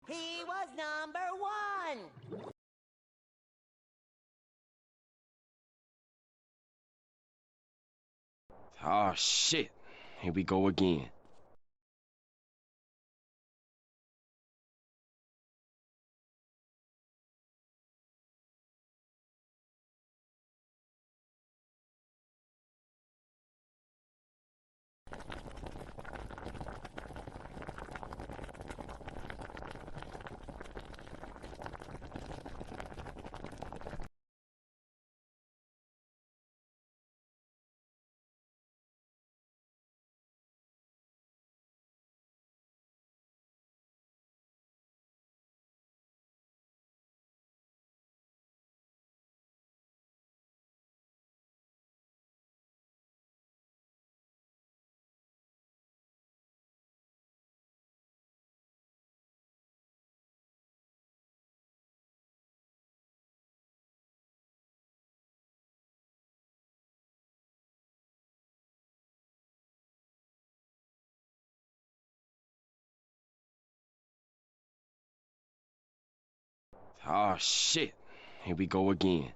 He was number 1. Oh shit. Here we go again. Oh shit. Here we go again.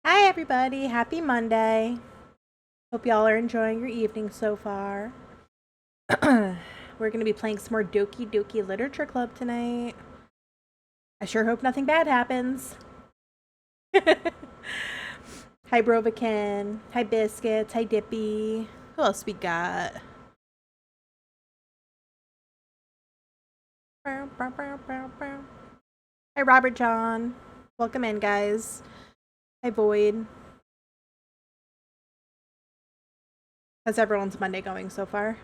Hi everybody, happy Monday. Hope y'all are enjoying your evening so far. We're going to be playing some more 𝕍𝕝 Literature Club tonight. I sure hope nothing bad happens. Hi Brovakin, hi Biscuits, hi Dippy. Who else we got? Hi Robert John. Welcome in, guys. Hi Void. How's everyone's Monday going so far?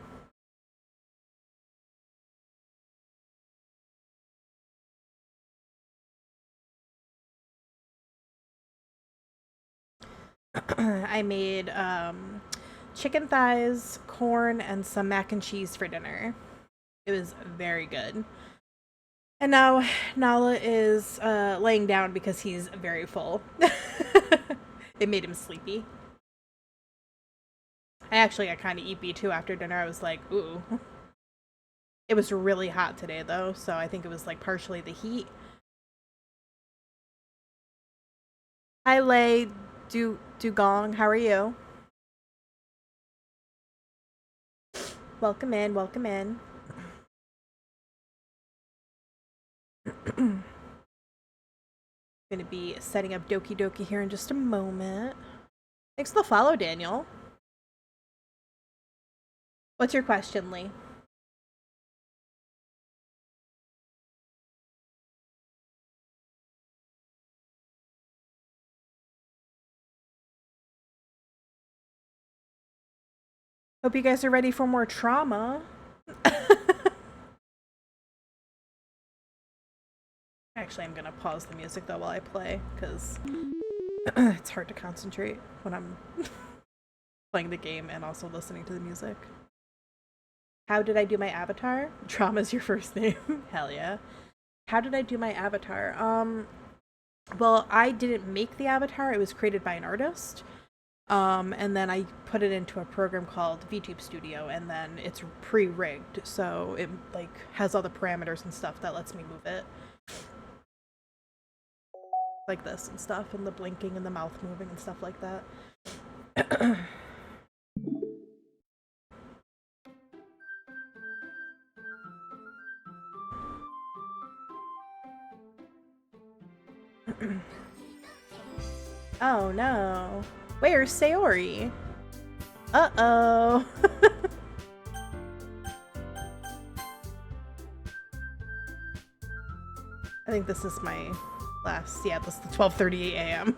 I made chicken thighs, corn, and some mac and cheese for dinner. It was very good. And now 𝕋𝕨𝕚𝕥𝕔𝕙 is laying down because he's very full. It made him sleepy. I actually got kind of eepy too after dinner. I was like, ooh. It was really hot today though, so I think it was like partially the heat. Hi Lei Dugong, how are you? Welcome in, welcome in. Gonna be setting up 𝕍𝕝 here in just a moment. Thanks for the follow, Daniel. What's your question, Lee? Hope you guys are ready for more trauma. Actually, I'm gonna pause the music though while I play, because it's hard to concentrate when I'm playing the game and also listening to the music. How did I do my avatar? Trauma's your first name. Hell yeah. How did I do my avatar? Well, I didn't make the avatar. It was created by an artist. And then I put it into a program called VTube Studio, and then it's pre-rigged, so it like has all the parameters and stuff that lets me move it. Like this and stuff, and the blinking and the mouth moving and stuff like that. Oh no. Where's Sayori? Uh-oh. I think this is my last, yeah, this is the 12:38 a.m.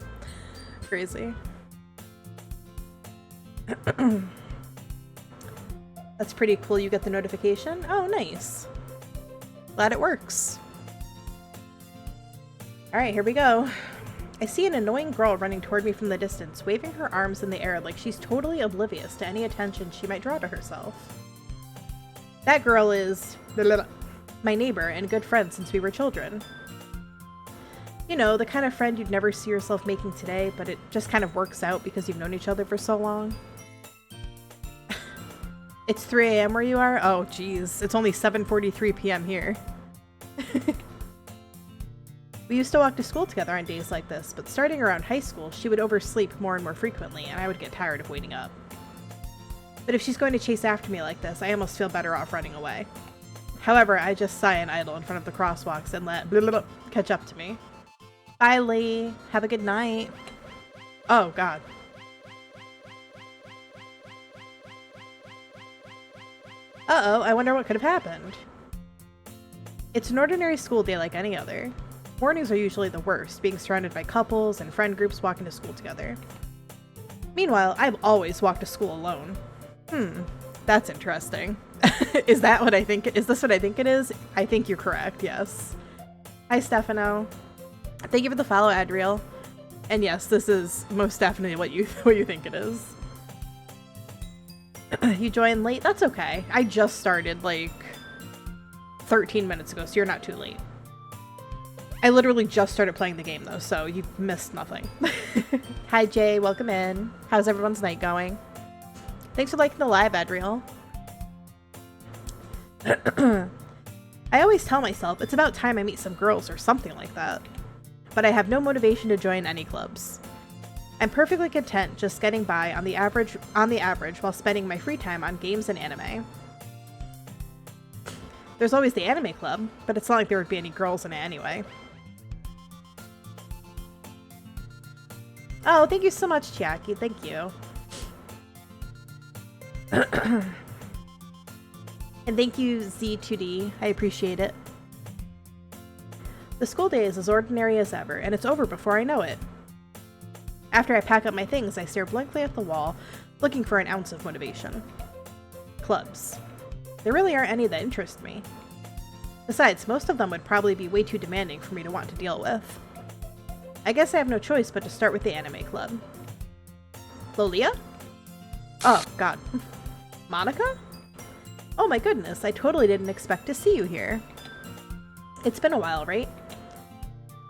Crazy. That's pretty cool. You get the notification? Oh, nice. Glad it works. Alright, here we go. I see an annoying girl running toward me from the distance, waving her arms in the air like she's totally oblivious to any attention she might draw to herself. That girl is my neighbor and good friend since we were children. You know, the kind of friend you'd never see yourself making today, but it just kind of works out because you've known each other for so long. It's 3 a.m. where you are? Oh, geez. It's only 7:43 p.m. here. We used to walk to school together on days like this, but starting around high school, she would oversleep more and more frequently, and I would get tired of waiting up. But if she's going to chase after me like this, I almost feel better off running away. However, I just sigh and idle in front of the crosswalks and let catch up to me. Bye, Lee. Have a good night. Oh, God. Uh-oh, I wonder what could have happened. It's an ordinary school day like any other. Mornings are usually the worst, being surrounded by couples and friend groups walking to school together. Meanwhile, I've always walked to school alone. That's interesting. Is that what I think? Is this what I think it is? I think you're correct, yes. Hi, Stefano. Thank you for the follow, Adriel. And yes, this is most definitely what you think it is. You joined late? That's okay. I just started like 13 minutes ago, so you're not too late. I literally just started playing the game though, so you've missed nothing. Hi Jay, welcome in. How's everyone's night going? Thanks for liking the live, Adriel. I always tell myself it's about time I meet some girls or something like that. But I have no motivation to join any clubs. I'm perfectly content just getting by on the average while spending my free time on games and anime. There's always the anime club, but it's not like there would be any girls in it anyway. Oh, thank you so much, Chiaki. Thank you. And thank you, Z2D. I appreciate it. The school day is as ordinary as ever, and it's over before I know it. After I pack up my things, I stare blankly at the wall, looking for an ounce of motivation. Clubs. There really aren't any that interest me. Besides, most of them would probably be way too demanding for me to want to deal with. I guess I have no choice but to start with the anime club. Lolia? Oh, God. Monica? Oh my goodness, I totally didn't expect to see you here. It's been a while, right?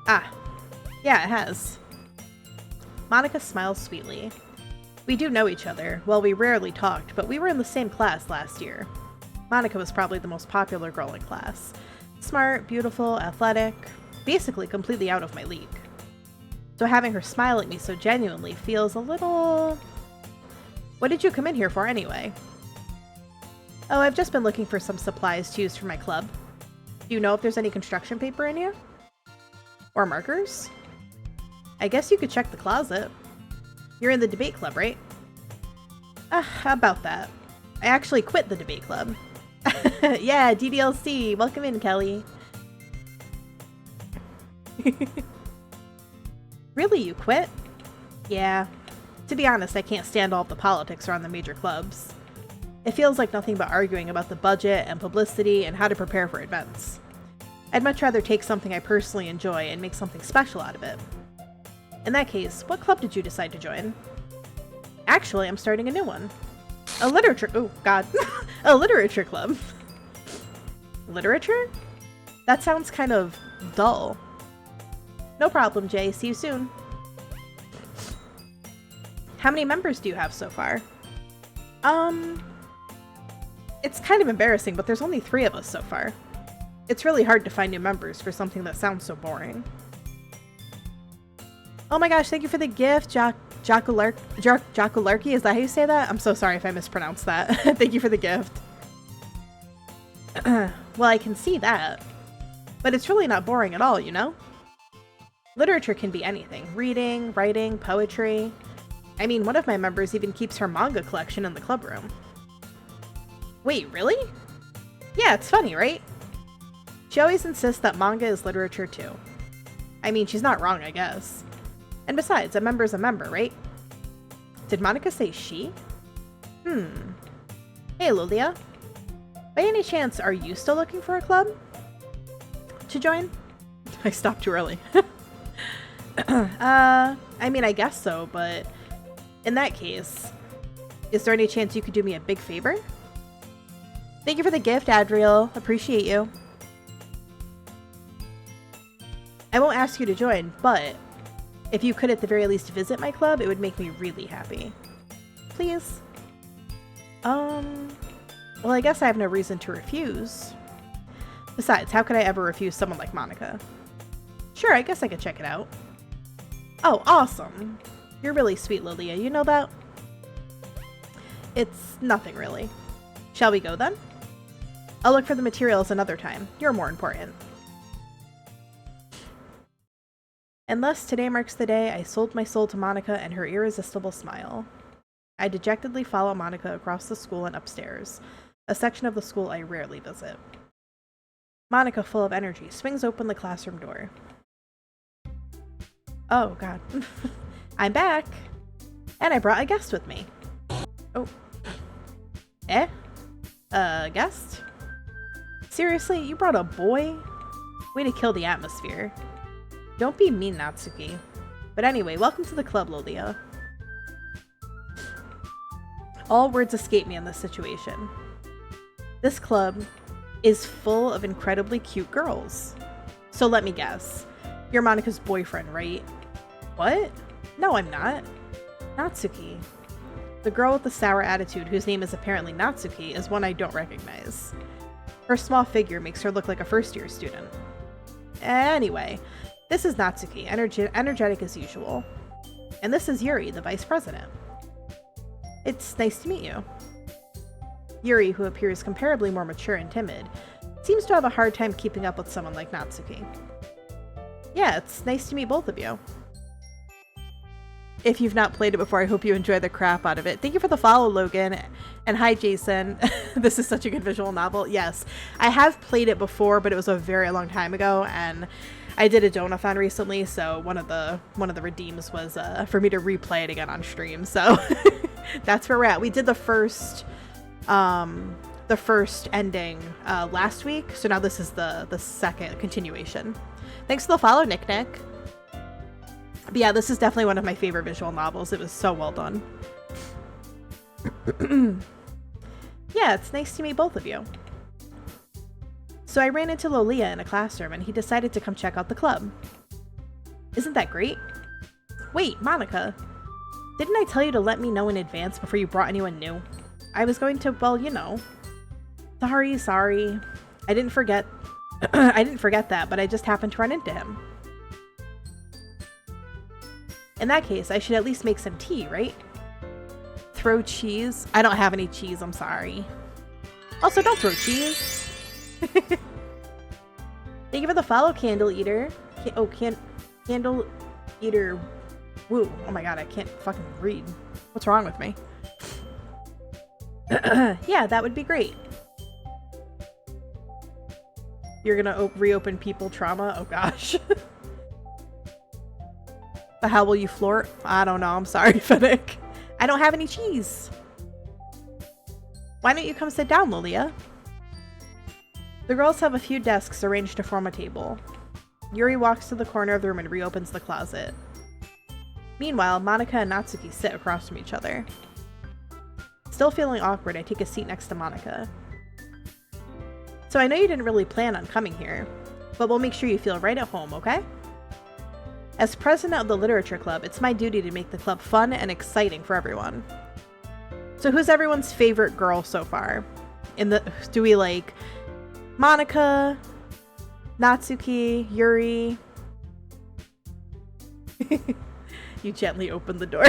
Ah, yeah, it has. Monica smiles sweetly. We do know each other. Well, we rarely talked, but we were in the same class last year. Monica was probably the most popular girl in class. Smart, beautiful, athletic, basically completely out of my league. So having her smile at me so genuinely feels a little... What did you come in here for anyway? Oh, I've just been looking for some supplies to use for my club. Do you know if there's any construction paper in here? Or markers? I guess you could check the closet. You're in the debate club, right? About that. I actually quit the debate club. Yeah, DDLC. Welcome in, Kelly. Really, you quit? Yeah. To be honest, I can't stand all of the politics around the major clubs. It feels like nothing but arguing about the budget and publicity and how to prepare for events. I'd much rather take something I personally enjoy and make something special out of it. In that case, what club did you decide to join? Actually, I'm starting a new one. A literature- oh god. A literature club. Literature? That sounds kind of dull. No problem, Jay. See you soon. How many members do you have so far? It's kind of embarrassing, but there's only 3 of us so far. It's really hard to find new members for something that sounds so boring. Oh my gosh, thank you for the gift, Jacularky. Is that how you say that? I'm so sorry if I mispronounced that. Thank you for the gift. Well, I can see that. But it's really not boring at all, you know? Literature can be anything. Reading, writing, poetry. I mean, one of my members even keeps her manga collection in the club room. Wait, really? Yeah, it's funny, right? She always insists that manga is literature too. I mean, she's not wrong, I guess. And besides, a member's a member, right? Did Monica say she? Hey, Lolia. By any chance, are you still looking for a club to join? I stopped too early. I mean, I guess so, but in that case, is there any chance you could do me a big favor? Thank you for the gift, Adriel. Appreciate you. I won't ask you to join, but if you could at the very least visit my club, it would make me really happy. Please? Well, I guess I have no reason to refuse. Besides, how could I ever refuse someone like Monica? Sure, I guess I could check it out. Oh, awesome. You're really sweet, Lilia. You know that? It's nothing, really. Shall we go, then? I'll look for the materials another time. You're more important. And thus, today marks the day I sold my soul to Monica and her irresistible smile. I dejectedly follow Monica across the school and upstairs, a section of the school I rarely visit. Monica, full of energy, swings open the classroom door. Oh, God. I'm back! And I brought a guest with me. Oh. Guest? Seriously, you brought a boy? Way to kill the atmosphere. Don't be mean, Natsuki. But anyway, welcome to the club, Lolia. All words escape me in this situation. This club is full of incredibly cute girls. So let me guess. You're Monica's boyfriend, right? What? No, I'm not. Natsuki. The girl with the sour attitude, whose name is apparently Natsuki, is one I don't recognize. Her small figure makes her look like a first-year student. Anyway, this is Natsuki, energetic as usual. And this is Yuri, the vice president. It's nice to meet you. Yuri, who appears comparably more mature and timid, seems to have a hard time keeping up with someone like Natsuki. Yeah, it's nice to meet both of you. If you've not played it before, I hope you enjoy the crap out of it. Thank you for the follow, Logan. And hi, Jason. This is such a good visual novel. Yes, I have played it before, but it was a very long time ago, and I did a donathon recently, so one of the redeems was for me to replay it again on stream. So that's where we're at. We did the first ending last week, so now this is the second continuation. Thanks for the follow, Nick. But yeah, this is definitely one of my favorite visual novels. It was so well done. Yeah, it's nice to meet both of you. So I ran into Lolia in a classroom and he decided to come check out the club. Isn't that great? Wait, Monica, didn't I tell you to let me know in advance before you brought anyone new? I was going to, well, you know. Sorry. I didn't forget. I didn't forget that, but I just happened to run into him. In that case, I should at least make some tea, right? Throw cheese? I don't have any cheese, I'm sorry. Also, don't throw cheese. Thank you for the follow, Candle Eater. Candle Eater. Woo. Oh my god, I can't fucking read. What's wrong with me? Yeah, that would be great. You're gonna reopen people trauma? Oh gosh. But how will you floor? I don't know. I'm sorry, Fennec. I don't have any cheese. Why don't you come sit down, Lilia? The girls have a few desks arranged to form a table. Yuri walks to the corner of the room and reopens the closet. Meanwhile, Monica and Natsuki sit across from each other. Still feeling awkward, I take a seat next to Monica. So I know you didn't really plan on coming here, but we'll make sure you feel right at home, okay? As president of the literature club, it's my duty to make the club fun and exciting for everyone. So who's everyone's favorite girl so far? Do we like Monica, Natsuki, Yuri? You gently open the door.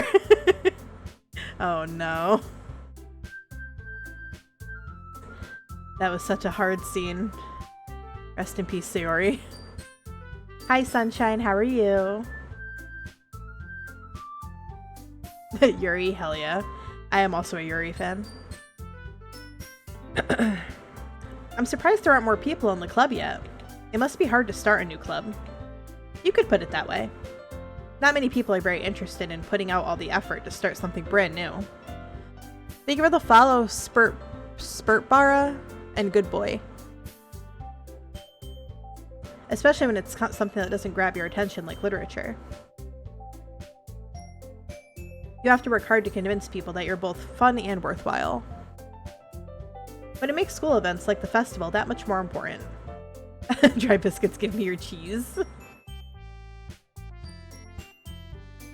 Oh no. That was such a hard scene. Rest in peace, Sayori. Hi, Sunshine. How are you? Yuri, hell yeah. I am also a Yuri fan. I'm surprised there aren't more people in the club yet. It must be hard to start a new club. You could put it that way. Not many people are very interested in putting out all the effort to start something brand new. Thank you for the follow, Spurtbara and Good Boy. Especially when it's something that doesn't grab your attention like literature. You have to work hard to convince people that you're both fun and worthwhile. But it makes school events like the festival that much more important. Dry biscuits, give me your cheese.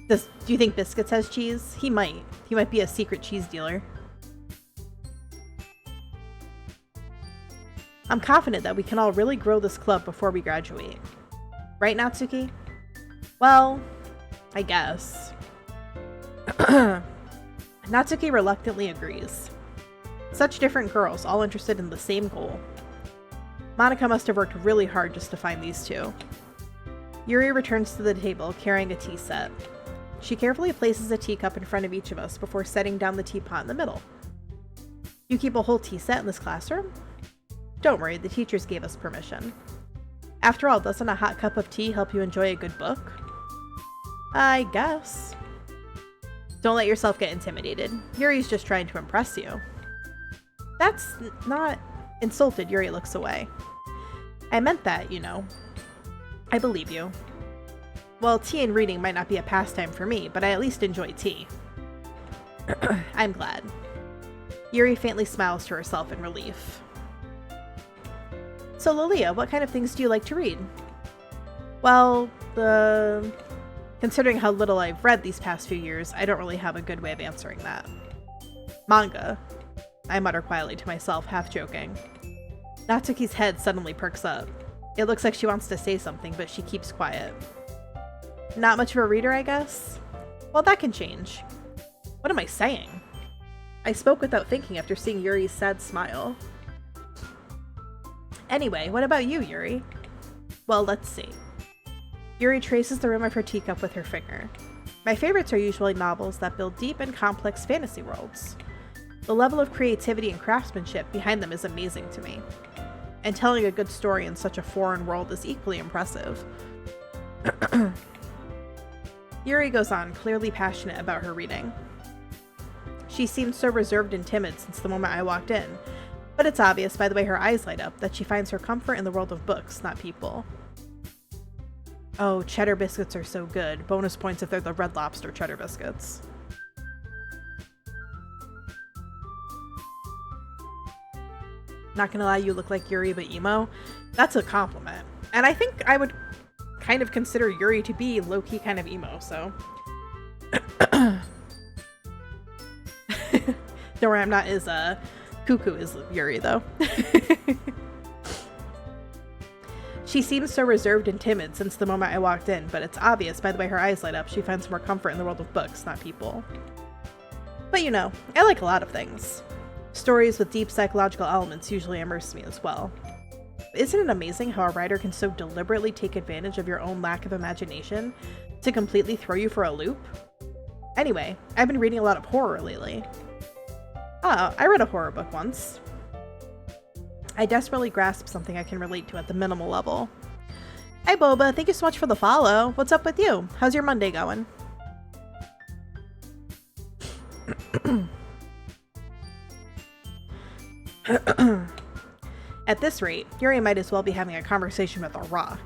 Do you think Biscuits has cheese? He might. He might be a secret cheese dealer. I'm confident that we can all really grow this club before we graduate. Right, Natsuki? Well, I guess. Natsuki reluctantly agrees. Such different girls, all interested in the same goal. Monica must have worked really hard just to find these two. Yuri returns to the table, carrying a tea set. She carefully places a teacup in front of each of us before setting down the teapot in the middle. You keep a whole tea set in this classroom? Don't worry, the teachers gave us permission. After all, doesn't a hot cup of tea help you enjoy a good book? I guess. Don't let yourself get intimidated. Yuri's just trying to impress you. That's not... Insulted, Yuri looks away. I meant that, you know. I believe you. Well, tea and reading might not be a pastime for me, but I at least enjoy tea. I'm glad. Yuri faintly smiles to herself in relief. So, Lilia, what kind of things do you like to read? Well, considering how little I've read these past few years, I don't really have a good way of answering that. Manga. I mutter quietly to myself, half joking. Natsuki's head suddenly perks up. It looks like she wants to say something, but she keeps quiet. Not much of a reader, I guess? Well, that can change. What am I saying? I spoke without thinking after seeing Yuri's sad smile. Anyway, what about you, Yuri? Well, let's see. Yuri traces the rim of her teacup with her finger. My favorites are usually novels that build deep and complex fantasy worlds. The level of creativity and craftsmanship behind them is amazing to me. And telling a good story in such a foreign world is equally impressive. Yuri goes on, clearly passionate about her reading. She seemed so reserved and timid since the moment I walked in, but it's obvious by the way her eyes light up that she finds her comfort in the world of books, not people. Oh, cheddar biscuits are so good. Bonus points if they're the Red Lobster cheddar biscuits. Not gonna lie, you look like Yuri but emo. That's a compliment. And I think I would kind of consider Yuri to be low-key kind of emo, so. Don't worry, I'm not as cuckoo as Yuri, though. She seems so reserved and timid since the moment I walked in, but it's obvious by the way her eyes light up she finds more comfort in the world of books, not people. But you know, I like a lot of things. Stories with deep psychological elements usually immerse me as well. Isn't it amazing how a writer can so deliberately take advantage of your own lack of imagination to completely throw you for a loop? Anyway, I've been reading a lot of horror lately. Oh, I read a horror book once. I desperately grasp something I can relate to at the minimal level. Hey Boba, thank you so much for the follow. What's up with you? How's your Monday going? At this rate, Yuri might as well be having a conversation with a rock.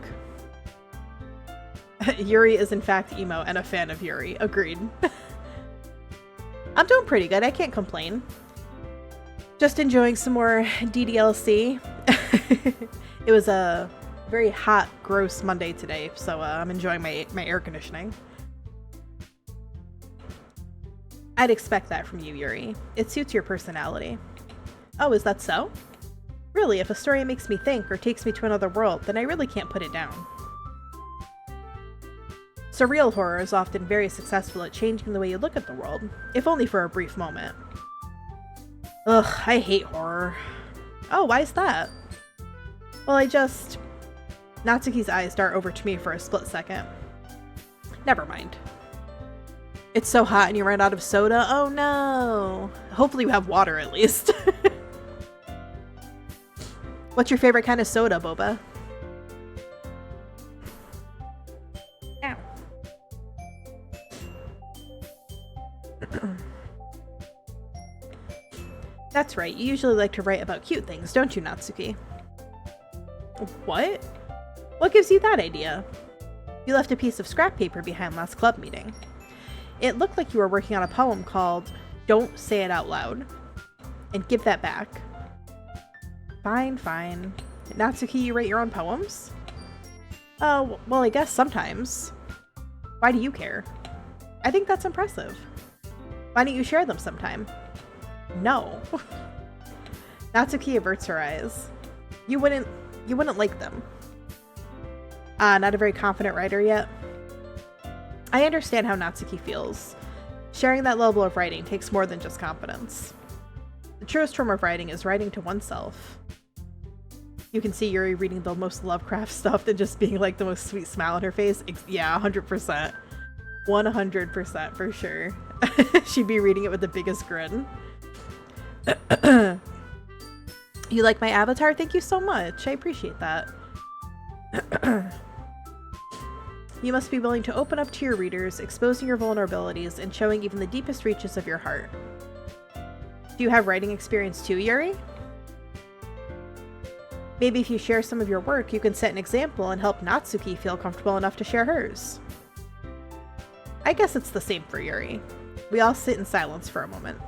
Yuri is in fact emo and a fan of Yuri. Agreed. I'm doing pretty good. I can't complain. Just enjoying some more DDLC. It was a very hot, gross Monday today, so I'm enjoying my air conditioning. I'd expect that from you, Yuri. It suits your personality. Oh, is that so? Really, if a story makes me think or takes me to another world, then I really can't put it down. Surreal horror is often very successful at changing the way you look at the world, if only for a brief moment. Ugh, I hate horror. Oh, why is that? Well, Natsuki's eyes dart over to me for a split second. Never mind. It's so hot and you ran out of soda? Oh no! Hopefully you have water at least. What's your favorite kind of soda, Boba? Ow. That's right, you usually like to write about cute things, don't you, Natsuki? What? What gives you that idea? You left a piece of scrap paper behind last club meeting. It looked like you were working on a poem called Don't Say It Out Loud. And give that back. Fine, fine. Natsuki, you write your own poems? Oh, well, I guess sometimes. Why do you care? I think that's impressive. Why don't you share them sometime? No. Natsuki averts her eyes. You wouldn't like them. Not a very confident writer yet? I understand how Natsuki feels. Sharing that level of writing takes more than just confidence. The truest form of writing is writing to oneself. You can see Yuri reading the most Lovecraft stuff and just being like the most sweet smile on her face. Yeah, 100%. 100% for sure. She'd be reading it with the biggest grin. You like my avatar? Thank you so much. I appreciate that. You must be willing to open up to your readers, exposing your vulnerabilities and showing even the deepest reaches of your heart. Do you have writing experience too, Yuri? Maybe if you share some of your work, you can set an example and help Natsuki feel comfortable enough to share hers. I guess it's the same for Yuri. We all sit in silence for a moment.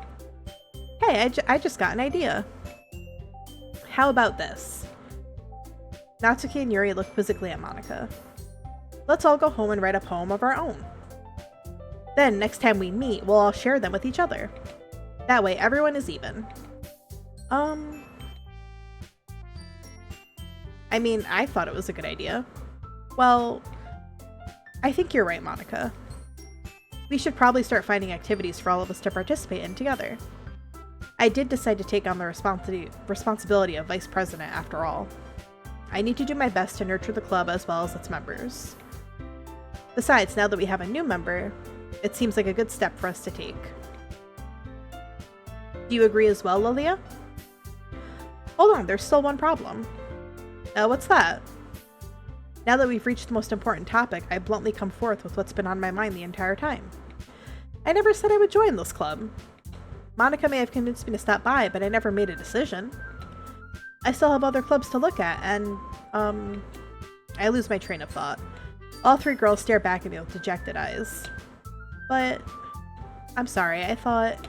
Hey, I just got an idea. How about this? Natsuki and Yuri look quizzically at Monika. Let's all go home and write a poem of our own. Then, next time we meet, we'll all share them with each other. That way, everyone is even. I mean, I thought it was a good idea. Well, I think you're right, Monika. We should probably start finding activities for all of us to participate in together. I did decide to take on the responsibility of vice president after all. I need to do my best to nurture the club as well as its members. Besides, now that we have a new member, it seems like a good step for us to take. Do you agree as well, Lilia? Hold on, there's still one problem. What's that? Now that we've reached the most important topic, I bluntly come forth with what's been on my mind the entire time. I never said I would join this club. Monica may have convinced me to stop by, but I never made a decision. I still have other clubs to look at, and, I lose my train of thought. All three girls stare back at me with dejected eyes. But, I'm sorry, I thought,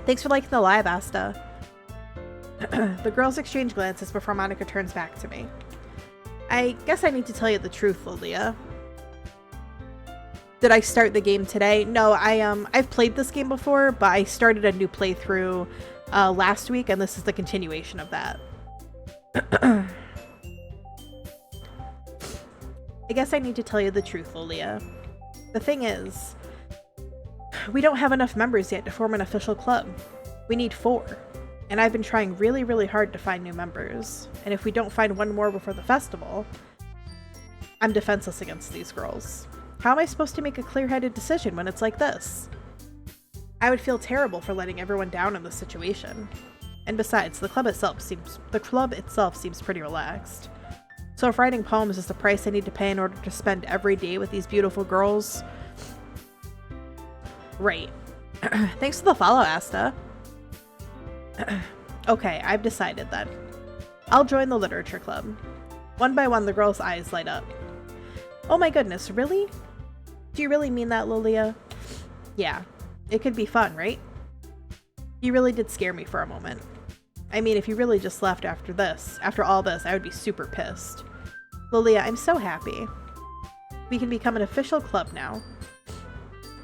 Thanks for liking the live, Asta. The girls exchange glances before Monica turns back to me. I guess I need to tell you the truth, Lilia. Did I start the game today? No, I've played this game before, but I started a new playthrough last week, and this is the continuation of that. I guess I need to tell you the truth, Lilia. The thing is, we don't have enough members yet to form an official club. We need 4. And I've been trying really, really hard to find new members. And if we don't find one more before the festival, I'm defenseless against these girls. How am I supposed to make a clear-headed decision when it's like this? I would feel terrible for letting everyone down in this situation. And besides, the club itself seems pretty relaxed. So if writing poems is the price I need to pay in order to spend every day with these beautiful girls... Right. Thanks for the follow, Asta. Okay, I've decided then. I'll join the literature club. One by one, the girls' eyes light up. Oh my goodness, really? Do you really mean that, Lilia? Yeah, it could be fun, right? You really did scare me for a moment. I mean, if you really just left after all this, I would be super pissed. Lilia, I'm so happy. We can become an official club now.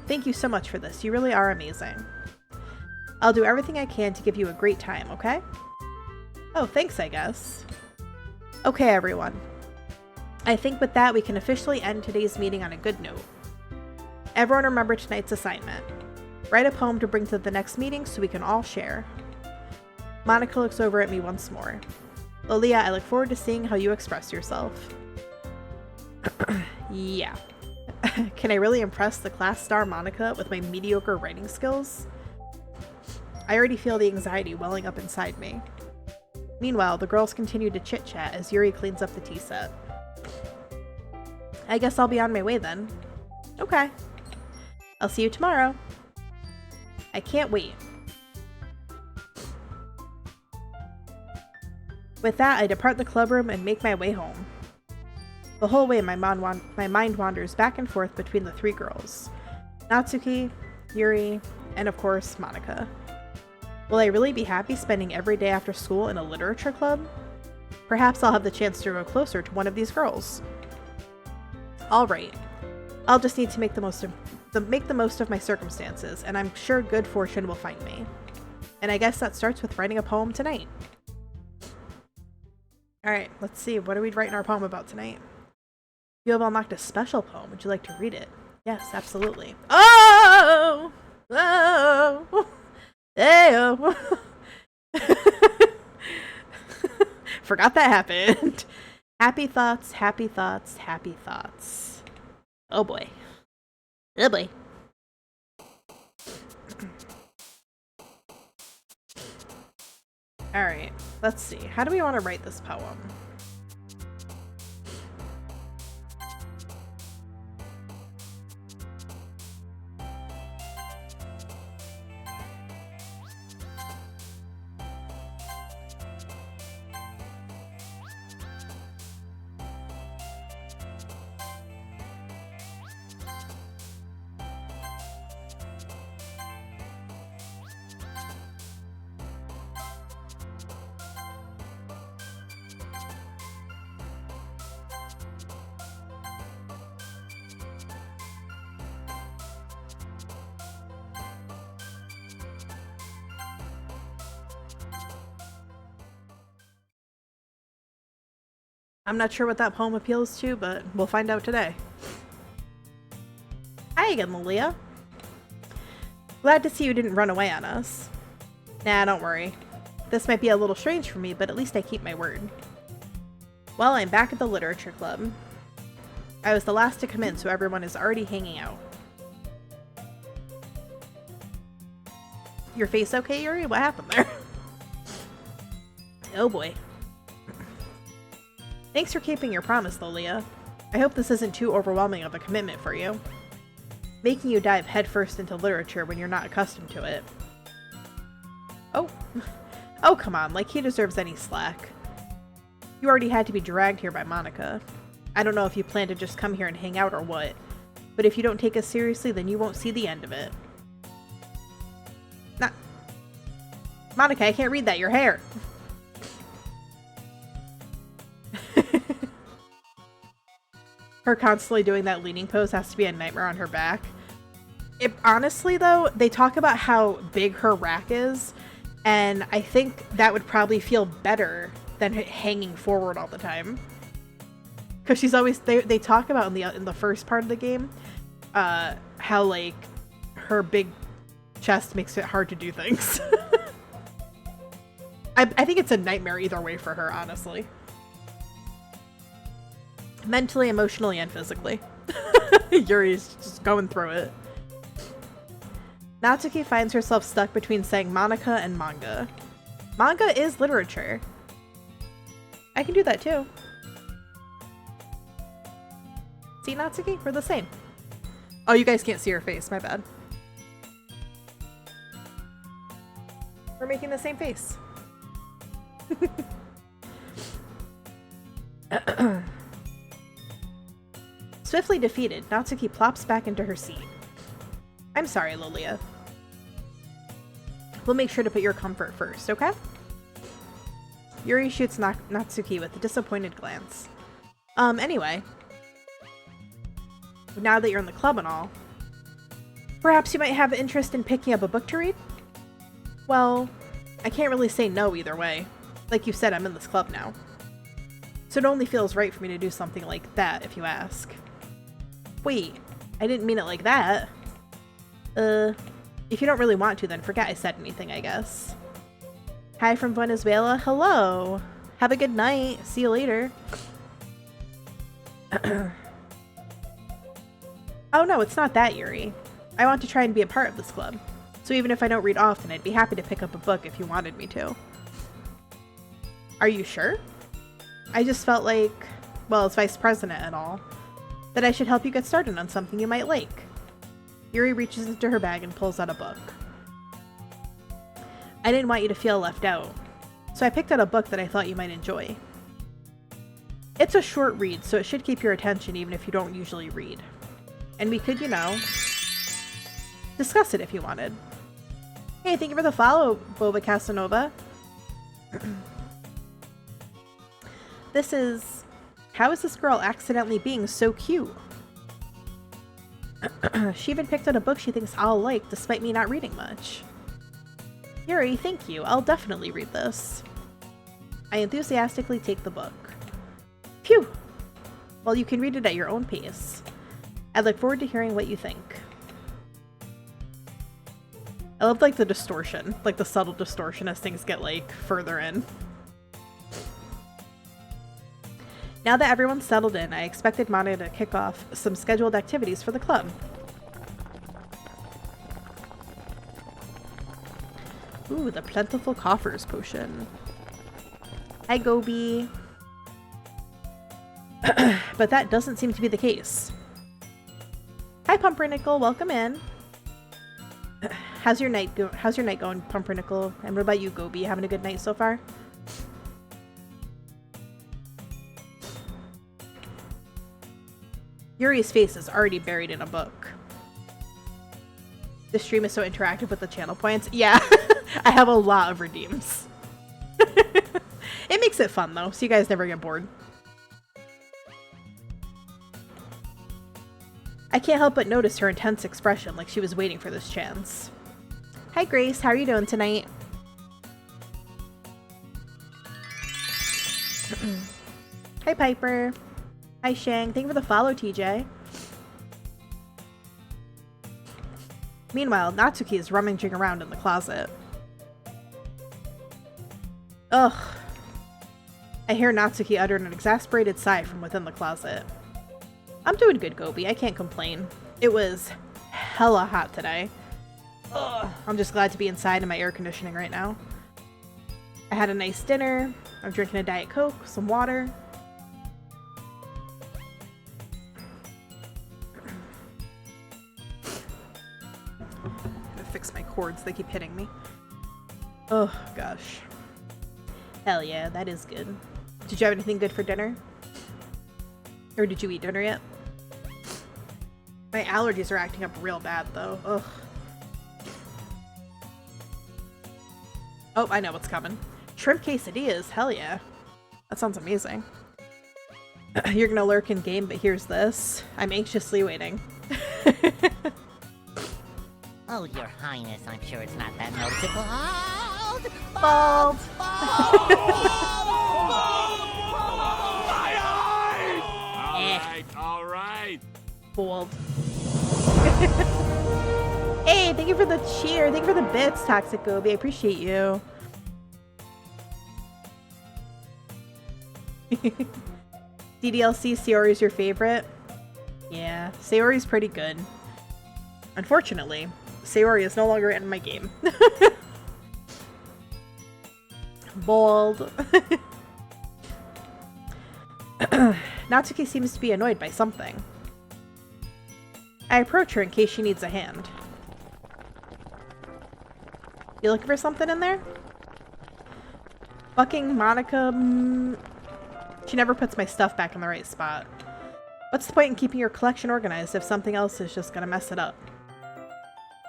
Thank you so much for this. You really are amazing. I'll do everything I can to give you a great time, okay? Oh, thanks, I guess. Okay, everyone. I think with that, we can officially end today's meeting on a good note. Everyone remember tonight's assignment. Write a poem to bring to the next meeting so we can all share. Monica looks over at me once more. Lilia, I look forward to seeing how you express yourself. Yeah. Can I really impress the class star Monica with my mediocre writing skills? I already feel the anxiety welling up inside me. Meanwhile, the girls continue to chit-chat as Yuri cleans up the tea set. I guess I'll be on my way then. Okay. I'll see you tomorrow. I can't wait. With that, I depart the club room and make my way home. The whole way, my mind wanders back and forth between the 3 girls. Natsuki, Yuri, and of course, Monica. Will I really be happy spending every day after school in a literature club? Perhaps I'll have the chance to grow closer to one of these girls. Alright. I'll just need to make the most of my circumstances, and I'm sure good fortune will find me. And I guess that starts with writing a poem tonight. Alright, let's see. What are we writing our poem about tonight? You have unlocked a special poem. Would you like to read it? Yes, absolutely. Oh! Oh! Ayo! Forgot that happened. Happy thoughts, happy thoughts, happy thoughts. Oh boy. Oh boy. Alright, let's see. How do we want to write this poem? I'm not sure what that poem appeals to, but we'll find out today. Hi again, Lilia. Glad to see you didn't run away on us. Nah, don't worry. This might be a little strange for me, but at least I keep my word. Well, I'm back at the literature club. I was the last to come in, so everyone is already hanging out. Your face okay, Yuri? What happened there? Oh boy. Thanks for keeping your promise, Lilia. I hope this isn't too overwhelming of a commitment for you. Making you dive headfirst into literature when you're not accustomed to it. Oh. Oh, come on, like he deserves any slack. You already had to be dragged here by Monica. I don't know if you plan to just come here and hang out or what, but if you don't take us seriously, then you won't see the end of it. Nah. Monica, I can't read that, your hair! Her constantly doing that leaning pose has to be a nightmare on her back. Honestly, though, they talk about how big her rack is, and I think that would probably feel better than hanging forward all the time. Because she's always... They talk about in the first part of the game, how, like, her big chest makes it hard to do things. I think it's a nightmare either way for her, honestly. Mentally, emotionally, and physically. Yuri's just going through it. Natsuki finds herself stuck between saying Monica and manga. Manga is literature. I can do that too. See, Natsuki? We're the same. Oh, you guys can't see her face. My bad. We're making the same face. Swiftly defeated, Natsuki plops back into her seat. I'm sorry, Lilia. We'll make sure to put your comfort first, okay? Yuri shoots Natsuki with a disappointed glance. Anyway. Now that you're in the club and all, perhaps you might have interest in picking up a book to read? Well, I can't really say no either way. Like you said, I'm in this club now. So it only feels right for me to do something like that if you ask. Wait, I didn't mean it like that. If you don't really want to, then forget I said anything, I guess. Hi from Venezuela. Hello. Have a good night. See you later. Oh no, it's not that, Yuri. I want to try and be a part of this club. So even if I don't read often, I'd be happy to pick up a book if you wanted me to. Are you sure? I just felt like, well, as vice president and all, that I should help you get started on something you might like. Yuri reaches into her bag and pulls out a book. I didn't want you to feel left out, so I picked out a book that I thought you might enjoy. It's a short read, so it should keep your attention even if you don't usually read. And we could, you know, discuss it if you wanted. Hey, thank you for the follow, Boba Casanova. This is... How is this girl accidentally being so cute? She even picked out a book she thinks I'll like, despite me not reading much. Yuri, thank you. I'll definitely read this. I enthusiastically take the book. Phew! Well, you can read it at your own pace. I look forward to hearing what you think. I love, like, the distortion. Like, the subtle distortion as things get, like, further in. Now that everyone's settled in, I expected Monica to kick off some scheduled activities for the club. Ooh, the Plentiful Coffers potion. Hi, Gobi. But that doesn't seem to be the case. Hi, Pumpernickel. Welcome in. How's your night going, Pumpernickel? And what about you, Gobi? Having a good night so far? Yuri's face is already buried in a book. The stream is so interactive with the channel points. Yeah, I have a lot of redeems. It makes it fun though, so you guys never get bored. I can't help but notice her intense expression, like she was waiting for this chance. Hi Grace, how are you doing tonight? Hi Hi, Piper. Hi, Shang. Thank you for the follow, TJ. Meanwhile, Natsuki is rummaging around in the closet. Ugh. I hear Natsuki utter an exasperated sigh from within the closet. I'm doing good, Gobi. I can't complain. It was hella hot today. Ugh. I'm just glad to be inside in my air conditioning right now. I had a nice dinner. I'm drinking a Diet Coke, some water. I'm gonna fix my cords. They keep hitting me. Oh, gosh. Hell yeah, that is good. Did you have anything good for dinner? Or did you eat dinner yet? My allergies are acting up real bad, though. Ugh. Oh, I know what's coming. Shrimp quesadillas, hell yeah. That sounds amazing. You're gonna lurk in game, but here's this. I'm anxiously waiting. Oh, Your Highness, I'm sure it's not that noticeable. Bald! Alright. Bold. Hey, thank you for the cheer. Thank you for the bits, Toxic Gobi. I appreciate you. DDLC, Sayori is your favorite? Yeah, Sayori's pretty good. Unfortunately, Sayori is no longer in my game. Bold. Natsuki seems to be annoyed by something. I approach her in case she needs a hand. You looking for something in there? Fucking Monica. She never puts my stuff back in the right spot. What's the point in keeping your collection organized if something else is just gonna mess it up?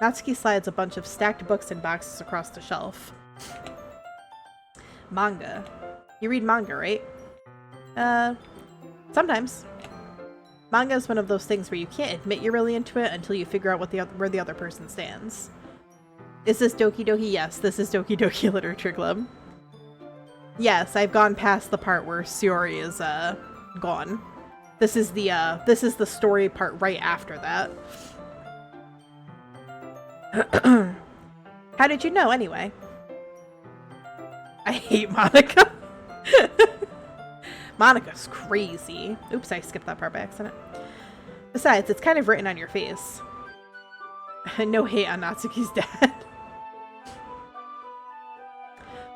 Natsuki slides a bunch of stacked books and boxes across the shelf. Manga. You read manga, right? Sometimes. Manga is one of those things where you can't admit you're really into it until you figure out where the other person stands. Is this Doki Doki? Yes, this is Doki Doki Literature Club. Yes, I've gone past the part where Sayori is, gone. This is the story part right after that. How did you know, anyway? I hate Monica. Monica's crazy. Oops, I skipped that part by accident. Besides, it's kind of written on your face. No hate on Natsuki's dad.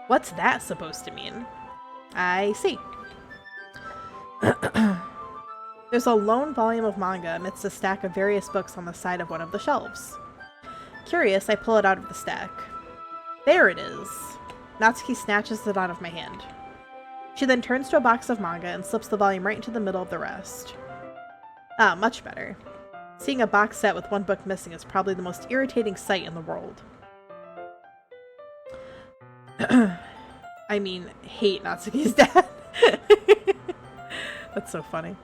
What's that supposed to mean? I see. There's a lone volume of manga amidst a stack of various books on the side of one of the shelves. Curious, I pull it out of the stack. There it is. Natsuki snatches it out of my hand. She then turns to a box of manga and slips the volume right into the middle of the rest. Ah, much better. Seeing a box set with one book missing is probably the most irritating sight in the world. I mean, hate Natsuki's dad. That's so funny.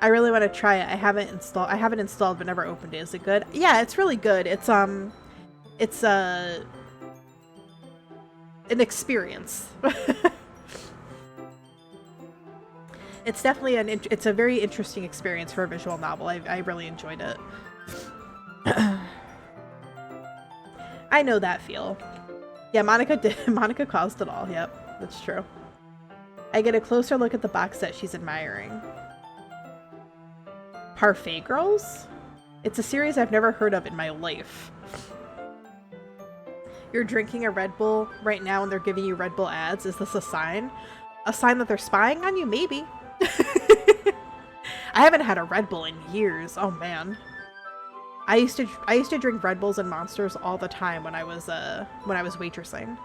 I really want to try it. I have it installed but never opened it. Is it good? Yeah, it's really good. It's an experience. It's definitely it's a very interesting experience for a visual novel. I really enjoyed it. I know that feel. Yeah, Monica caused it all. Yep, that's true. I get a closer look at the box set she's admiring. Parfait Girls? It's a series I've never heard of in my life. You're drinking a Red Bull right now and they're giving you Red Bull ads. Is this a sign? A sign that they're spying on you? Maybe. I haven't had a Red Bull in years. Oh man. I used to drink Red Bulls and Monsters all the time when I was waitressing.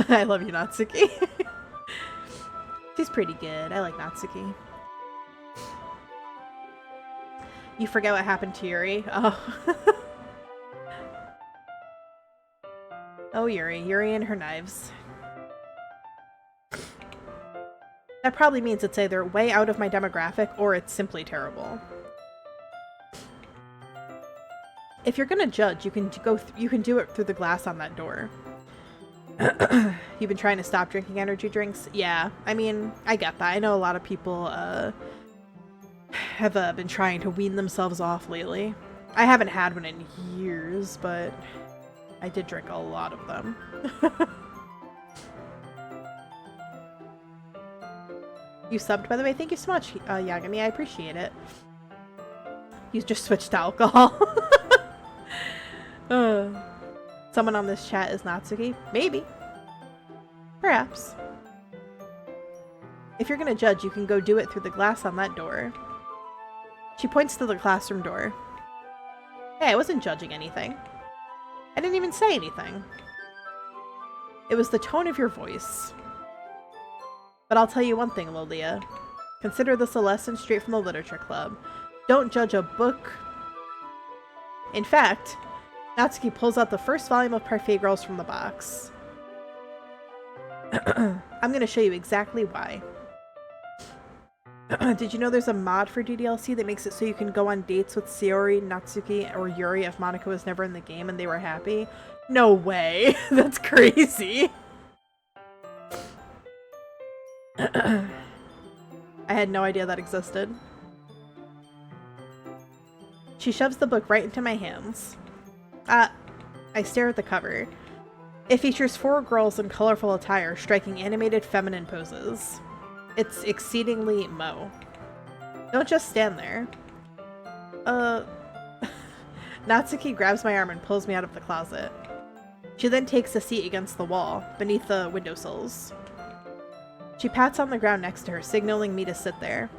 I love you, Natsuki. She's pretty good. I like Natsuki. You forget what happened to Yuri? Oh. Oh, Yuri and her knives. That probably means it's either way out of my demographic or it's simply terrible. If you're gonna judge, you can do it through the glass on that door. you've been trying to stop drinking energy drinks. Yeah, I mean, I get that. I know a lot of people have been trying to wean themselves off lately. I haven't had one in years, but I did drink a lot of them. You subbed, by the way. Thank you so much, Yagami. I appreciate it. You just switched to alcohol. Someone on this chat is Natsuki? Maybe. Perhaps. If you're gonna judge, you can go do it through the glass on that door. She points to the classroom door. Hey, I wasn't judging anything. I didn't even say anything. It was the tone of your voice. But I'll tell you one thing, Lolia. Consider this a lesson straight from the literature club. Don't judge a book. In fact, Natsuki pulls out the first volume of Parfait Girls from the box. I'm gonna show you exactly why. Did you know there's a mod for DDLC that makes it so you can go on dates with Sayori, Natsuki, or Yuri if Monika was never in the game and they were happy? No way! That's crazy! I had no idea that existed. She shoves the book right into my hands. I stare at the cover. It features 4 girls in colorful attire striking animated feminine poses. It's exceedingly Mo. Don't just stand there. Natsuki grabs my arm and pulls me out of the closet. She then takes a seat against the wall, beneath the windowsills. She pats on the ground next to her, signaling me to sit there.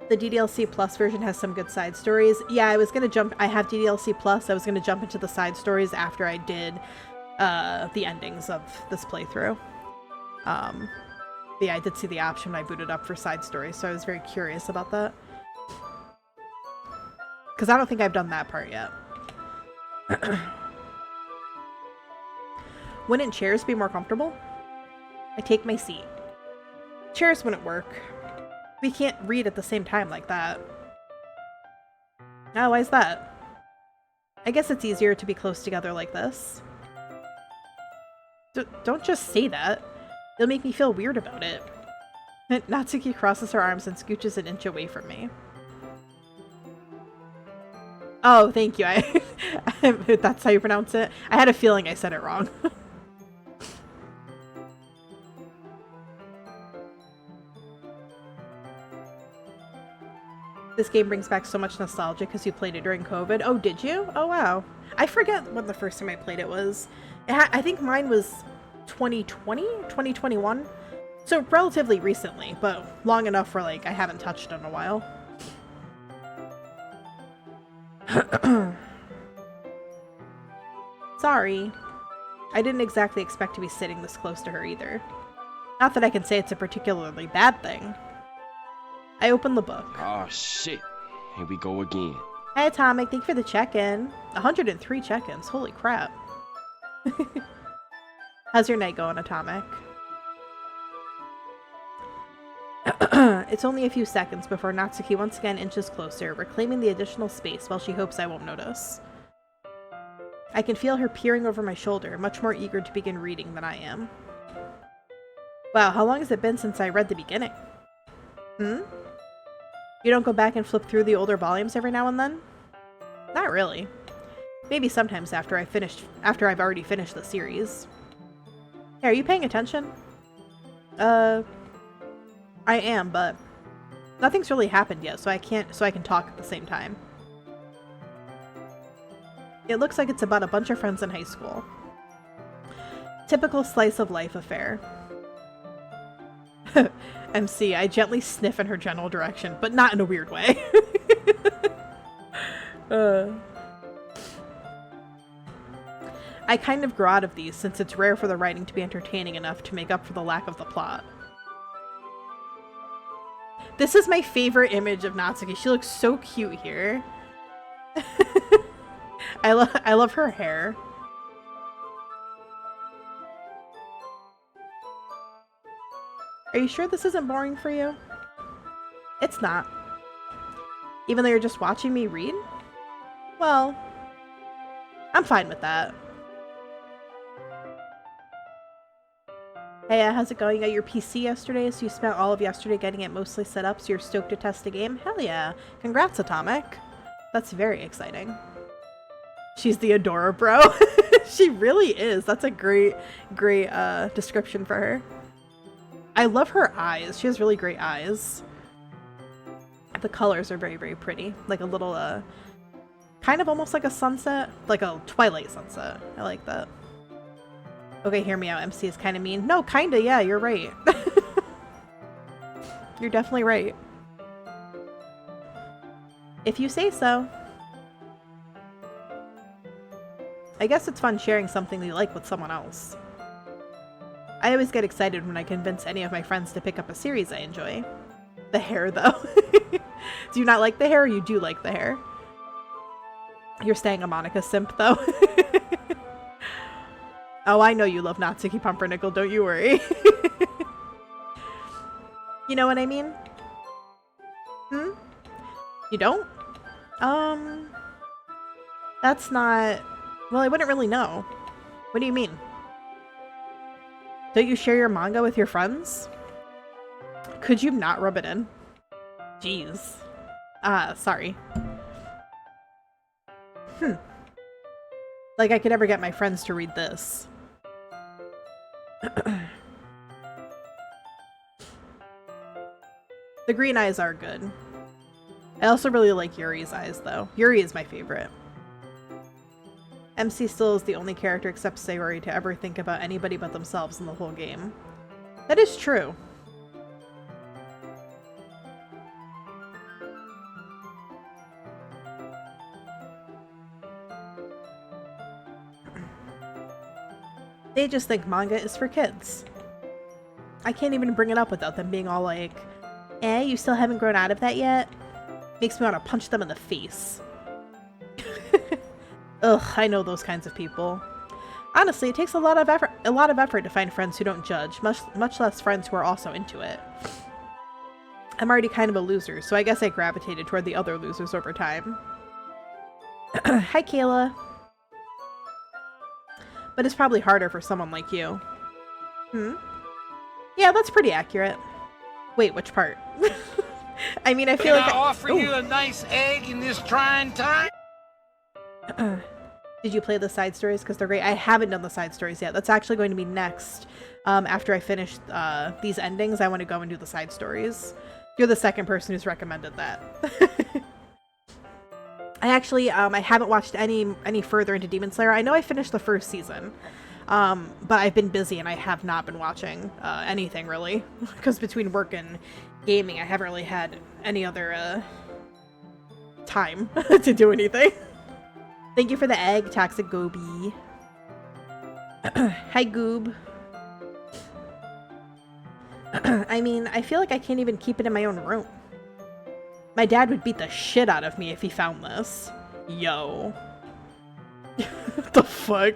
The DDLC Plus version has some good side stories. Yeah, I was gonna jump. I have DDLC Plus. I was gonna jump into the side stories after I did the endings of this playthrough. Yeah, I did see the option when I booted up for side stories, so I was very curious about that. Because I don't think I've done that part yet. Wouldn't chairs be more comfortable? I take my seat. Chairs wouldn't work. We can't read at the same time like that. Oh, why is that? I guess it's easier to be close together like this. Don't just say that. It'll make me feel weird about it. Natsuki crosses her arms and scooches an inch away from me. Oh, thank you. That's how you pronounce it? I had a feeling I said it wrong. This game brings back so much nostalgia because you played it during COVID. Oh, did you? Oh, wow. I forget when the first time I played it was. I think mine was 2020? 2021? So relatively recently, but long enough for, like, I haven't touched it in a while. Sorry. I didn't exactly expect to be sitting this close to her either. Not that I can say it's a particularly bad thing. I open the book. Oh shit. Here we go again. Hey Atomic, thank you for the check-in. 103 check-ins, holy crap. How's your night going, Atomic? It's only a few seconds before Natsuki once again inches closer, reclaiming the additional space while she hopes I won't notice. I can feel her peering over my shoulder, much more eager to begin reading than I am. Wow, how long has it been since I read the beginning? Hmm? You don't go back and flip through the older volumes every now and then? Not really. Maybe sometimes after I've already finished the series. Hey, are you paying attention? I am, but nothing's really happened yet, so I can talk at the same time. It looks like it's about a bunch of friends in high school. Typical slice of life affair. MC, I gently sniff in her general direction, but not in a weird way. I kind of grow out of these since it's rare for the writing to be entertaining enough to make up for the lack of the plot. This is my favorite image of Natsuki. She looks so cute here. I love her hair. Are you sure this isn't boring for you? It's not. Even though you're just watching me read? Well, I'm fine with that. Hey, how's it going? You got your PC yesterday, so you spent all of yesterday getting it mostly set up, so you're stoked to test the game? Hell yeah. Congrats, Atomic. That's very exciting. She's the Adora bro. She really is. That's a great description for her. I love her eyes. She has really great eyes. The colors are very, very pretty. Like a little, kind of almost like a sunset. Like a twilight sunset. I like that. Okay, hear me out. MC is kind of mean. No, kinda, yeah, you're right. You're definitely right. If you say so. I guess it's fun sharing something that you like with someone else. I always get excited when I convince any of my friends to pick up a series I enjoy. The hair, though. Do you not like the hair, or you do like the hair? You're staying a Monica simp, though. Oh, I know you love Natsuki Pumpernickel, don't you worry. You know what I mean? Hmm? You don't? That's not... Well, I wouldn't really know. What do you mean? Don't you share your manga with your friends? Could you not rub it in? Jeez. Sorry. Like I could never get my friends to read this. The green eyes are good. I also really like Yuri's eyes, though. Yuri is my favorite. MC still is the only character except Sayori to ever think about anybody but themselves in the whole game. That is true. They just think manga is for kids. I can't even bring it up without them being all like, eh, you still haven't grown out of that yet? Makes me want to punch them in the face. Ugh, I know those kinds of people. Honestly, it takes a lot of effort to find friends who don't judge, much less friends who are also into it. I'm already kind of a loser, so I guess I gravitated toward the other losers over time. Hi, Kayla. But it's probably harder for someone like you. Hmm? Yeah, that's pretty accurate. Wait, which part? I mean, I feel like I offer you a nice egg in this trying time? Did you play the side stories? Because they're great. I haven't done the side stories yet. That's actually going to be next. After I finish these endings, I want to go and do the side stories. You're the second person who's recommended that. I actually, I haven't watched any further into Demon Slayer. I know I finished the first season, but I've been busy and I have not been watching anything really. Because between work and gaming, I haven't really had any other time to do anything. Thank you for the egg, Toxic Gobi. Hi, Goob. I mean, I feel like I can't even keep it in my own room. My dad would beat the shit out of me if he found this. Yo. What the fuck?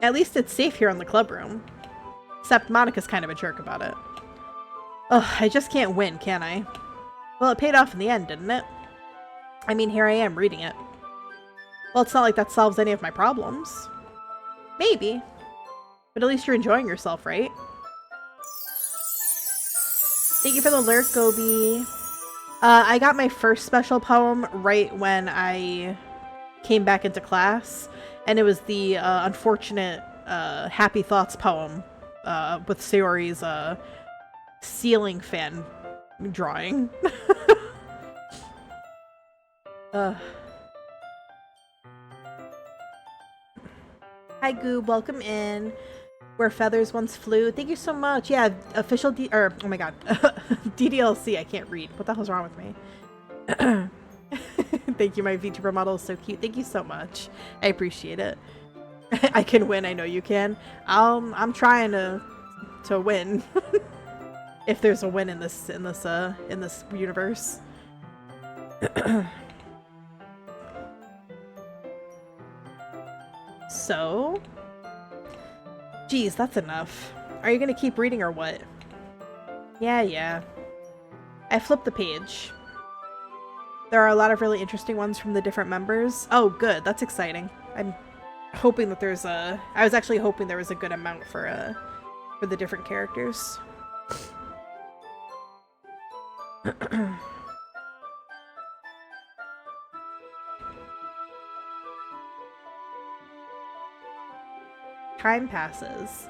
At least it's safe here in the club room. Except Monica's kind of a jerk about it. Ugh, I just can't win, can I? Well, it paid off in the end, didn't it? I mean, here I am reading it. Well, it's not like that solves any of my problems. Maybe. But at least you're enjoying yourself, right? Thank you for the lurk, Gobi. I got my first special poem right when I came back into class. And it was the unfortunate Happy Thoughts poem with Sayori's ceiling fan drawing. Hi Goob, welcome in. Where feathers once flew. Thank you so much. Yeah, official oh my god. DDLC, I can't read. What the hell's wrong with me? Thank you, my VTuber model is so cute. Thank you so much. I appreciate it. I can win, I know you can. I'm trying to win. If there's a win in this universe. So, geez, that's enough. Are you gonna keep reading or what? Yeah. I flipped the page. There are a lot of really interesting ones from the different members. Oh, good. That's exciting. I'm hoping that there's I was actually hoping there was a good amount for for the different characters. Time passes.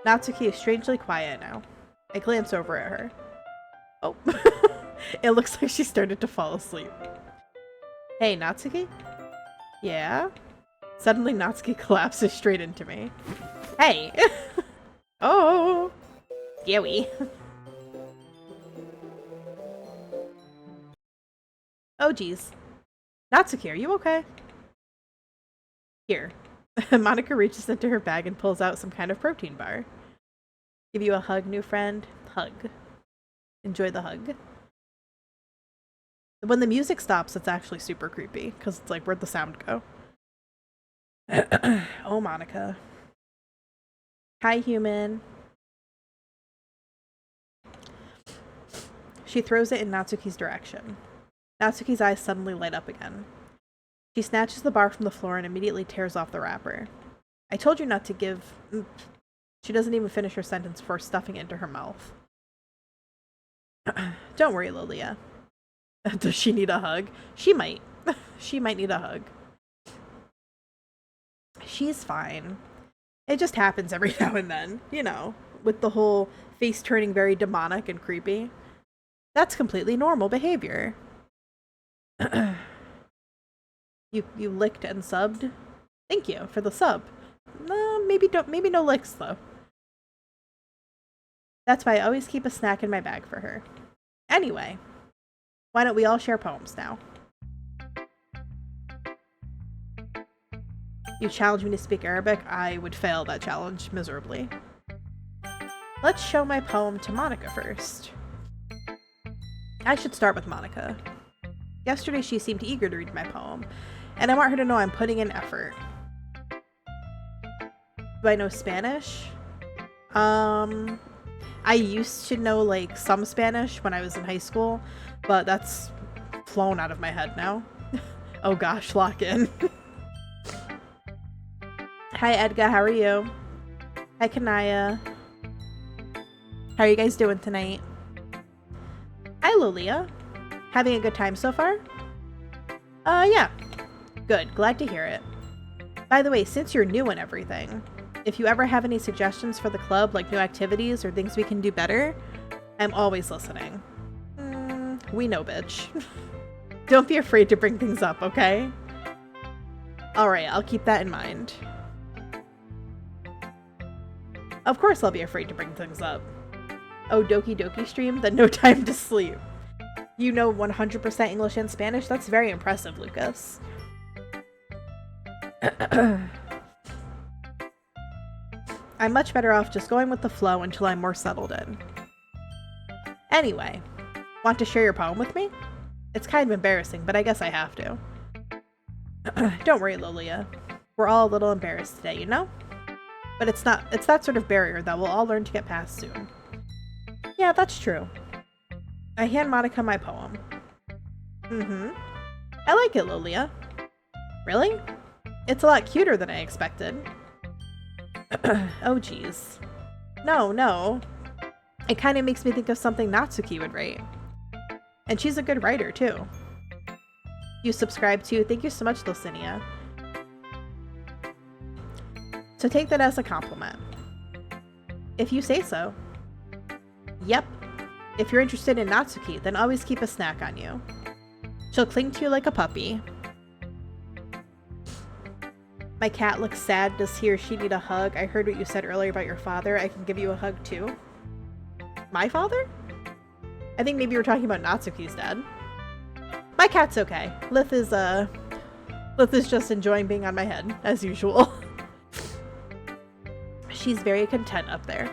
Natsuki is strangely quiet now. I glance over at her. Oh. It looks like she started to fall asleep. Hey, Natsuki? Yeah? Suddenly Natsuki collapses straight into me. Hey! Oh! Yowie. Oh geez. Natsuki, are you okay? Here. Monica reaches into her bag and pulls out some kind of protein bar. Give you a hug, new friend. Hug. Enjoy the hug. When the music stops, it's actually super creepy, because it's like, where'd the sound go? Oh, Monica. Hi, human. She throws it in Natsuki's direction. Natsuki's eyes suddenly light up again. She snatches the bar from the floor and immediately tears off the wrapper. I told you not to give... She doesn't even finish her sentence before stuffing it into her mouth. Don't worry, Lilia. Does she need a hug? She might. She might need a hug. She's fine. It just happens every now and then, you know, with the whole face turning very demonic and creepy. That's completely normal behavior. You licked and subbed? Thank you for the sub. Maybe no licks though. That's why I always keep a snack in my bag for her. Anyway, why don't we all share poems now? You challenge me to speak Arabic? I would fail that challenge miserably. Let's show my poem to Monica first. I should start with Monica. Yesterday she seemed eager to read my poem, and I want her to know I'm putting in effort. Do I know Spanish? I used to know like some Spanish when I was in high school, but that's flown out of my head now. Oh gosh, lock in. Hi Edgar, how are you? Hi Kanaya. How are you guys doing tonight? Hi Lilia. Having a good time so far? Yeah. Good, glad to hear it. By the way, since you're new and everything, if you ever have any suggestions for the club, like new activities or things we can do better, I'm always listening. We know, bitch. Don't be afraid to bring things up, okay? Alright, I'll keep that in mind. Of course I'll be afraid to bring things up. Oh, Doki Doki stream? Then no time to sleep. You know 100% English and Spanish? That's very impressive, Lucas. I'm much better off just going with the flow until I'm more settled in. Anyway, want to share your poem with me? It's kind of embarrassing, but I guess I have to. Don't worry, Lilia. We're all a little embarrassed today, you know? But it's that sort of barrier that we'll all learn to get past soon. Yeah, that's true. I hand Monica my poem. I like it, Lilia. Really? It's a lot cuter than I expected. Oh geez. No. It kind of makes me think of something Natsuki would write. And she's a good writer, too. You subscribe too. Thank you so much, Dulcinea. So take that as a compliment. If you say so. Yep. If you're interested in Natsuki, then always keep a snack on you. She'll cling to you like a puppy. My cat looks sad. Does he or she need a hug? I heard what you said earlier about your father. I can give you a hug too. My father? I think maybe you were talking about Natsuki's dad. My cat's okay. Lith is just enjoying being on my head, as usual. She's very content up there.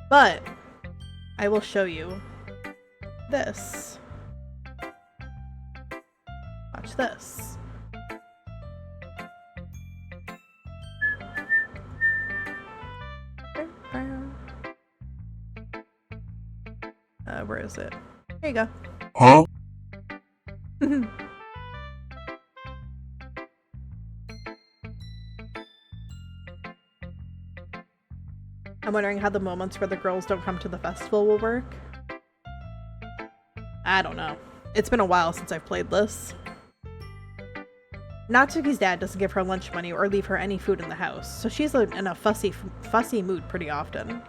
But I will show you this. Watch this. Where is it? There you go. Huh? I'm wondering how the moments where the girls don't come to the festival will work. I don't know. It's been a while since I've played this. Natsuki's dad doesn't give her lunch money or leave her any food in the house, so she's in a fussy mood pretty often.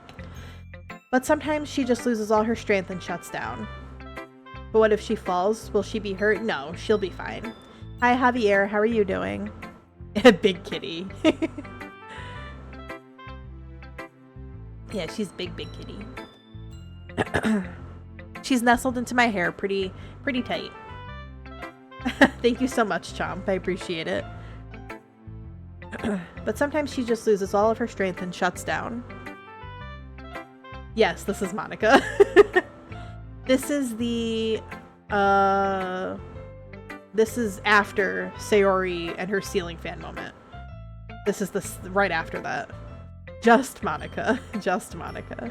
But sometimes she just loses all her strength and shuts down. But what if she falls? Will she be hurt? No, she'll be fine. Hi, Javier. How are you doing? Big kitty. Yeah, she's big kitty. She's nestled into my hair pretty tight. Thank you so much, Chomp. I appreciate it. But sometimes she just loses all of her strength and shuts down. Yes, this is Monica. This is the, this is after Sayori and her ceiling fan moment. This is right after that. Just Monica. Just Monica.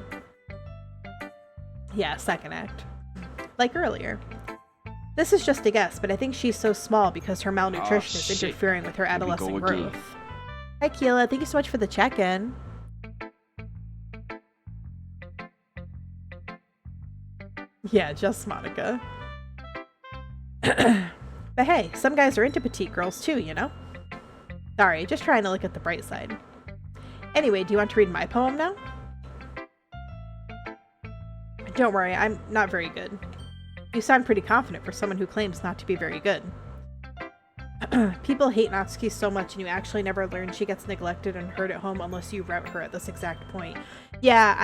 Yeah, second act. Like earlier. This is just a guess, but I think she's so small because her malnutrition is interfering with her adolescent growth. Hi, Keela. Thank you so much for the check-in. Yeah, just Monica. But hey, some guys are into petite girls too, you know? Sorry, just trying to look at the bright side. Anyway, do you want to read my poem now? Don't worry, I'm not very good. You sound pretty confident for someone who claims not to be very good. People hate Natsuki so much and you actually never learn she gets neglected and hurt at home unless you route her at this exact point. Yeah,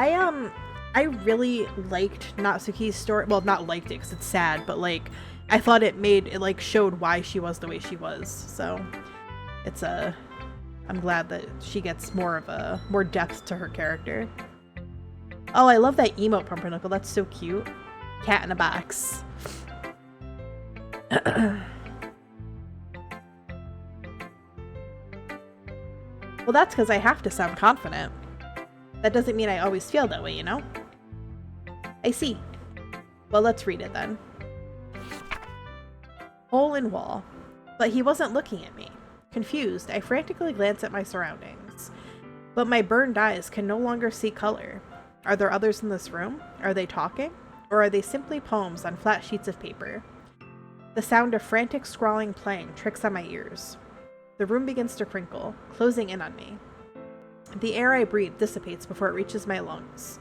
I really liked Natsuki's story. Well, not liked it because it's sad, but like, I thought it like showed why she was the way she was. So it's I'm glad that she gets more depth to her character. Oh, I love that emote, Pumpernickel. That's so cute. Cat in a box. Well, that's because I have to sound confident. That doesn't mean I always feel that way, you know? I see. Well, let's read it then. Hole in wall. But he wasn't looking at me. Confused, I frantically glance at my surroundings. But my burned eyes can no longer see color. Are there others in this room? Are they talking? Or are they simply poems on flat sheets of paper? The sound of frantic scrawling playing tricks on my ears. The room begins to crinkle, closing in on me. The air I breathe dissipates before it reaches my lungs.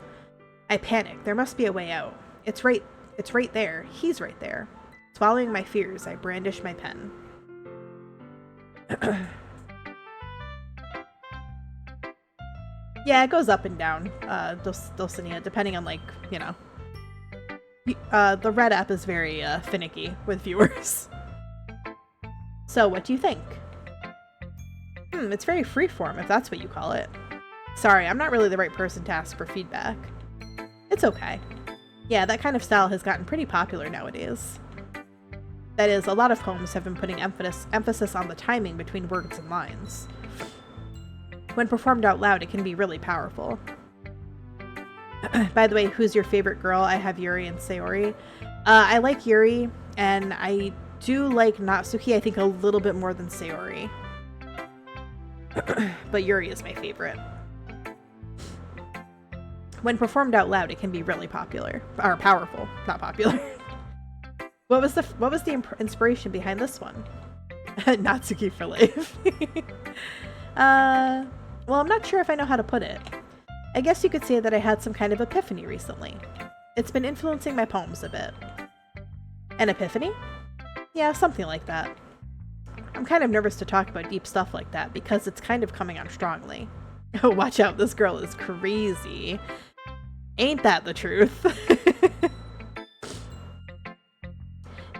I panic. There must be a way out. It's right there. He's right there. Swallowing my fears, I brandish my pen. Yeah, it goes up and down, Dulcinea, depending on, like, you know. The Red app is very finicky with viewers. So, what do you think? It's very freeform, if that's what you call it. Sorry, I'm not really the right person to ask for feedback. It's okay. Yeah, that kind of style has gotten pretty popular nowadays. That is, a lot of poems have been putting emphasis on the timing between words and lines. When performed out loud, it can be really powerful. By the way, who's your favorite girl? I have Yuri and Sayori. I like Yuri, and I do like Natsuki, I think, a little bit more than Sayori. But Yuri is my favorite. When performed out loud, it can be really popular. Or powerful, not popular. What was the inspiration behind this one? Natsuki for life. Well, I'm not sure if I know how to put it. I guess you could say that I had some kind of epiphany recently. It's been influencing my poems a bit. An epiphany? Yeah, something like that. I'm kind of nervous to talk about deep stuff like that because it's kind of coming on strongly. Oh, watch out, this girl is crazy. Ain't that the truth?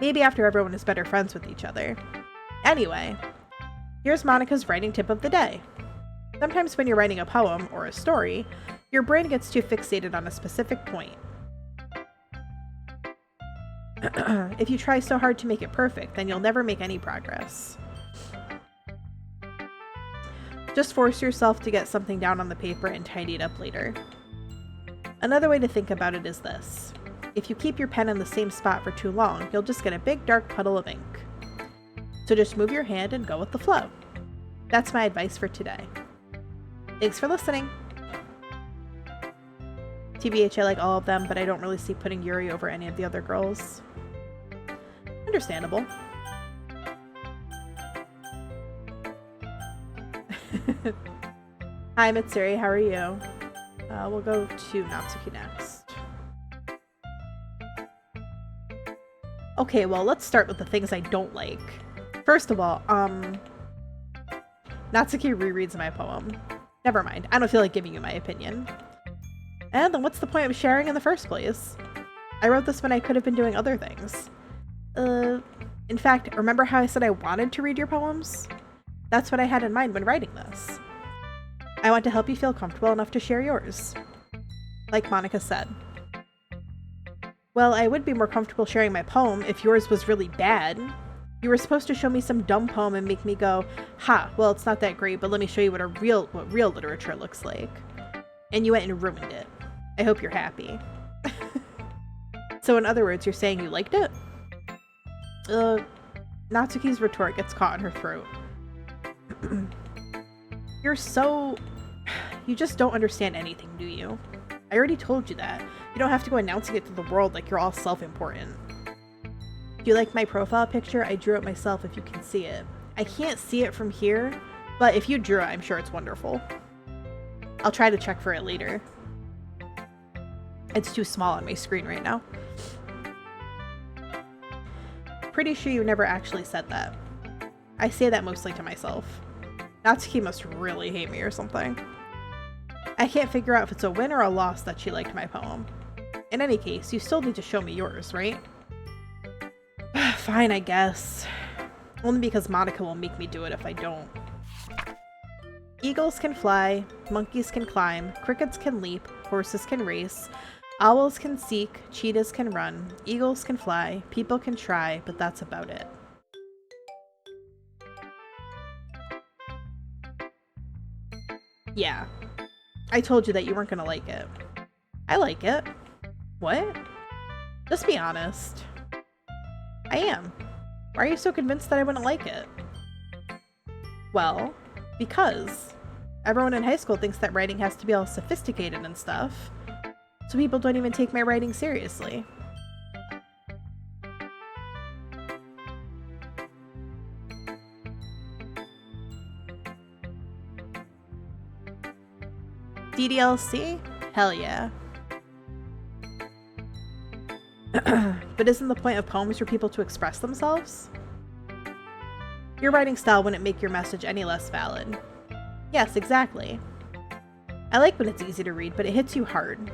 Maybe after everyone is better friends with each other. Anyway, here's Monica's writing tip of the day. Sometimes when you're writing a poem or a story, your brain gets too fixated on a specific point. If you try so hard to make it perfect, then you'll never make any progress. Just force yourself to get something down on the paper and tidy it up later. Another way to think about it is this. If you keep your pen in the same spot for too long, you'll just get a big dark puddle of ink. So just move your hand and go with the flow. That's my advice for today. Thanks for listening. TBH, I like all of them, but I don't really see putting Yuri over any of the other girls. Understandable. Hi, Mitsuri, how are you? We'll go to Natsuki next. Okay, well, let's start with the things I don't like. First of all, Natsuki rereads my poem. Never mind, I don't feel like giving you my opinion. And then what's the point of sharing in the first place? I wrote this when I could have been doing other things. In fact, remember how I said I wanted to read your poems? That's what I had in mind when writing this. I want to help you feel comfortable enough to share yours. Like Monica said. Well, I would be more comfortable sharing my poem if yours was really bad. You were supposed to show me some dumb poem and make me go, ha, well, it's not that great, but let me show you what real literature looks like. And you went and ruined it. I hope you're happy. So in other words, you're saying you liked it? Natsuki's retort gets caught in her throat. You just don't understand anything, do you? I already told you that. You don't have to go announcing it to the world like you're all self-important. Do you like my profile picture? I drew it myself if you can see it. I can't see it from here, but if you drew it, I'm sure it's wonderful. I'll try to check for it later. It's too small on my screen right now. Pretty sure you never actually said that. I say that mostly to myself. Natsuki must really hate me or something. I can't figure out if it's a win or a loss that she liked my poem. In any case, you still need to show me yours, right? Fine, I guess. Only because Monica will make me do it if I don't. Eagles can fly, monkeys can climb, crickets can leap, horses can race, owls can seek, cheetahs can run, eagles can fly, people can try, but that's about it. Yeah. I told you that you weren't gonna like it. I like it. What? Just be honest. I am. Why are you so convinced that I wouldn't like it? Well, because everyone in high school thinks that writing has to be all sophisticated and stuff, so people don't even take my writing seriously. DDLC? Hell yeah. But isn't the point of poems for people to express themselves? Your writing style wouldn't make your message any less valid. Yes, exactly. I like when it's easy to read, but it hits you hard.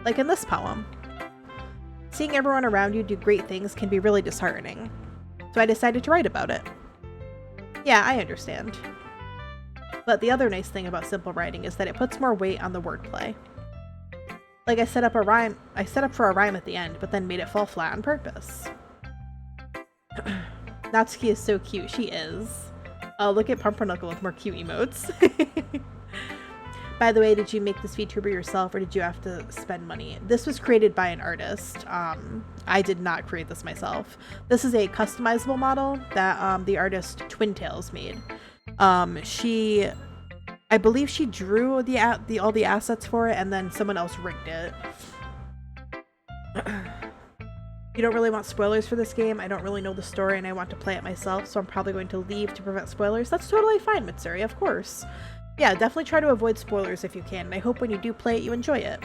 Like in this poem. Seeing everyone around you do great things can be really disheartening. So I decided to write about it. Yeah, I understand. But the other nice thing about simple writing is that it puts more weight on the wordplay. Like I set up for a rhyme at the end, but then made it fall flat on purpose. Natsuki is so cute, she is. Oh, look at Pumpernickel with more cute emotes. By the way, did you make this VTuber yourself or did you have to spend money? This was created by an artist. I did not create this myself. This is a customizable model that the artist 𝕋𝕚𝕚𝕚 made. I believe she drew all the assets for it and then someone else rigged it. You don't really want spoilers for this game. I don't really know the story and I want to play it myself, so I'm probably going to leave to prevent spoilers. That's totally fine, Mitsuri, of course. Yeah, definitely try to avoid spoilers if you can, and I hope when you do play it, you enjoy it.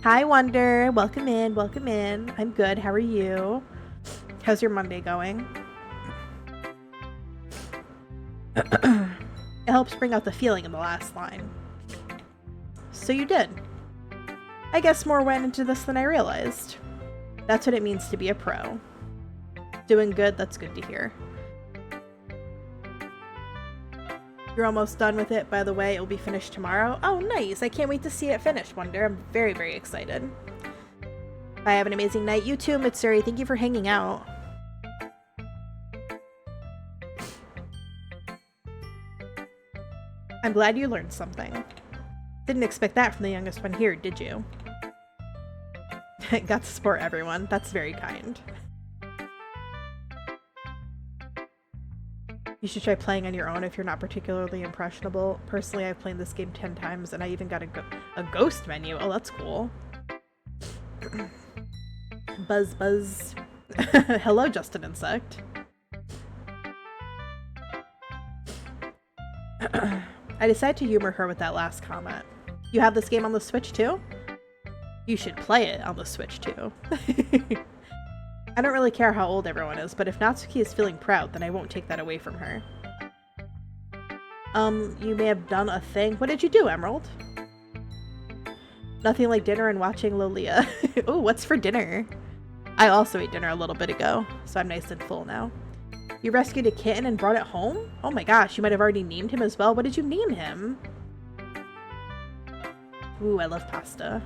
Hi, Wonder. Welcome in, welcome in. I'm good. How are you? How's your Monday going? It helps bring out the feeling in the last line. So you did. I guess more went into this than I realized. That's what it means to be a pro. Doing good, that's good to hear. You're almost done with it, by the way. It will be finished tomorrow. Oh, nice. I can't wait to see it finished, Wonder. I'm very, very excited. Bye, have an amazing night. You too, Mitsuri. Thank you for hanging out. I'm glad you learned something. Didn't expect that from the youngest one here, did you? Got to support everyone. That's very kind. You should try playing on your own if you're not particularly impressionable. Personally, I've played this game 10 times and I even got a ghost menu. Oh, that's cool. Buzz buzz. Hello, Justin Insect. I decided to humor her with that last comment. You have this game on the Switch too? You should play it on the Switch too. I don't really care how old everyone is, but if Natsuki is feeling proud, then I won't take that away from her. You may have done a thing. What did you do, Emerald? Nothing like dinner and watching Lolia. Oh, what's for dinner? I also ate dinner a little bit ago, so I'm nice and full now. You rescued a kitten and brought it home? Oh my gosh, you might have already named him as well. What did you name him? Ooh, I love pasta.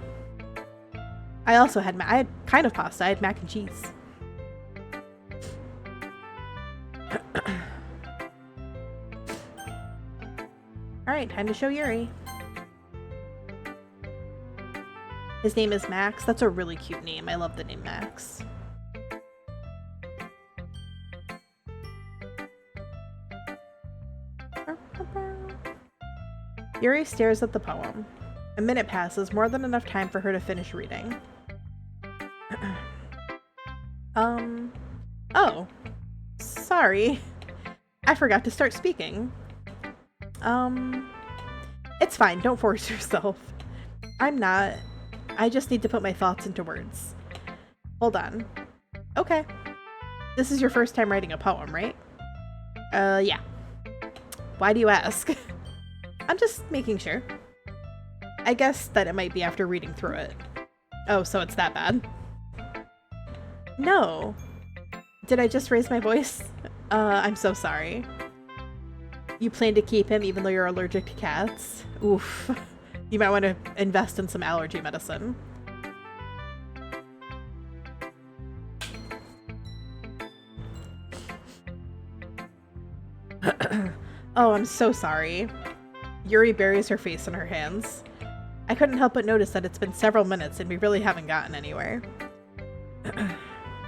I also had I had kind of pasta. I had mac and cheese. Alright, time to show Yuri. His name is Max. That's a really cute name. I love the name Max. Yuri stares at the poem. A minute passes, more than enough time for her to finish reading. Oh. Sorry. I forgot to start speaking. It's fine, don't force yourself. I'm not. I just need to put my thoughts into words. Hold on. Okay. This is your first time writing a poem, right? Yeah. Why do you ask? I'm just making sure. I guess that it might be after reading through it. Oh, so it's that bad? No. Did I just raise my voice? I'm so sorry. You plan to keep him even though you're allergic to cats? Oof. You might want to invest in some allergy medicine. Oh, I'm so sorry. Yuri buries her face in her hands. I couldn't help but notice that it's been several minutes and we really haven't gotten anywhere.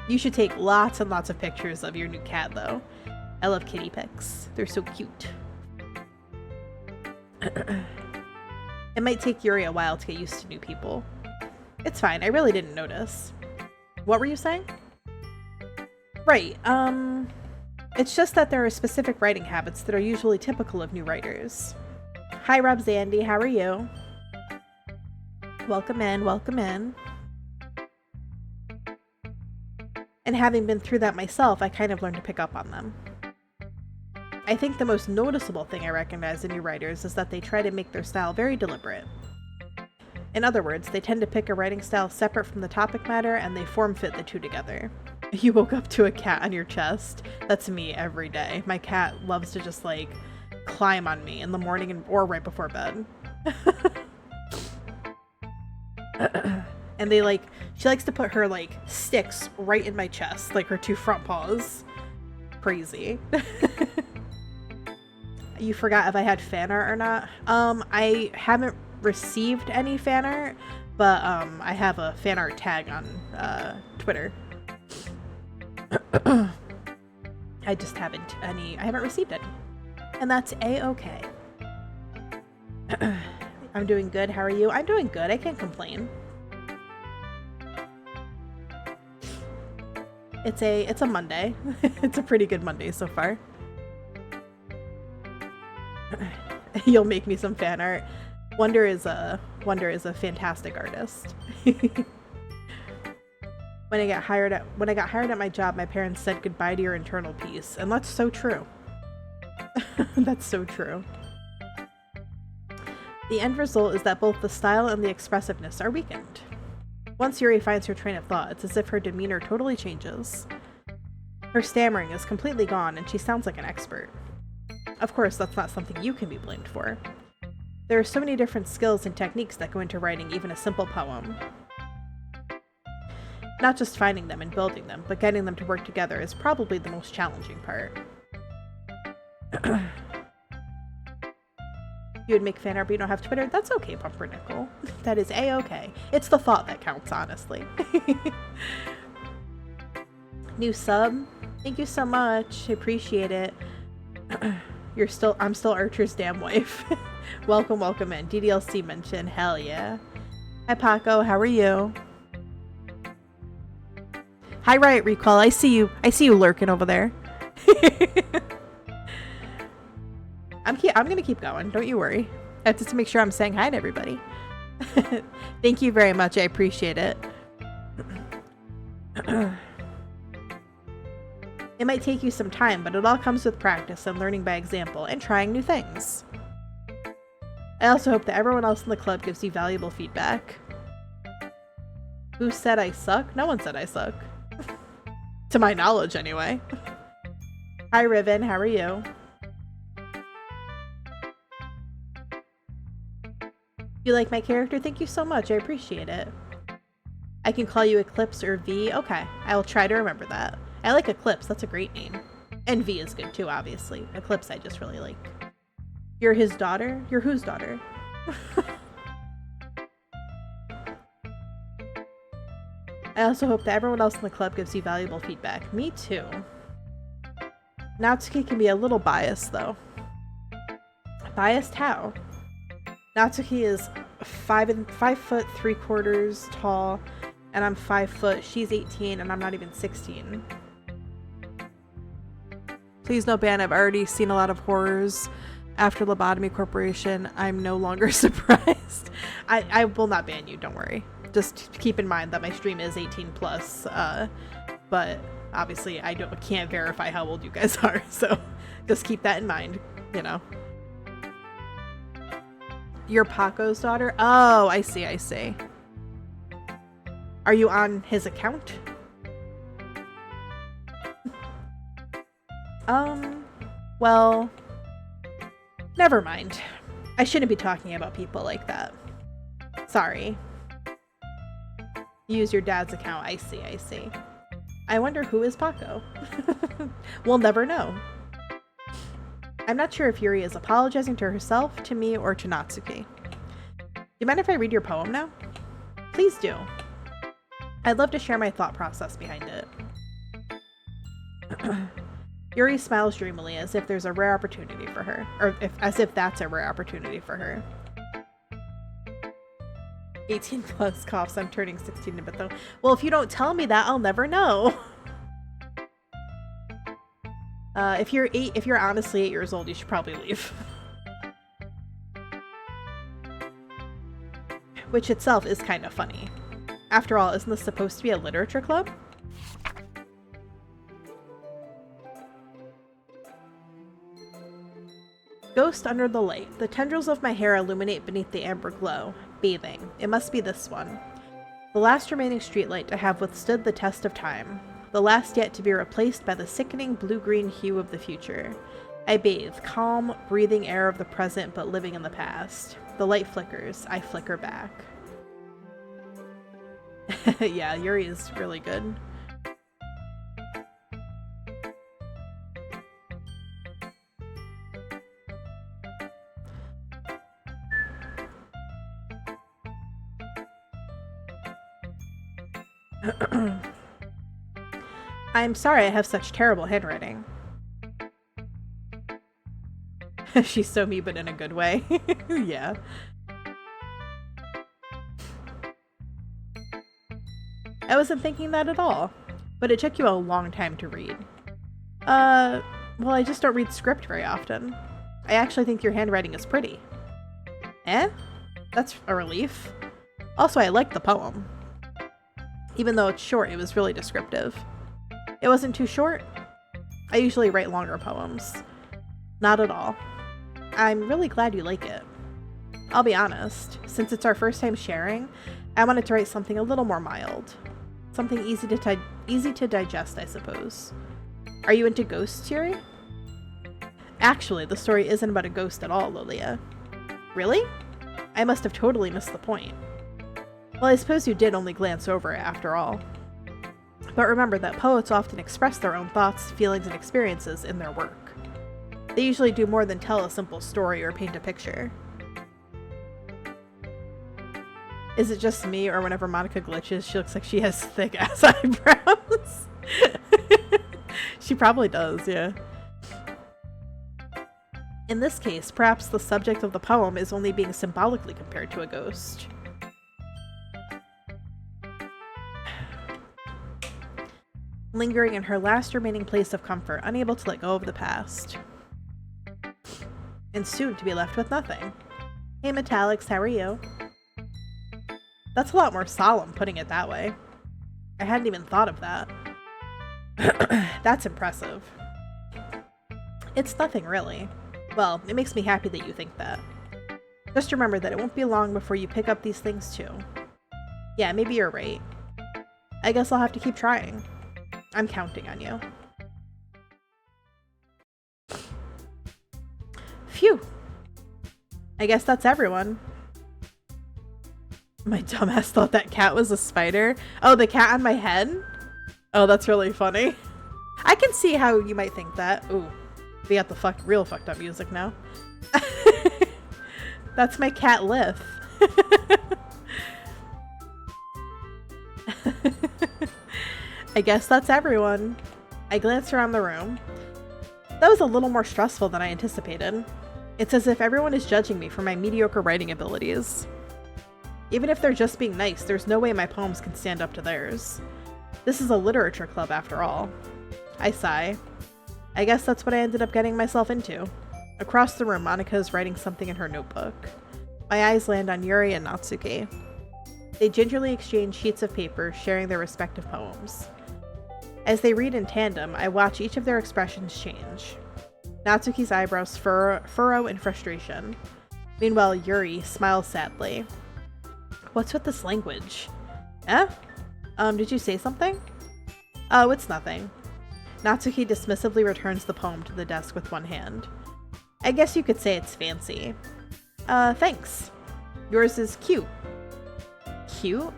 You should take lots and lots of pictures of your new cat, though. I love kitty pics. They're so cute. It might take Yuri a while to get used to new people. It's fine, I really didn't notice. What were you saying? Right, it's just that there are specific writing habits that are usually typical of new writers. Hi, Rob Zandy, how are you? Welcome in, welcome in. And having been through that myself, I kind of learned to pick up on them. I think the most noticeable thing I recognize in new writers is that they try to make their style very deliberate. In other words, they tend to pick a writing style separate from the topic matter and they form-fit the two together. You woke up to a cat on your chest? That's me every day. My cat loves to just like climb on me in the morning or right before bed. And she likes to put her like sticks right in my chest, like her two front paws. Crazy. You forgot if I had fan art or not? I haven't received any fan art, but I have a fan art tag on Twitter. I just haven't received any. And that's a-okay. I'm doing good, how are you? I'm doing good, I can't complain. It's a Monday. It's a pretty good Monday so far. You'll make me some fan art. Wonder is a fantastic artist. When I got hired at my job, my parents said goodbye to your internal peace, and that's so true. That's so true. The end result is that both the style and the expressiveness are weakened. Once Yuri finds her train of thought, it's as if her demeanor totally changes. Her stammering is completely gone, and she sounds like an expert. Of course, that's not something you can be blamed for. There are so many different skills and techniques that go into writing even a simple poem. Not just finding them and building them, but getting them to work together is probably the most challenging part. You would make fan art but you don't have Twitter? That's okay, Pumpernickel. That is a-okay. It's the thought that counts, honestly. New sub? Thank you so much. I appreciate it. I'm still Archer's damn wife. Welcome, welcome in. DDLC mention, hell yeah. Hi Paco, how are you? Hi Riot Recall, I see you lurking over there. I'm gonna keep going, don't you worry. I have to make sure I'm saying hi to everybody. Thank you very much, I appreciate it. It might take you some time, but it all comes with practice and learning by example and trying new things. I also hope that everyone else in the club gives you valuable feedback. Who said I suck? No one said I suck. To my knowledge, anyway. Hi, Riven. How are you? You like my character? Thank you so much. I appreciate it. I can call you Eclipse or V. Okay, I will try to remember that. I like Eclipse. That's a great name. And V is good too, obviously. Eclipse I just really like. You're his daughter? You're whose daughter? I also hope that everyone else in the club gives you valuable feedback. Me too. Natsuki can be a little biased though. Biased how? Natsuki is 5'3" tall, and I'm 5 foot. She's 18 and I'm not even 16. Please no ban. I've already seen a lot of horrors after Lobotomy Corporation. I'm no longer surprised. I will not ban you, don't worry. Just keep in mind that my stream is 18 plus, but obviously I can't verify how old you guys are, so just keep that in mind, you know. You're Paco's daughter? Oh, I see, I see. Are you on his account? Well, never mind. I shouldn't be talking about people like that. Sorry. Use your dad's account. I see, I see. I wonder who is Paco. We'll never know. I'm not sure if Yuri is apologizing to herself, to me, or to Natsuki. Do you mind if I read your poem now? Please do. I'd love to share my thought process behind it. Yuri smiles dreamily as if there's a rare opportunity for her, or as if that's a rare opportunity for her. 18 plus coughs. I'm turning 16 in a bit though. Well, if you don't tell me that, I'll never know. If you're honestly 8 years old, you should probably leave. Which itself is kind of funny. After all, isn't this supposed to be a literature club? Ghost under the light. The tendrils of my hair illuminate beneath the amber glow. Bathing. It must be this one. The last remaining streetlight to have withstood the test of time. The last yet to be replaced by the sickening blue-green hue of the future. I bathe, calm, breathing air of the present but living in the past. The light flickers. I flicker back. Yeah, Yuri is really good. I'm sorry I have such terrible handwriting. She's so me, but in a good way. Yeah. I wasn't thinking that at all, but it took you a long time to read. Well, I just don't read script very often. I actually think your handwriting is pretty. Eh? That's a relief. Also, I like the poem. Even though it's short, it was really descriptive. It wasn't too short? I usually write longer poems. Not at all. I'm really glad you like it. I'll be honest, since it's our first time sharing, I wanted to write something a little more mild. Something easy to digest, I suppose. Are you into ghosts, Yuri? Actually, the story isn't about a ghost at all, Lilia. Really? I must have totally missed the point. Well, I suppose you did only glance over it after all. But remember that poets often express their own thoughts, feelings, and experiences in their work. They usually do more than tell a simple story or paint a picture. Is it just me, or whenever Monica glitches, she looks like she has thick-ass eyebrows? She probably does, yeah. In this case, perhaps the subject of the poem is only being symbolically compared to a ghost. Lingering in her last remaining place of comfort, unable to let go of the past. And soon to be left with nothing. Hey Metallics, how are you? That's a lot more solemn, putting it that way. I hadn't even thought of that. That's impressive. It's nothing, really. Well, it makes me happy that you think that. Just remember that it won't be long before you pick up these things too. Yeah, maybe you're right. I guess I'll have to keep trying. I'm counting on you. Phew. I guess that's everyone. My dumbass thought that cat was a spider. Oh, the cat on my head? Oh, that's really funny. I can see how you might think that. Ooh, we got the real fucked up music now. That's my cat Lith. I guess that's everyone. I glanced around the room. That was a little more stressful than I anticipated. It's as if everyone is judging me for my mediocre writing abilities. Even if they're just being nice, there's no way my poems can stand up to theirs. This is a literature club after all. I sigh. I guess that's what I ended up getting myself into. Across the room, Monica is writing something in her notebook. My eyes land on Yuri and Natsuki. They gingerly exchange sheets of paper, sharing their respective poems. As they read in tandem, I watch each of their expressions change. Natsuki's eyebrows furrow in frustration. Meanwhile, Yuri smiles sadly. What's with this language? Eh? Did you say something? Oh, it's nothing. Natsuki dismissively returns the poem to the desk with one hand. I guess you could say it's fancy. Thanks. Yours is cute. Cute?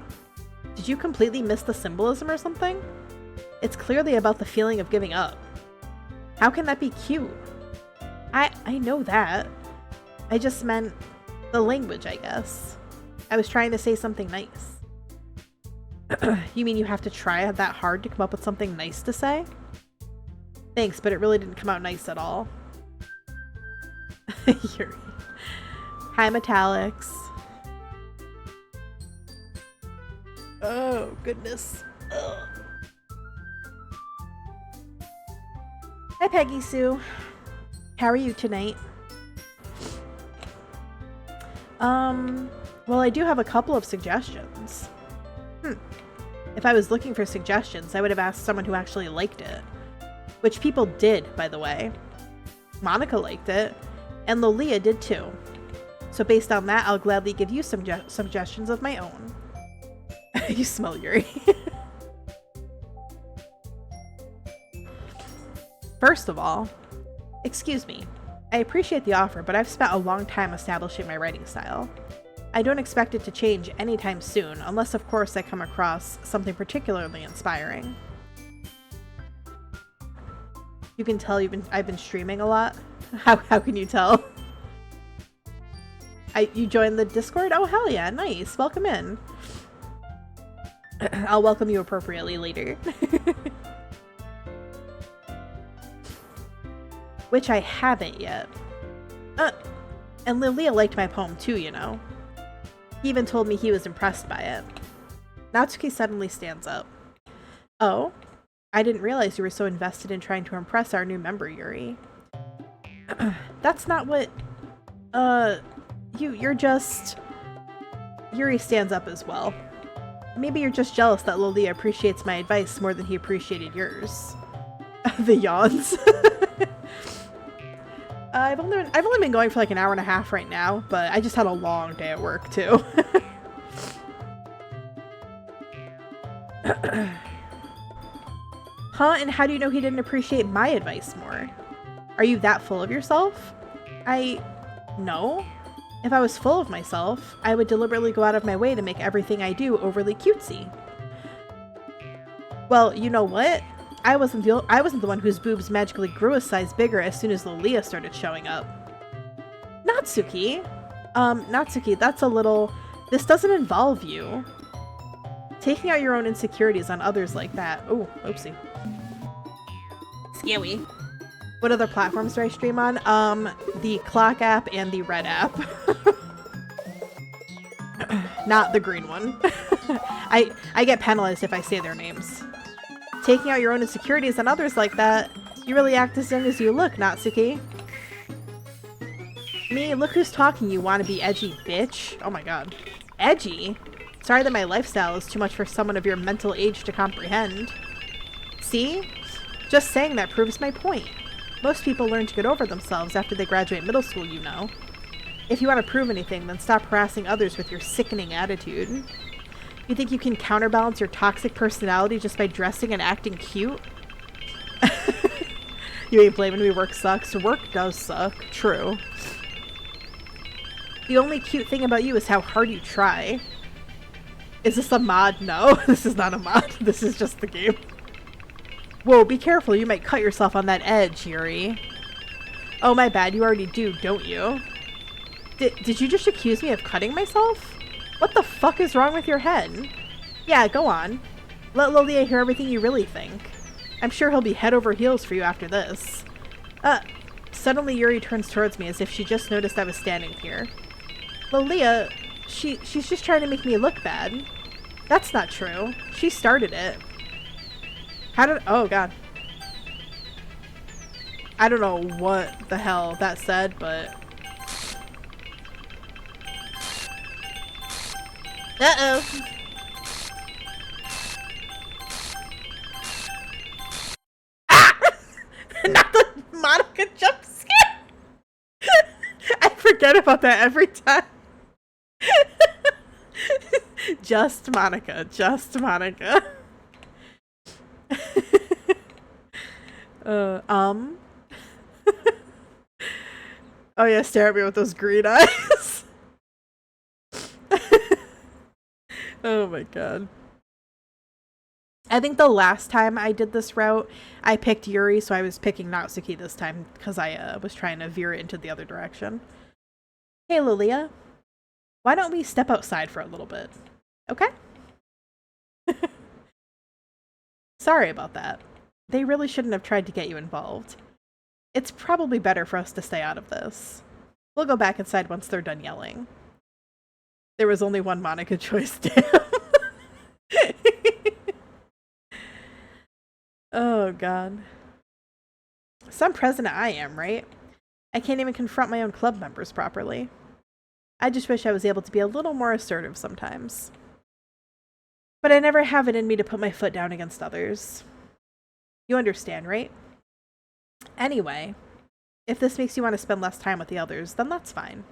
Did you completely miss the symbolism or something? It's clearly about the feeling of giving up. How can that be cute? I know that. I just meant the language, I guess. I was trying to say something nice. You mean you have to try that hard to come up with something nice to say? Thanks, but it really didn't come out nice at all. Yuri. Hi, Metallics. Oh, goodness. Ugh. Hi, Peggy Sue. How are you tonight? Well, I do have a couple of suggestions. If I was looking for suggestions, I would have asked someone who actually liked it. Which people did, by the way. Monica liked it, and Lolia did too. So based on that, I'll gladly give you some suggestions of my own. You smell Yuri. First of all, excuse me. I appreciate the offer, but I've spent a long time establishing my writing style. I don't expect it to change anytime soon, unless of course I come across something particularly inspiring. You can tell I've been streaming a lot. How can you tell? You joined the Discord? Oh hell yeah, nice. Welcome in. I'll welcome you appropriately later. Which I haven't yet. And Lilia liked my poem too, you know. He even told me he was impressed by it. Natsuki suddenly stands up. Oh? I didn't realize you were so invested in trying to impress our new member, Yuri. That's not what... You're just... Yuri stands up as well. Maybe you're just jealous that Lilia appreciates my advice more than he appreciated yours. The yawns. I've only been going for like an hour and a half right now, but I just had a long day at work too. Huh? And how do you know he didn't appreciate my advice more? Are you that full of yourself? No. If I was full of myself, I would deliberately go out of my way to make everything I do overly cutesy. Well, you know what? I wasn't the one whose boobs magically grew a size bigger as soon as Lilia started showing up. Natsuki? Natsuki, that's a little... This doesn't involve you. Taking out your own insecurities on others like that... Oh, oopsie. Scary. What other platforms do I stream on? The Clock app and the Red app. Not the green one. I get penalized if I say their names. Taking out your own insecurities on others like that, you really act as young as you look, Natsuki. Me, look who's talking, you wanna be edgy bitch. Oh my god. Edgy? Sorry that my lifestyle is too much for someone of your mental age to comprehend. See? Just saying that proves my point. Most people learn to get over themselves after they graduate middle school, you know. If you want to prove anything, then stop harassing others with your sickening attitude. You think you can counterbalance your toxic personality just by dressing and acting cute? You ain't blaming me, work sucks. Work does suck. True. The only cute thing about you is how hard you try. Is this a mod? No, this is not a mod. This is just the game. Whoa, be careful. You might cut yourself on that edge, Yuri. Oh, my bad. You already do, don't you? Did you just accuse me of cutting myself? What the fuck is wrong with your head? Yeah, go on. Let Lilia hear everything you really think. I'm sure he'll be head over heels for you after this. Suddenly Yuri turns towards me as if she just noticed I was standing here. Lilia, she's just trying to make me look bad. That's not true. She started it. Oh god. I don't know what the hell that said, but... Uh-oh. Ah! Not the Monica jump scare! I forget about that every time. Just Monica. Just Monica. Oh yeah, stare at me with those green eyes. Oh my god. I think the last time I did this route, I picked Yuri, so I was picking Natsuki this time because I was trying to veer it into the other direction. Hey Lilia, why don't we step outside for a little bit? Okay? Sorry about that. They really shouldn't have tried to get you involved. It's probably better for us to stay out of this. We'll go back inside once they're done yelling. There was only one Monica choice, damn. Oh, God. Some president I am, right? I can't even confront my own club members properly. I just wish I was able to be a little more assertive sometimes. But I never have it in me to put my foot down against others. You understand, right? Anyway, if this makes you want to spend less time with the others, then that's fine.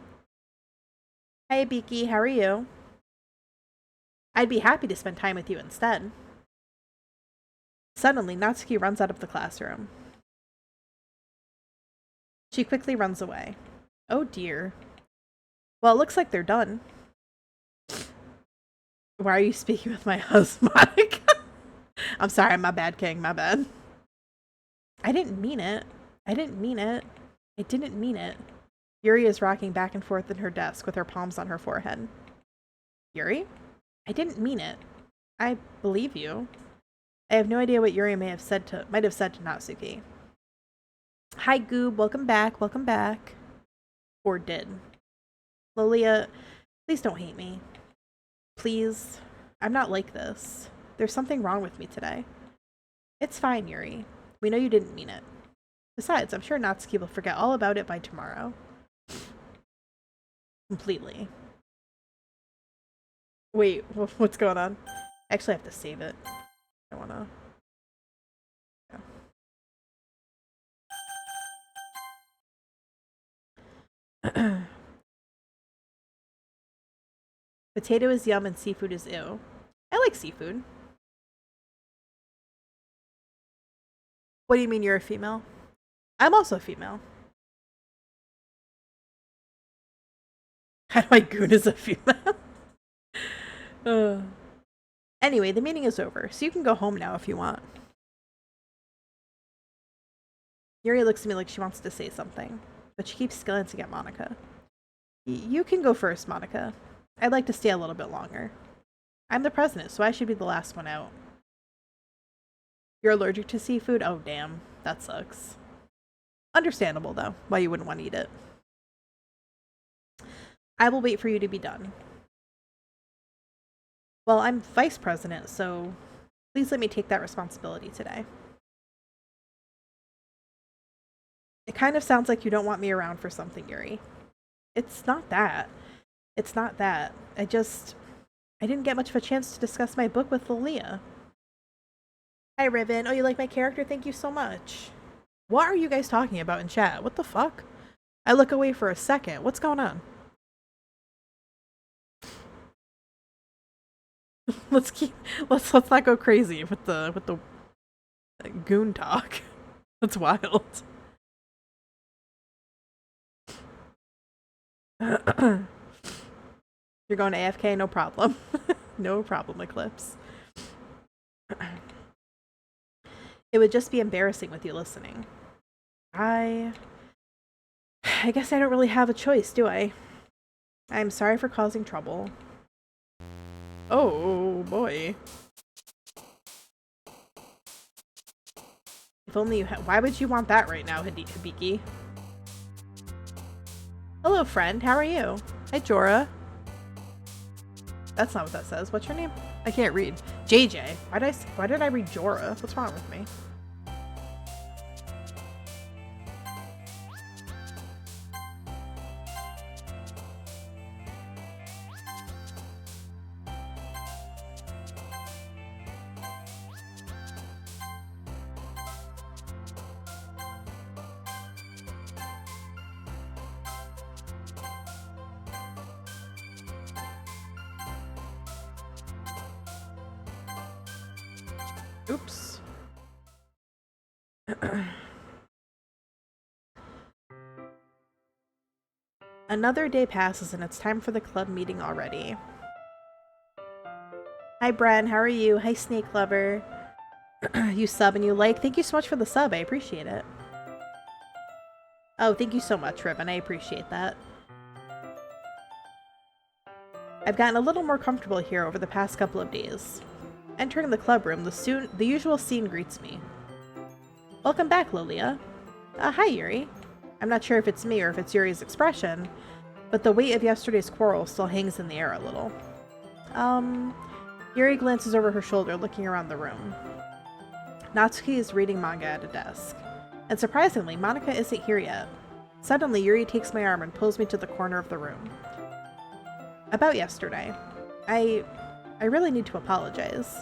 Hey, Beaky, how are you? I'd be happy to spend time with you instead. Suddenly, Natsuki runs out of the classroom. She quickly runs away. Oh dear. Well, it looks like they're done. Why are you speaking with my husband, Monica? I'm sorry, my bad, King, my bad. I didn't mean it. I didn't mean it. I didn't mean it. Yuri is rocking back and forth in her desk with her palms on her forehead. Yuri? I didn't mean it. I believe you. I have no idea what Yuri might have said to Natsuki. Hi, Goob. Welcome back. Welcome back. Or did. Lilia, please don't hate me. Please. I'm not like this. There's something wrong with me today. It's fine, Yuri. We know you didn't mean it. Besides, I'm sure Natsuki will forget all about it by tomorrow. Completely. Wait, what's going on? I actually have to save it. I wanna... Yeah. Potato is yum and seafood is ew. I like seafood. What do you mean you're a female? I'm also a female. How do I goon as a female? Anyway, the meeting is over, so you can go home now if you want. Yuri looks at me like she wants to say something, but she keeps glancing at Monica. You can go first, Monica. I'd like to stay a little bit longer. I'm the president, so I should be the last one out. You're allergic to seafood? Oh, damn. That sucks. Understandable, though, why you wouldn't want to eat it. I will wait for you to be done. Well, I'm vice president, so please let me take that responsibility today. It kind of sounds like you don't want me around for something, Yuri. It's not that. It's not that. I didn't get much of a chance to discuss my book with 𝕍𝕬𝕚. Hi, Riven. Oh, you like my character? Thank you so much. What are you guys talking about in chat? What the fuck? I look away for a second. What's going on? Let's not go crazy with the goon talk. That's wild. You're going to AFK? No problem. No problem, Eclipse. It would just be embarrassing with you listening. I guess I don't really have a choice, do I? I'm sorry for causing trouble. Oh, boy. If only you had— why would you want that right now, Hibiki? Hello, friend. How are you? Hi, Jorah. That's not what that says. What's your name? I can't read. JJ. Why did I read Jorah? What's wrong with me? Oops. Another day passes and it's time for the club meeting already. Hi, Bren. How are you? Hi, Snake Lover. You sub and you like. Thank you so much for the sub. I appreciate it. Oh, thank you so much, Ribbon. I appreciate that. I've gotten a little more comfortable here over the past couple of days. Entering the club room, the usual scene greets me. Welcome back, 𝕍𝕬𝕚. Hi, Yuri. I'm not sure if it's me or if it's Yuri's expression, but the weight of yesterday's quarrel still hangs in the air a little. Yuri glances over her shoulder, looking around the room. Natsuki is reading manga at a desk. And surprisingly, Monika isn't here yet. Suddenly, Yuri takes my arm and pulls me to the corner of the room. About yesterday. I really need to apologize.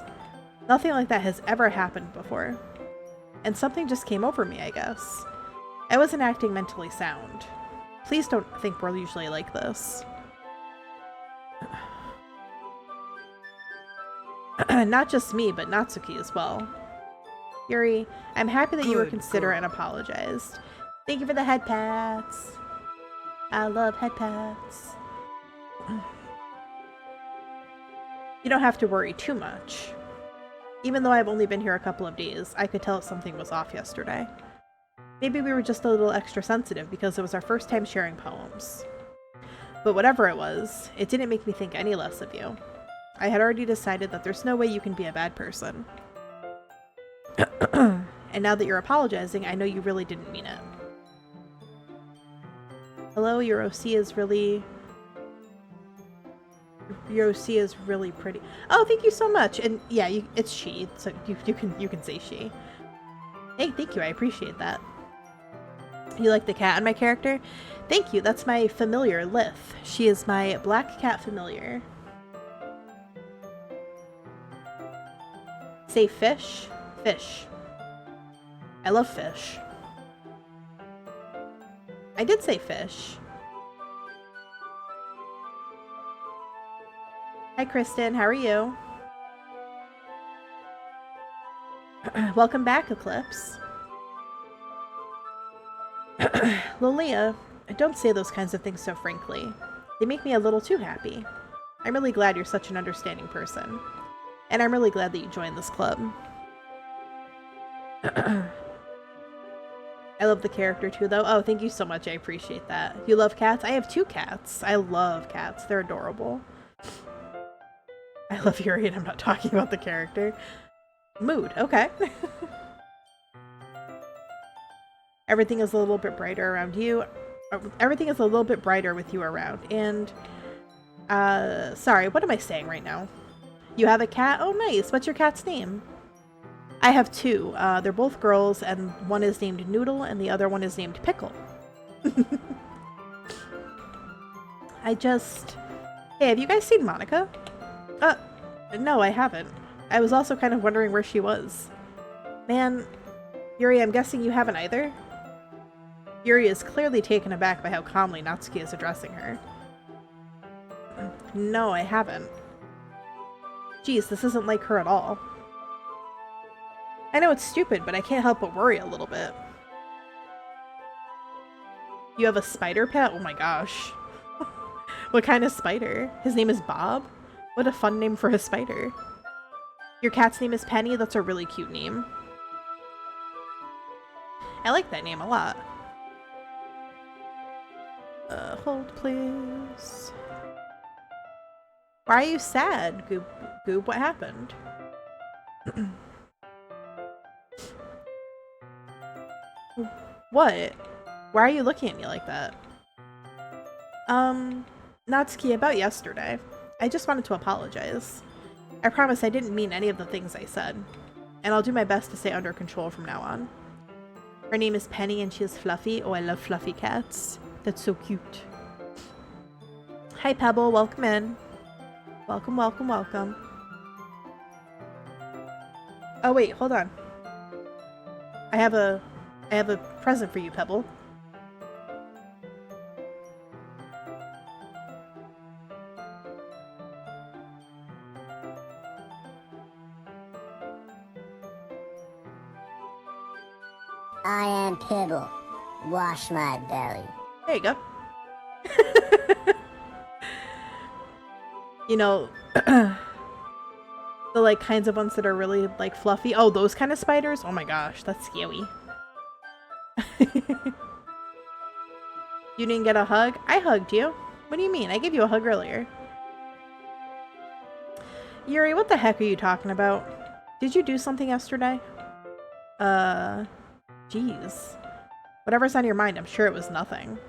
Nothing like that has ever happened before. And something just came over me, I guess. I wasn't acting mentally sound. Please don't think we're usually like this. Not just me, but Natsuki as well. Yuri, I'm happy that you were considerate and apologized. Thank you for the head pats. I love head pats. You don't have to worry too much. Even though I've only been here a couple of days, I could tell something was off yesterday. Maybe we were just a little extra sensitive because it was our first time sharing poems. But whatever it was, it didn't make me think any less of you. I had already decided that there's no way you can be a bad person. And now that you're apologizing, I know you really didn't mean it. Hello, your OC is really... Your OC is really pretty. Oh, thank you so much. And yeah, it's she, so you can say she. Hey, thank you. I appreciate that. You like the cat on my character? Thank you. That's my familiar, Lith. She is my black cat familiar. Say fish. Fish. I love fish. I did say fish. Hi, Kristen. How are you? Welcome back, Eclipse. 𝕍𝕬𝕚, don't say those kinds of things so frankly. They make me a little too happy. I'm really glad you're such an understanding person. And I'm really glad that you joined this club. I love the character too, though. Oh, thank you so much. I appreciate that. You love cats? I have 2 cats. I love cats. They're adorable. I love Yuri and I'm not talking about the character. Mood. Okay. Everything is a little bit brighter around you. Everything is a little bit brighter with you around. And, sorry, what am I saying right now? You have a cat? Oh, nice. What's your cat's name? I have two. They're both girls, and one is named Noodle, and the other one is named Pickle. Hey, have you guys seen Monica? No, I haven't. I was also kind of wondering where she was. Man, Yuri, I'm guessing you haven't either? Yuri is clearly taken aback by how calmly Natsuki is addressing her. No, I haven't. Geez, this isn't like her at all. I know it's stupid, but I can't help but worry a little bit. You have a spider pet? Oh my gosh. What kind of spider? His name is Bob? What a fun name for a spider. Your cat's name is Penny? That's a really cute name. I like that name a lot. Hold please. Why are you sad, Goob? What happened? What? Why are you looking at me like that? Natsuki, about yesterday. I just wanted to apologize. I promise I didn't mean any of the things I said. And I'll do my best to stay under control from now on. Her name is Penny and she is fluffy. Oh, I love fluffy cats. That's so cute. Hi, Pebble. Welcome in. Welcome, welcome, welcome. Oh, wait. Hold on. I have a present for you, Pebble. I am Pibble. Wash my belly. There you go. You know, the like kinds of ones that are really like fluffy. Oh, those kind of spiders? Oh my gosh, that's scary. You didn't get a hug? I hugged you. What do you mean? I gave you a hug earlier. Yuri, what the heck are you talking about? Did you do something yesterday? Jeez. Whatever's on your mind, I'm sure it was nothing.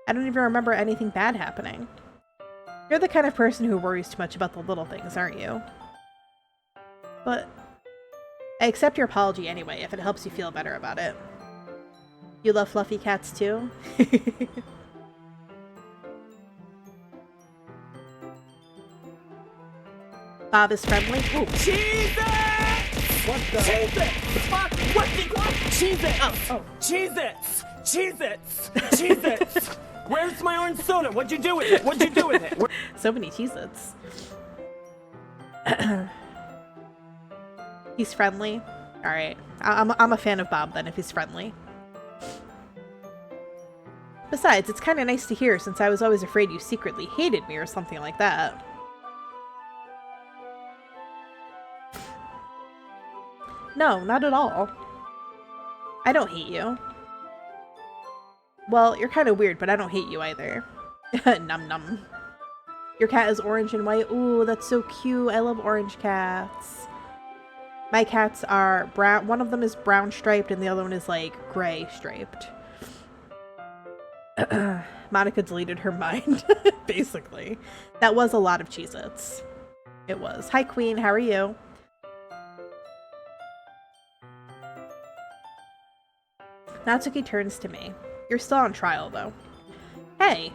I don't even remember anything bad happening. You're the kind of person who worries too much about the little things, aren't you? But I accept your apology anyway, if it helps you feel better about it. You love fluffy cats too? Bob is friendly. Ooh. Jesus! What the? Jesus! Fuck! What the? What? Jesus! Oh. Jesus! Jesus! Jesus! Where's my orange soda? What'd you do with it? What'd you do with it? So many Cheez-Its. He's friendly. Alright. I'm a fan of Bob then, if he's friendly. Besides, it's kind of nice to hear since I was always afraid you secretly hated me or something like that. No, not at all. I don't hate you. Well, you're kind of weird, but I don't hate you either. Num num. Your cat is orange and white. Ooh, that's so cute. I love orange cats. My cats are brown. One of them is brown striped and the other one is like gray striped. Monica deleted her mind, basically. That was a lot of Cheez-Its. It was. Hi, Queen. How are you? Natsuki turns to me. You're still on trial, though. Hey!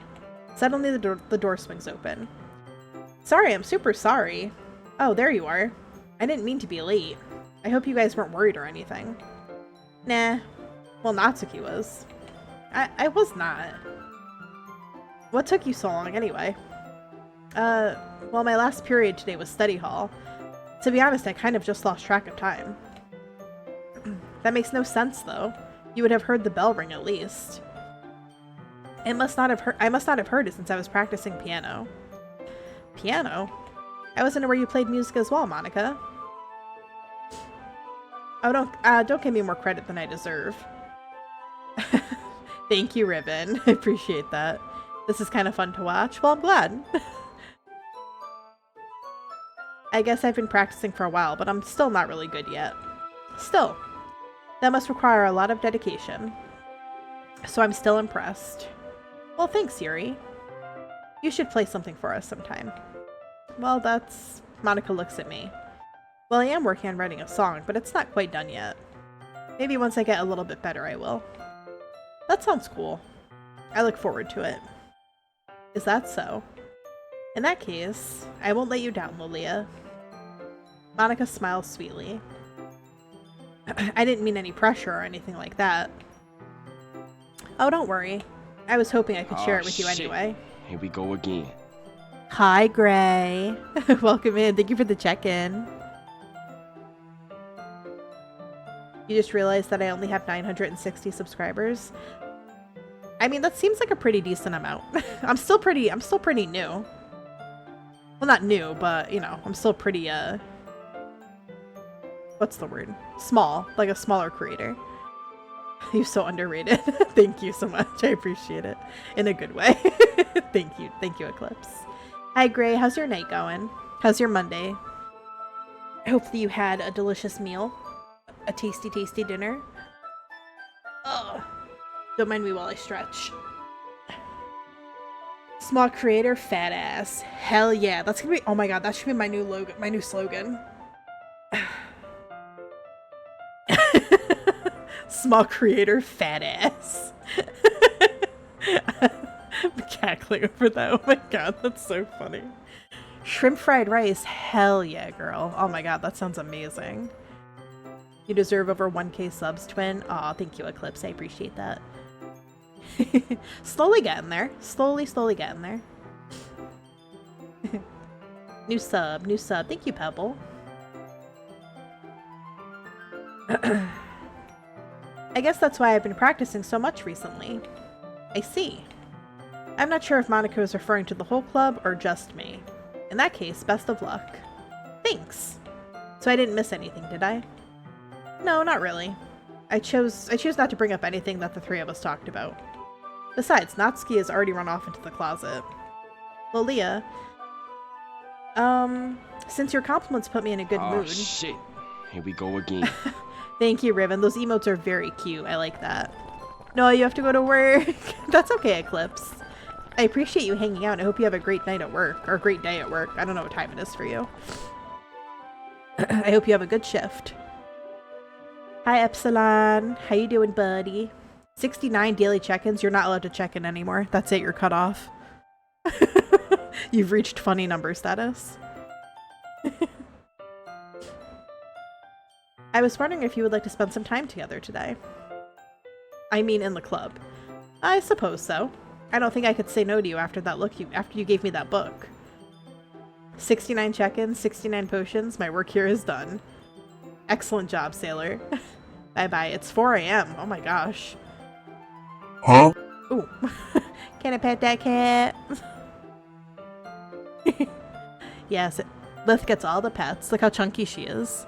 Suddenly the door swings open. Sorry, I'm super sorry. Oh, there you are. I didn't mean to be late. I hope you guys weren't worried or anything. Nah. Well, Natsuki was. I was not. What took you so long, anyway? Well, my last period today was study hall. To be honest, I kind of just lost track of time. That makes no sense, though. You would have heard the bell ring at least. I must not have heard it since I was practicing piano. Piano? I wasn't aware you played music as well, Monica. Oh, don't give me more credit than I deserve. Thank you, Ribbon. I appreciate that. This is kind of fun to watch. Well, I'm glad. I guess I've been practicing for a while, but I'm still not really good yet. Still, that must require a lot of dedication. So I'm still impressed. Well, thanks, Yuri. You should play something for us sometime. Well, that's... Monica looks at me. Well, I am working on writing a song, but it's not quite done yet. Maybe once I get a little bit better, I will. That sounds cool. I look forward to it. Is that so? In that case, I won't let you down, Lolia. Monica smiles sweetly. I didn't mean any pressure or anything like that. Oh, don't worry. I was hoping I could share it with you anyway. Here we go again. Hi, Gray. Welcome in. Thank you for the check-in. You just realized that I only have 960 subscribers. I mean, that seems like a pretty decent amount. I'm still pretty new. Well, not new, but, you know, I'm still pretty, what's the word? Small. Like a smaller creator. You're so underrated. Thank you so much. I appreciate it. In a good way. Thank you. Thank you, Eclipse. Hi, Gray. How's your night going? How's your Monday? I hope that you had a delicious meal. A tasty, tasty dinner. Ugh. Don't mind me while I stretch. Small creator, fat ass. Hell yeah. That's gonna be... Oh my god, that should be my new logo, my new slogan. Small creator, fat ass. I'm cackling over that. Oh my god, that's so funny. Shrimp fried rice. Hell yeah, girl. Oh my god, that sounds amazing. You deserve over 1k subs, twin. Aw, thank you, Eclipse. I appreciate that. Slowly getting there. Slowly getting there. New sub, new sub. Thank you, Pebble. I guess that's why I've been practicing so much recently. I see. I'm not sure if Monica is referring to the whole club or just me. In that case, best of luck. Thanks. So I didn't miss anything, did I? No, not really. I choose not to bring up anything that the three of us talked about. Besides, 𝕋𝕨𝕚𝕥 has already run off into the closet. Lolia, since your compliments put me in a good mood. Oh shit. Here we go again. Thank you, Riven. Those emotes are very cute. I like that. No, you have to go to work. That's okay, Eclipse. I appreciate you hanging out. I hope you have a great night at work. Or a great day at work. I don't know what time it is for you. I hope you have a good shift. Hi, Epsilon. How you doing, buddy? 69 daily check-ins. You're not allowed to check in anymore. That's it. You're cut off. You've reached funny number status. I was wondering if you would like to spend some time together today. I mean, in the club. I suppose so. I don't think I could say no to you after that look after you gave me that book. 69 check-ins, 69 potions. My work here is done. Excellent job, Sailor. Bye-bye. It's 4 a.m. Oh my gosh. Huh? Ooh. Can I pet that cat? Yes, Lith gets all the pets. Look how chunky she is.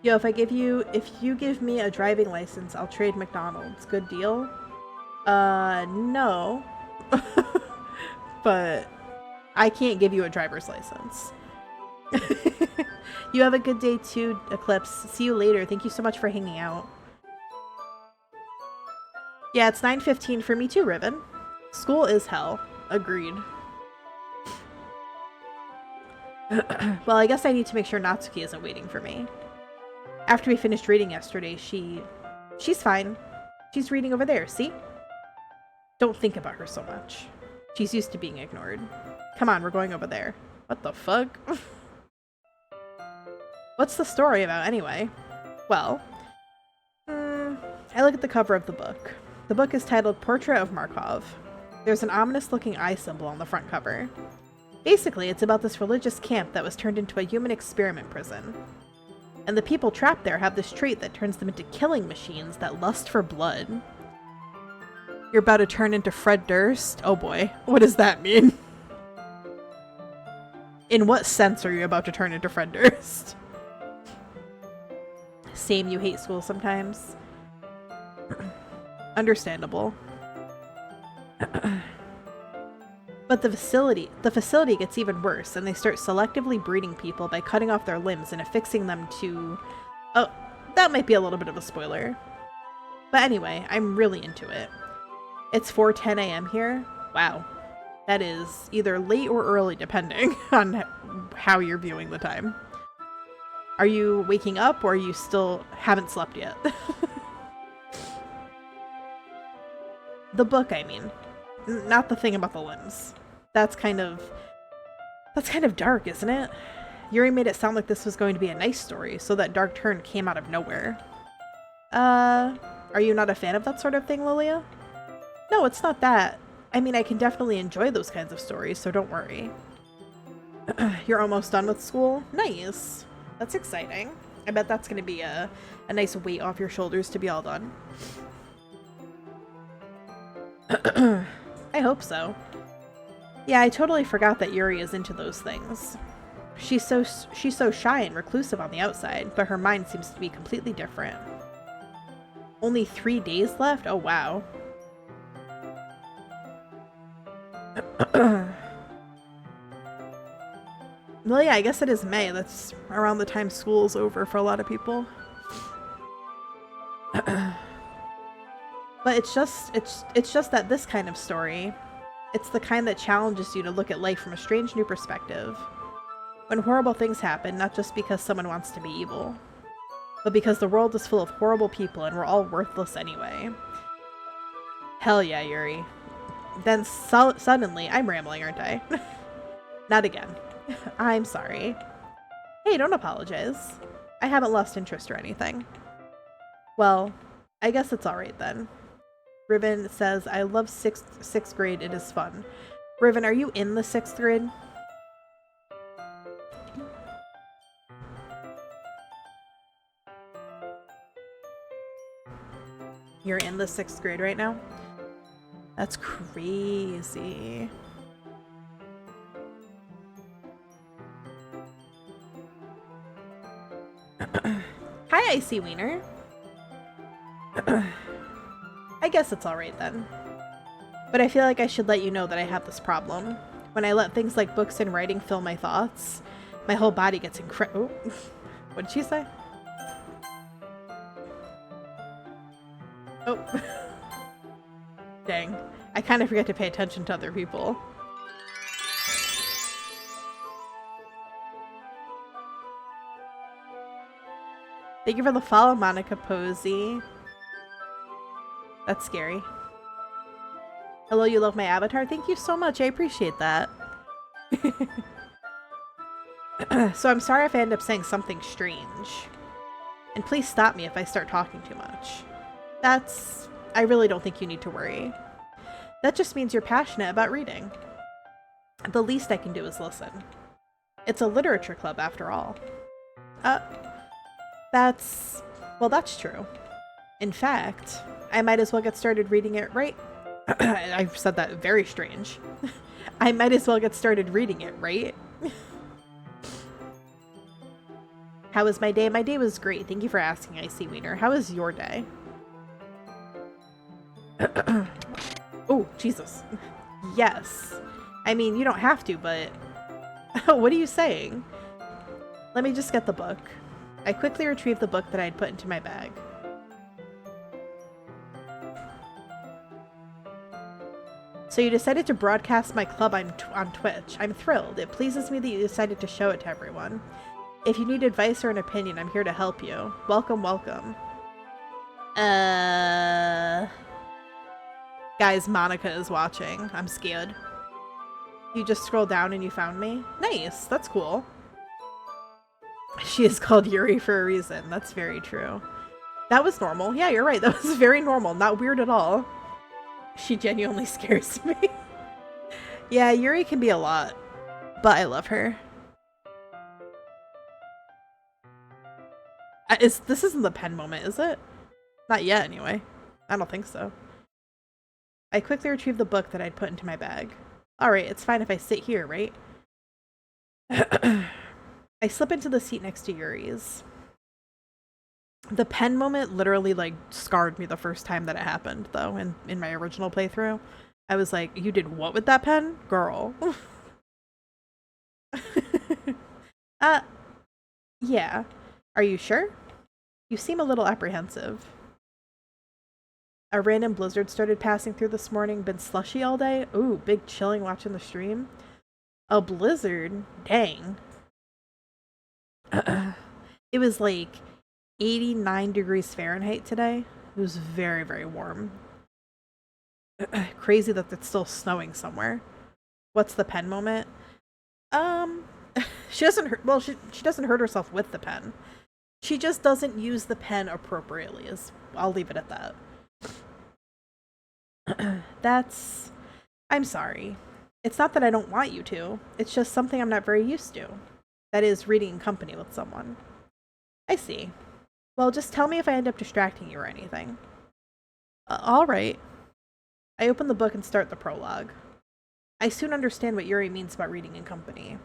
Yo, if you give me a driving license, I'll trade McDonald's. Good deal? No. But I can't give you a driver's license. You have a good day too, Eclipse. See you later. Thank you so much for hanging out. Yeah, it's 9:15 for me too, Riven. School is hell. Agreed. Well, I guess I need to make sure 𝕋𝕨𝕚𝕥 isn't waiting for me. After we finished reading yesterday, she's fine. She's reading over there, see? Don't think about her so much. She's used to being ignored. Come on, we're going over there. What the fuck? What's the story about anyway? Well, I look at the cover of the book. The book is titled Portrait of Markov. There's an ominous-looking eye symbol on the front cover. Basically, it's about this religious camp that was turned into a human experiment prison. And the people trapped there have this trait that turns them into killing machines that lust for blood. You're about to turn into Fred Durst? Oh boy, what does that mean? In what sense are you about to turn into Fred Durst? Same, you hate school sometimes. Understandable. But But the facility gets even worse, and they start selectively breeding people by cutting off their limbs and affixing them to... Oh, that might be a little bit of a spoiler. But anyway, I'm really into it. It's 4:10 a.m. here. Wow. That is either late or early, depending on how you're viewing the time. Are you waking up, or are you still haven't slept yet? The book, I mean. Not the thing about the limbs. That's kind of dark, isn't it? Yuri made it sound like this was going to be a nice story, so that dark turn came out of nowhere. Are you not a fan of that sort of thing, Lilia? No, it's not that. I mean, I can definitely enjoy those kinds of stories, so don't worry. You're almost done with school? Nice. That's exciting. I bet that's going to be a nice weight off your shoulders to be all done. I hope so. Yeah, I totally forgot that Yuri is into those things. She's so shy and reclusive on the outside, but her mind seems to be completely different. Only 3 days left? Oh, wow. Well, yeah, I guess it is May. That's around the time school's over for a lot of people. But it's just that this kind of story, it's the kind that challenges you to look at life from a strange new perspective. When horrible things happen, not just because someone wants to be evil, but because the world is full of horrible people and we're all worthless anyway. Hell yeah, Yuri. Then suddenly, I'm rambling, aren't I? Not again. I'm sorry. Hey, don't apologize. I haven't lost interest or anything. Well, I guess it's alright then. Riven says, I love sixth grade, it is fun. Riven, are you in the 6th grade? You're in the 6th grade right now? That's crazy. Hi, Icy Wiener. I guess it's alright then. But I feel like I should let you know that I have this problem. When I let things like books and writing fill my thoughts, my whole body gets Oh, what did she say? Oh. Dang. I kind of forget to pay attention to other people. Thank you for the follow, Monica Posey. That's scary. Hello, you love my avatar? Thank you so much. I appreciate that. So I'm sorry if I end up saying something strange. And please stop me if I start talking too much. I really don't think you need to worry. That just means you're passionate about reading. The least I can do is listen. It's a literature club after all. That's true. In fact, I might as well get started reading it right. I've said that very strange. I might as well get started reading it, right? How was my day? My day was great. Thank you for asking, Icy Wiener. How was your day? Oh, Jesus. Yes. I mean, you don't have to, but... What are you saying? Let me just get the book. I quickly retrieved the book that I had put into my bag. So you decided to broadcast my club on Twitch. I'm thrilled. It pleases me that you decided to show it to everyone. If you need advice or an opinion, I'm here to help you. Welcome, welcome. Guys, Monica is watching. I'm scared. You just scroll down and you found me? Nice. That's cool. She is called Yuri for a reason. That's very true. That was normal. Yeah, you're right. That was very normal. Not weird at all. She genuinely scares me. Yeah, Yuri can be a lot, but I love her. This isn't the pen moment, is it? Not yet, anyway. I don't think so. I quickly retrieved the book that I'd put into my bag. Alright, it's fine if I sit here, right? I slip into the seat next to Yuri's. The pen moment literally, like, scarred me the first time that it happened, though, in my original playthrough. I was like, you did what with that pen? Girl. Yeah. Are you sure? You seem a little apprehensive. A random blizzard started passing through this morning. Been slushy all day. Ooh, big chilling watching the stream. A blizzard? Dang. It was like 89 degrees Fahrenheit today. It was very, very warm. Crazy that it's still snowing somewhere. What's the pen moment? She doesn't hurt, well, she doesn't hurt herself with the pen. She just doesn't use the pen appropriately. I'll leave it at that. I'm sorry. It's not that I don't want you to. It's just something I'm not very used to. That is, reading in company with someone. I see. Well, just tell me if I end up distracting you or anything. Alright. I open the book and start the prologue. I soon understand what Yuri means about reading in company.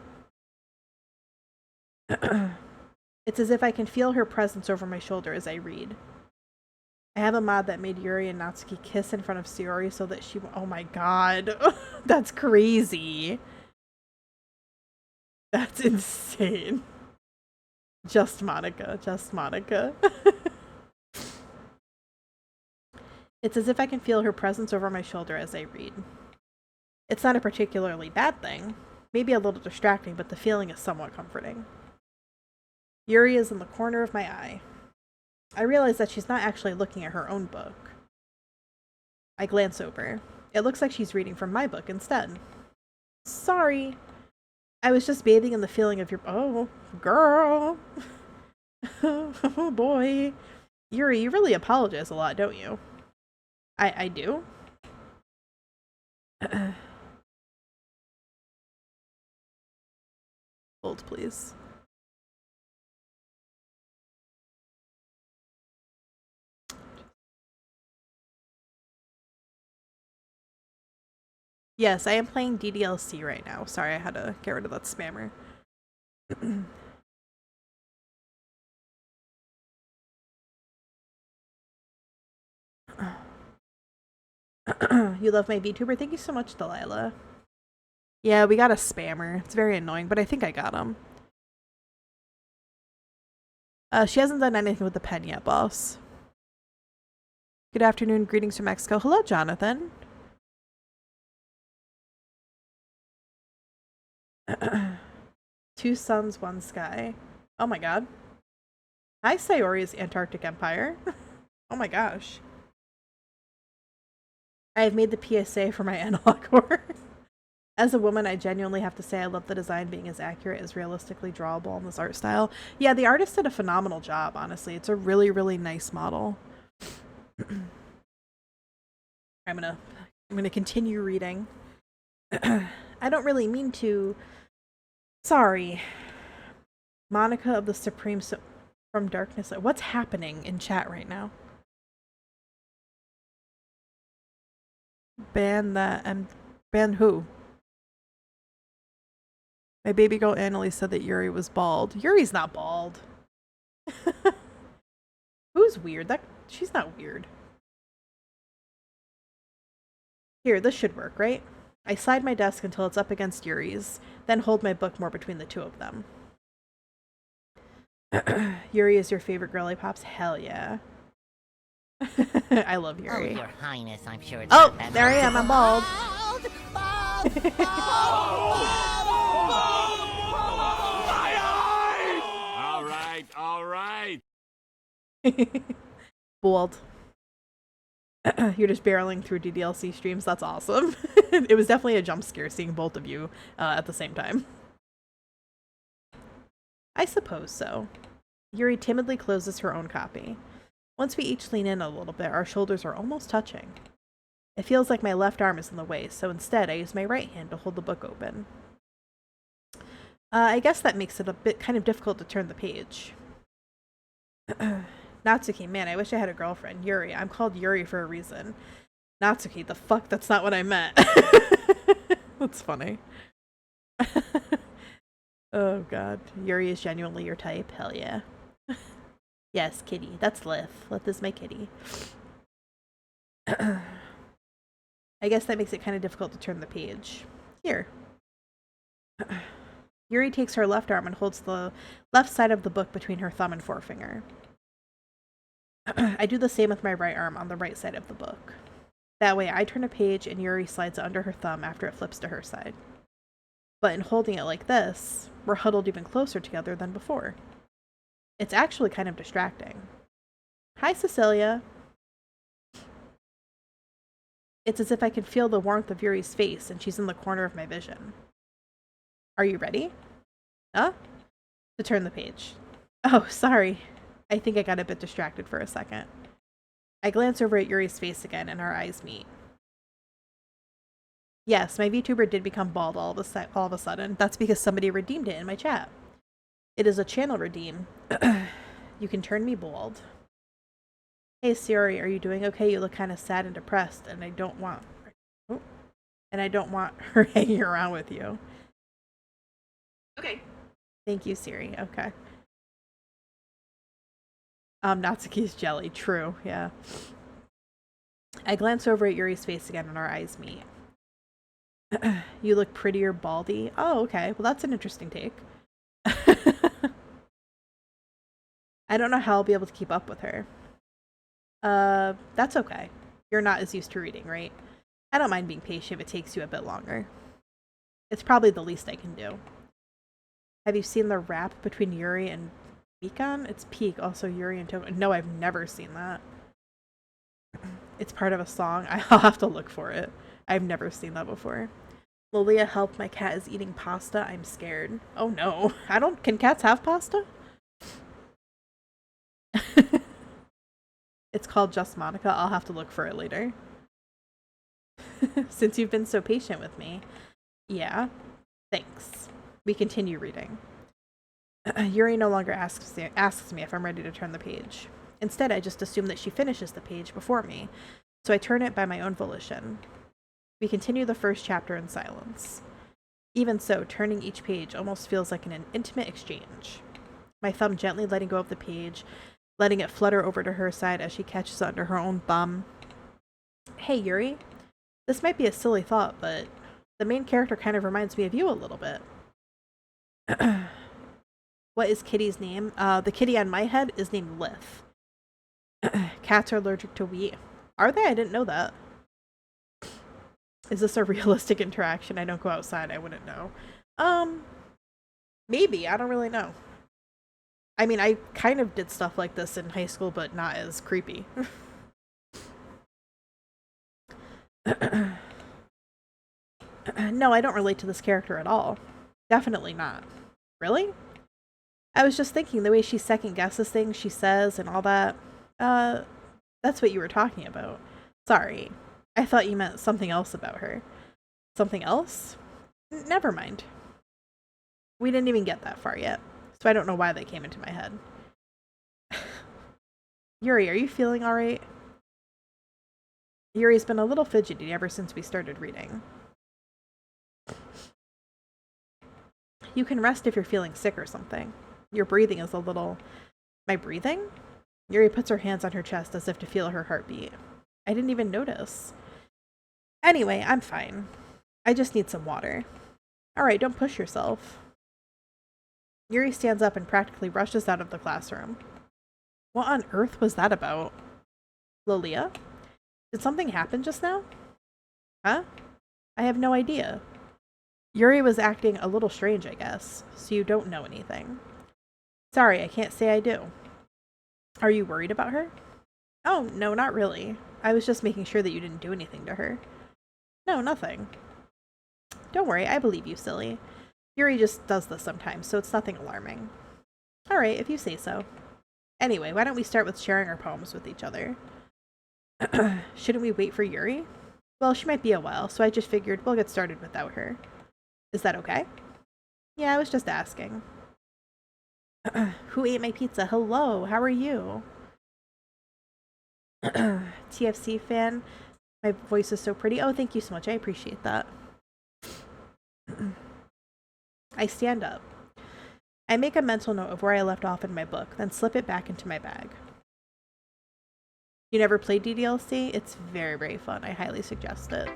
It's as if I can feel her presence over my shoulder as I read. I have a mod that made Yuri and Natsuki kiss in front of Sayori so that she... Oh my god. That's crazy. That's insane. Just Monica. Just Monica. It's as if I can feel her presence over my shoulder as I read. It's not a particularly bad thing. Maybe a little distracting, but the feeling is somewhat comforting. Yuri is in the corner of my eye. I realize that she's not actually looking at her own book. I glance over. It looks like she's reading from my book instead. Sorry. I was just bathing in the feeling of your... Oh, girl. Oh, boy. Yuri, you really apologize a lot, don't you? I do? Hold, please. Yes, I am playing DDLC right now. Sorry, I had to get rid of that spammer. You love my VTuber? Thank you so much, Delilah. Yeah, we got a spammer. It's very annoying, but I think I got him. She hasn't done anything with the pen yet, boss. Good afternoon. Greetings from Mexico. Hello, Jonathan. Two suns, one sky. Oh my god. Hi, Sayori's Antarctic Empire. Oh my gosh. I have made the PSA for my analog horror. As a woman, I genuinely have to say I love the design being as accurate as realistically drawable in this art style. Yeah, the artist did a phenomenal job, honestly. It's a really, really nice model. I'm gonna continue reading. I don't really mean to. Sorry. Monica of the Supreme from Darkness. What's happening in chat right now? Ban that and ban who? My baby girl Annalise said that Yuri was bald. Yuri's not bald. Who's weird? She's not weird. Here, this should work, right? I slide my desk until it's up against Yuri's, then hold my book more between the two of them. Yuri is your favorite girly pops? Hell yeah. I love Yuri. Oh, Your Highness, I'm sure it's Oh, not that there I am. I'm bald. All right. Bald. You're just barreling through DDLC streams. That's awesome. It was definitely a jump scare seeing both of you at the same time. I suppose so. Yuri timidly closes her own copy. Once we each lean in a little bit, our shoulders are almost touching. It feels like my left arm is in the way, so instead I use my right hand to hold the book open. I guess that makes it a bit kind of difficult to turn the page. Natsuki, man, I wish I had a girlfriend. Yuri, I'm called Yuri for a reason. Natsuki, the fuck, that's not what I meant. That's funny. Oh god, Yuri is genuinely your type. Hell yeah. Yes, kitty. That's Lith. Lith is my kitty. I guess that makes it kind of difficult to turn the page. Here. Yuri takes her left arm and holds the left side of the book between her thumb and forefinger. I do the same with my right arm on the right side of the book. That way I turn a page and Yuri slides it under her thumb after it flips to her side. But in holding it like this, we're huddled even closer together than before. It's actually kind of distracting. Hi, Cecilia. It's as if I can feel the warmth of Yuri's face and she's in the corner of my vision. Are you ready? Huh? To turn the page. Oh, sorry. I think I got a bit distracted for a second. I glance over at Yuri's face again and our eyes meet. Yes, my VTuber did become bald all of a sudden. That's because somebody redeemed it in my chat. It is a channel redeem. You can turn me bald. Hey Siri, are you doing okay? You look kind of sad and depressed, and I don't want her hanging around with you. Okay. Thank you, Siri. Okay. Natsuki's jelly. True, yeah. I glance over at Yuri's face again and our eyes meet. You look prettier baldy. Oh, okay. Well, that's an interesting take. I don't know how I'll be able to keep up with her. That's okay. You're not as used to reading, right? I don't mind being patient if it takes you a bit longer. It's probably the least I can do. Have you seen the rap between Yuri and Mikan? It's peak. Also Yuri and Toko. No, I've never seen that. It's part of a song. I'll have to look for it. I've never seen that before. Lilia, help, my cat is eating pasta. I'm scared. Oh no. Can cats have pasta? It's called Just Monica. I'll have to look for it later. Since you've been so patient with me. Yeah. Thanks. We continue reading. Yuri no longer asks me if I'm ready to turn the page. Instead, I just assume that she finishes the page before me, so I turn it by my own volition. We continue the first chapter in silence. Even so, turning each page almost feels like an intimate exchange. My thumb gently letting go of the page, letting it flutter over to her side as she catches it under her own thumb. Hey, Yuri. This might be a silly thought, but the main character kind of reminds me of you a little bit. What is Kitty's name? The kitty on my head is named Lith. Cats are allergic to wheat. Are they? I didn't know that. Is this a realistic interaction? I don't go outside. I wouldn't know. Maybe. I don't really know. I mean, I kind of did stuff like this in high school, but not as creepy. No, I don't relate to this character at all. Definitely not. Really? I was just thinking the way she second guesses things she says and all that. That's what you were talking about. Sorry. I thought you meant something else about her. Something else? Never mind. We didn't even get that far yet, so I don't know why they came into my head. Yuri, are you feeling alright? Yuri's been a little fidgety ever since we started reading. You can rest if you're feeling sick or something. Your breathing is a little... My breathing? Yuri puts her hands on her chest as if to feel her heartbeat. I didn't even notice. Anyway, I'm fine. I just need some water. Alright, don't push yourself. Yuri stands up and practically rushes out of the classroom. What on earth was that about? Lilia? Did something happen just now? Huh? I have no idea. Yuri was acting a little strange, I guess, so you don't know anything. Sorry, I can't say I do. Are you worried about her? Oh, no, not really. I was just making sure that you didn't do anything to her. No, nothing. Don't worry, I believe you, silly. Yuri just does this sometimes, so it's nothing alarming. Alright, if you say so. Anyway, why don't we start with sharing our poems with each other? Shouldn't we wait for Yuri? Well, she might be a while, so I just figured we'll get started without her. Is that okay? Yeah, I was just asking. Who ate my pizza? Hello, how are you? TFC fan. My voice is so pretty. Oh, thank you so much. I appreciate that. I stand up. I make a mental note of where I left off in my book, then slip it back into my bag. You never played DDLC? It's very, very fun. I highly suggest it.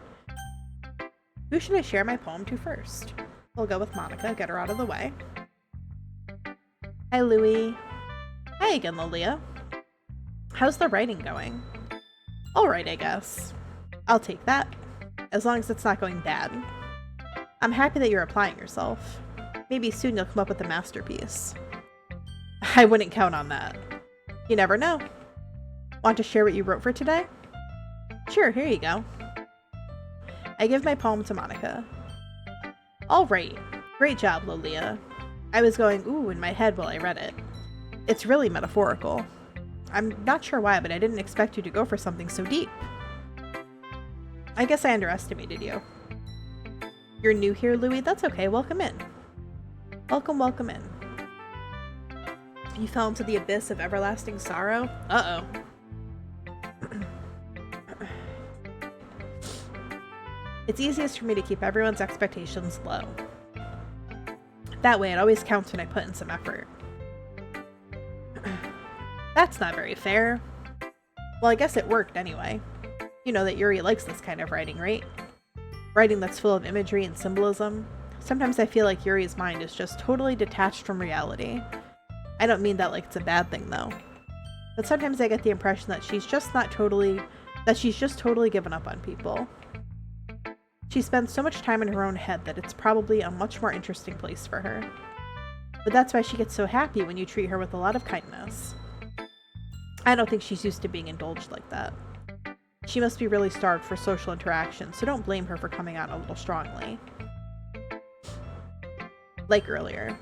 Who should I share my poem to first? We'll go with Monica, get her out of the way. Hi, Louie. Hi again, Lilia. How's the writing going? Alright, I guess. I'll take that, as long as it's not going bad. I'm happy that you're applying yourself. Maybe soon you'll come up with a masterpiece. I wouldn't count on that. You never know. Want to share what you wrote for today? Sure, here you go. I give my poem to Monica. Alright, great job, Lolia. I was going ooh in my head while I read it. It's really metaphorical. I'm not sure why, but I didn't expect you to go for something so deep. I guess I underestimated you. You're new here, Louie? That's okay, welcome in. Welcome, welcome in. You fell into the abyss of everlasting sorrow? Uh-oh. It's easiest for me to keep everyone's expectations low. That way it always counts when I put in some effort. That's not very fair. Well, I guess it worked anyway. You know that Yuri likes this kind of writing, right? Writing that's full of imagery and symbolism. Sometimes I feel like Yuri's mind is just totally detached from reality. I don't mean that like it's a bad thing though. But sometimes I get the impression that she's just totally given up on people. She spends so much time in her own head that it's probably a much more interesting place for her. But that's why she gets so happy when you treat her with a lot of kindness. I don't think she's used to being indulged like that. She must be really starved for social interaction, so don't blame her for coming out a little strongly. Like earlier.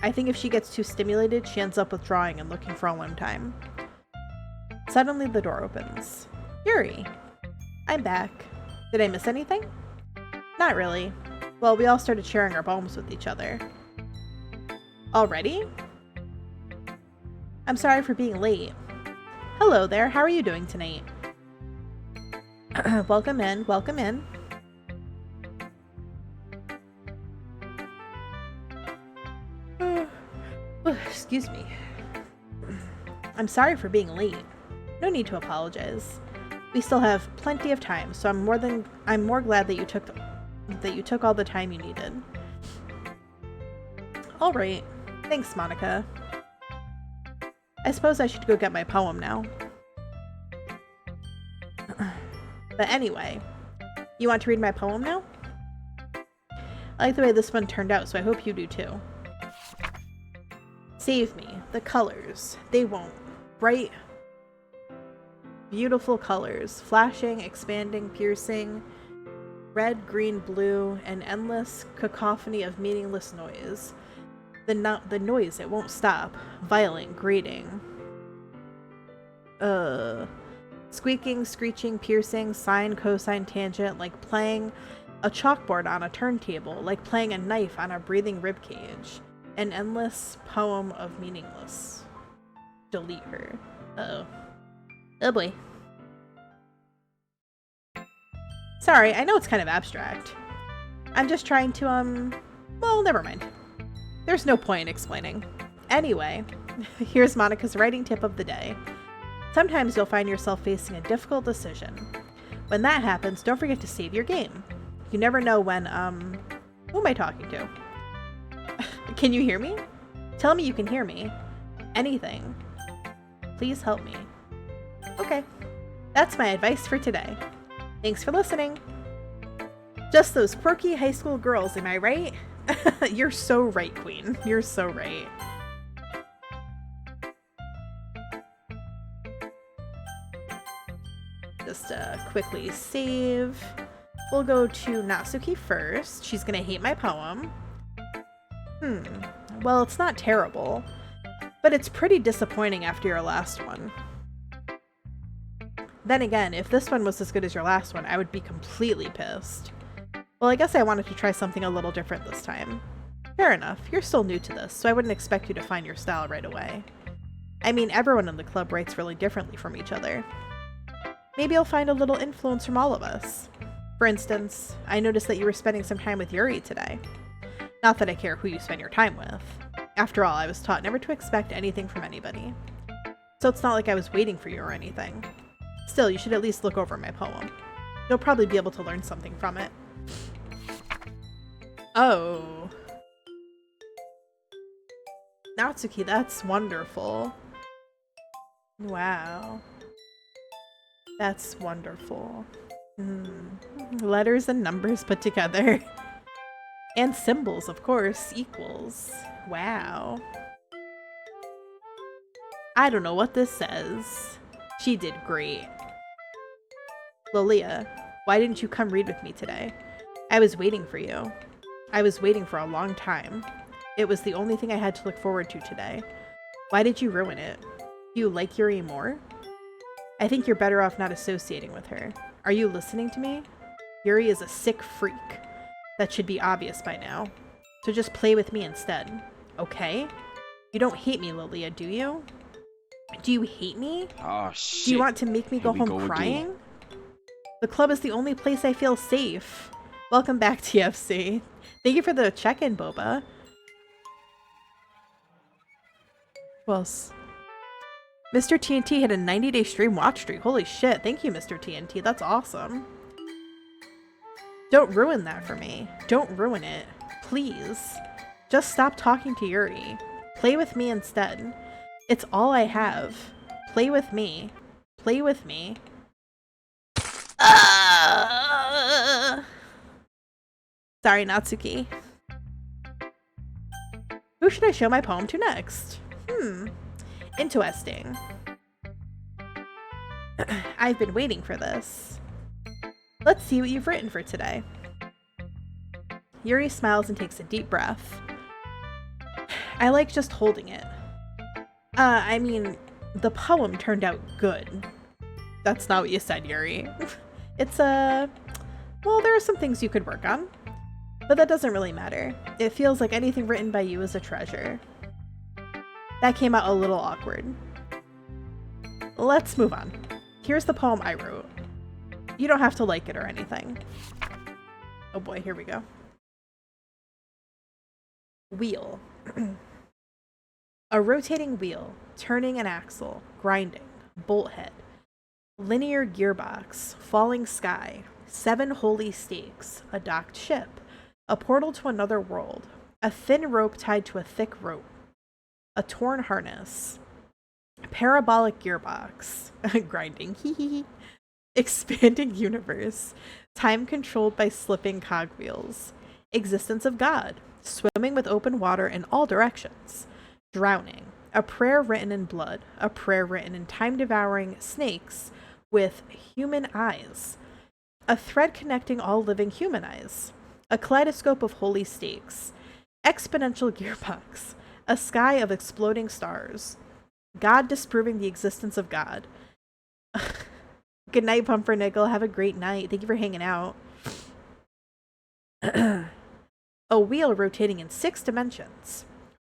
I think if she gets too stimulated, she ends up withdrawing and looking for alone time. Suddenly the door opens. Yuri! I'm back. Did I miss anything? Not really. Well, we all started sharing our poems with each other. Already? I'm sorry for being late. Hello there, how are you doing tonight? Welcome in, welcome in. Excuse me. I'm sorry for being late. No need to apologize. We still have plenty of time, so I'm more glad that you took all the time you needed. All right. Thanks, Monica. I suppose I should go get my poem now. But anyway, you want to read my poem now? I like the way this one turned out, so I hope you do too. Save me. The colors. They won't. Bright, beautiful colors. Flashing, expanding, piercing. Red, green, blue. An endless cacophony of meaningless noise. The noise, it won't stop. Violent, grating. Squeaking, screeching, piercing, sine, cosine, tangent, like playing a chalkboard on a turntable, like playing a knife on a breathing ribcage. An endless poem of meaningless. Delete her. Uh-oh. Oh boy. Sorry, I know it's kind of abstract. I'm just trying to, well, never mind. There's no point in explaining. Anyway, here's Monica's writing tip of the day. Sometimes you'll find yourself facing a difficult decision. When that happens, don't forget to save your game. You never know when, who am I talking to? Can you hear me? Tell me you can hear me. Anything. Please help me. Okay. That's my advice for today. Thanks for listening. Just those quirky high school girls, am I right? You're so right, Queen. You're so right. Just quickly save. We'll go to Natsuki first. She's gonna hate my poem. Well, it's not terrible, but it's pretty disappointing after your last one. Then again, if this one was as good as your last one, I would be completely pissed. Well, I guess I wanted to try something a little different this time. Fair enough, you're still new to this, so I wouldn't expect you to find your style right away. I mean, everyone in the club writes really differently from each other. Maybe you'll find a little influence from all of us. For instance, I noticed that you were spending some time with Yuri today. Not that I care who you spend your time with. After all, I was taught never to expect anything from anybody. So it's not like I was waiting for you or anything. Still, you should at least look over my poem. You'll probably be able to learn something from it. Oh. Natsuki, that's wonderful. Wow. That's wonderful. Letters and numbers put together. And symbols, of course. Equals. Wow. I don't know what this says. She did great. Lilia, why didn't you come read with me today? I was waiting for you. I was waiting for a long time. It was the only thing I had to look forward to today. Why did you ruin it? Do you like Yuri more? I think you're better off not associating with her. Are you listening to me? Yuri is a sick freak. That should be obvious by now. So just play with me instead. Okay? You don't hate me, Lilia, do you? Do you hate me? Oh, shit. Do you want to make me go home crying? The club is the only place I feel safe. Welcome back, TFC. Thank you for the check-in, Boba. Who else? Mr. TNT had a 90-day stream watch streak. Holy shit. Thank you, Mr. TNT. That's awesome. Don't ruin that for me. Don't ruin it. Please. Just stop talking to Yuri. Play with me instead. It's all I have. Play with me. Play with me. Sorry, Natsuki. Who should I show my poem to next? Interesting. I've been waiting for this. Let's see what you've written for today. Yuri smiles and takes a deep breath. I like just holding it. I mean, the poem turned out good. That's not what you said, Yuri. It's well, there are some things you could work on. But that doesn't really matter. It feels like anything written by you is a treasure. That came out a little awkward. Let's move on. Here's the poem I wrote. You don't have to like it or anything. Oh boy, here we go. Wheel. A rotating wheel, turning an axle, grinding, bolt head, linear gearbox, falling sky, 7 holy stakes, a docked ship, a portal to another world, a thin rope tied to a thick rope, a torn harness, parabolic gearbox, grinding, expanding universe, time controlled by slipping cogwheels, existence of God, swimming with open water in all directions, drowning, a prayer written in blood, a prayer written in time-devouring snakes with human eyes, a thread connecting all living human eyes, a kaleidoscope of holy stakes, exponential gearbox, a sky of exploding stars, God disproving the existence of God. Good night, Pumpernickel. Have a great night. Thank you for hanging out. A wheel rotating in 6 dimensions,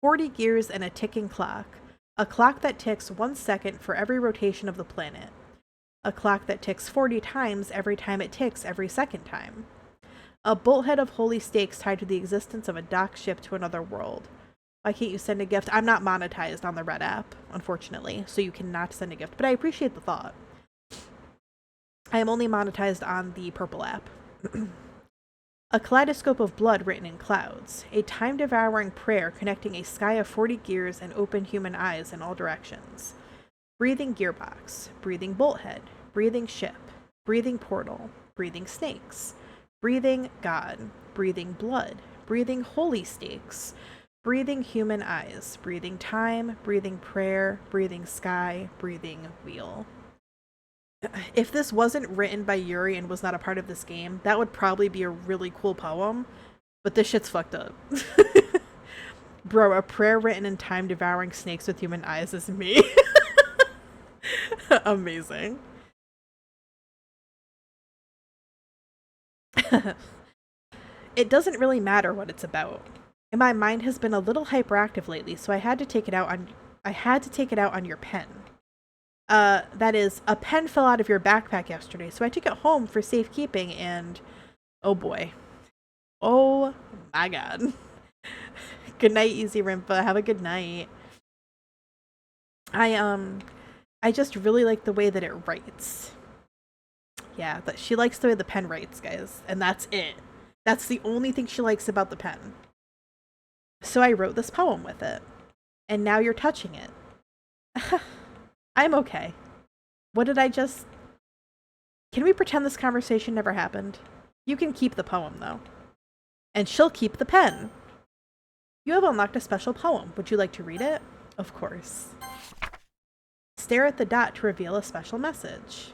40 gears and a ticking clock, a clock that ticks 1 second for every rotation of the planet, a clock that ticks 40 times every time it ticks every second time, a bolthead of holy stakes tied to the existence of a docked ship to another world. Why can't you send a gift? I'm not monetized on the Red app, unfortunately, so you cannot send a gift, but I appreciate the thought. I am only monetized on the Purple app. A kaleidoscope of blood written in clouds, a time-devouring prayer connecting a sky of 40 gears and open human eyes in all directions. Breathing gearbox, breathing bolthead, breathing ship, breathing portal, breathing snakes, breathing God, breathing blood, breathing holy stakes, breathing human eyes, breathing time, breathing prayer, breathing sky, breathing wheel. If this wasn't written by Yuri and was not a part of this game, that would probably be a really cool poem, but this shit's fucked up. Bro, a prayer written in time-devouring snakes with human eyes is me. Amazing. It doesn't really matter what it's about. And my mind has been a little hyperactive lately, so I had to take it out on your pen. That is, a pen fell out of your backpack yesterday, so I took it home for safekeeping, and oh boy. Oh my god. Good night, Easy Rimpa. Have a good night. I just really like the way that it writes. Yeah, she likes the way the pen writes, guys, and that's it. That's the only thing she likes about the pen. So I wrote this poem with it. And now you're touching it. I'm okay. What did I just... Can we pretend this conversation never happened? You can keep the poem, though. And she'll keep the pen. You have unlocked a special poem. Would you like to read it? Of course. Stare at the dot to reveal a special message.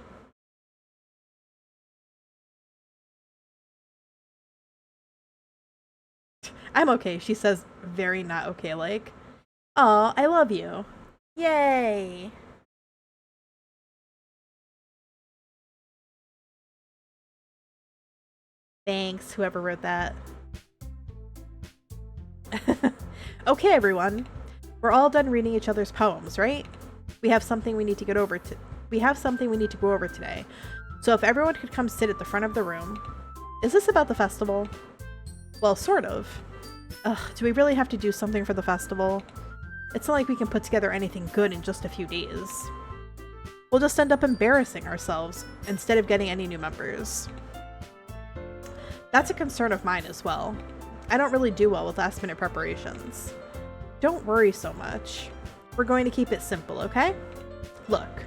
I'm okay, she says, very not okay like. Aw, I love you. Yay! Thanks, whoever wrote that. Okay, everyone. We're all done reading each other's poems, right? We have something we need to go over today. So if everyone could come sit at the front of the room. Is this about the festival? Well, sort of. Ugh, do we really have to do something for the festival? It's not like we can put together anything good in just a few days. We'll just end up embarrassing ourselves instead of getting any new members. That's a concern of mine as well. I don't really do well with last-minute preparations. Don't worry so much. We're going to keep it simple, okay? Look,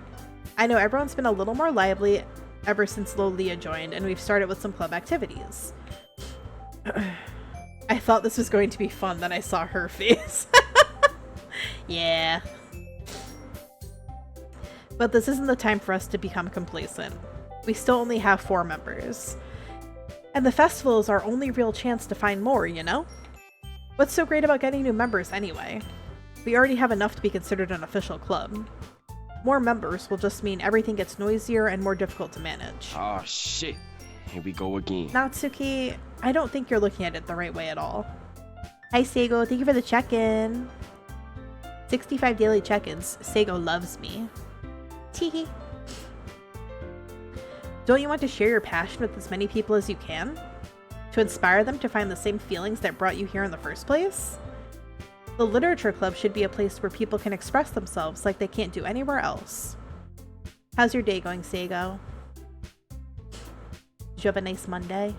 I know everyone's been a little more lively ever since 𝕋𝕨𝕚 joined, and we've started with some club activities. I thought this was going to be fun, then I saw her face. Yeah. But this isn't the time for us to become complacent. We still only have 4 members. And the festival is our only real chance to find more, you know? What's so great about getting new members anyway? We already have enough to be considered an official club. More members will just mean everything gets noisier and more difficult to manage. Oh shit. Here we go again. Natsuki, I don't think you're looking at it the right way at all. Hi Seigo, thank you for the check-in. 65 daily check-ins. Seigo loves me. Teehee. Don't you want to share your passion with as many people as you can? To inspire them to find the same feelings that brought you here in the first place? The literature club should be a place where people can express themselves like they can't do anywhere else. How's your day going, Seigo? Did you have a nice Monday?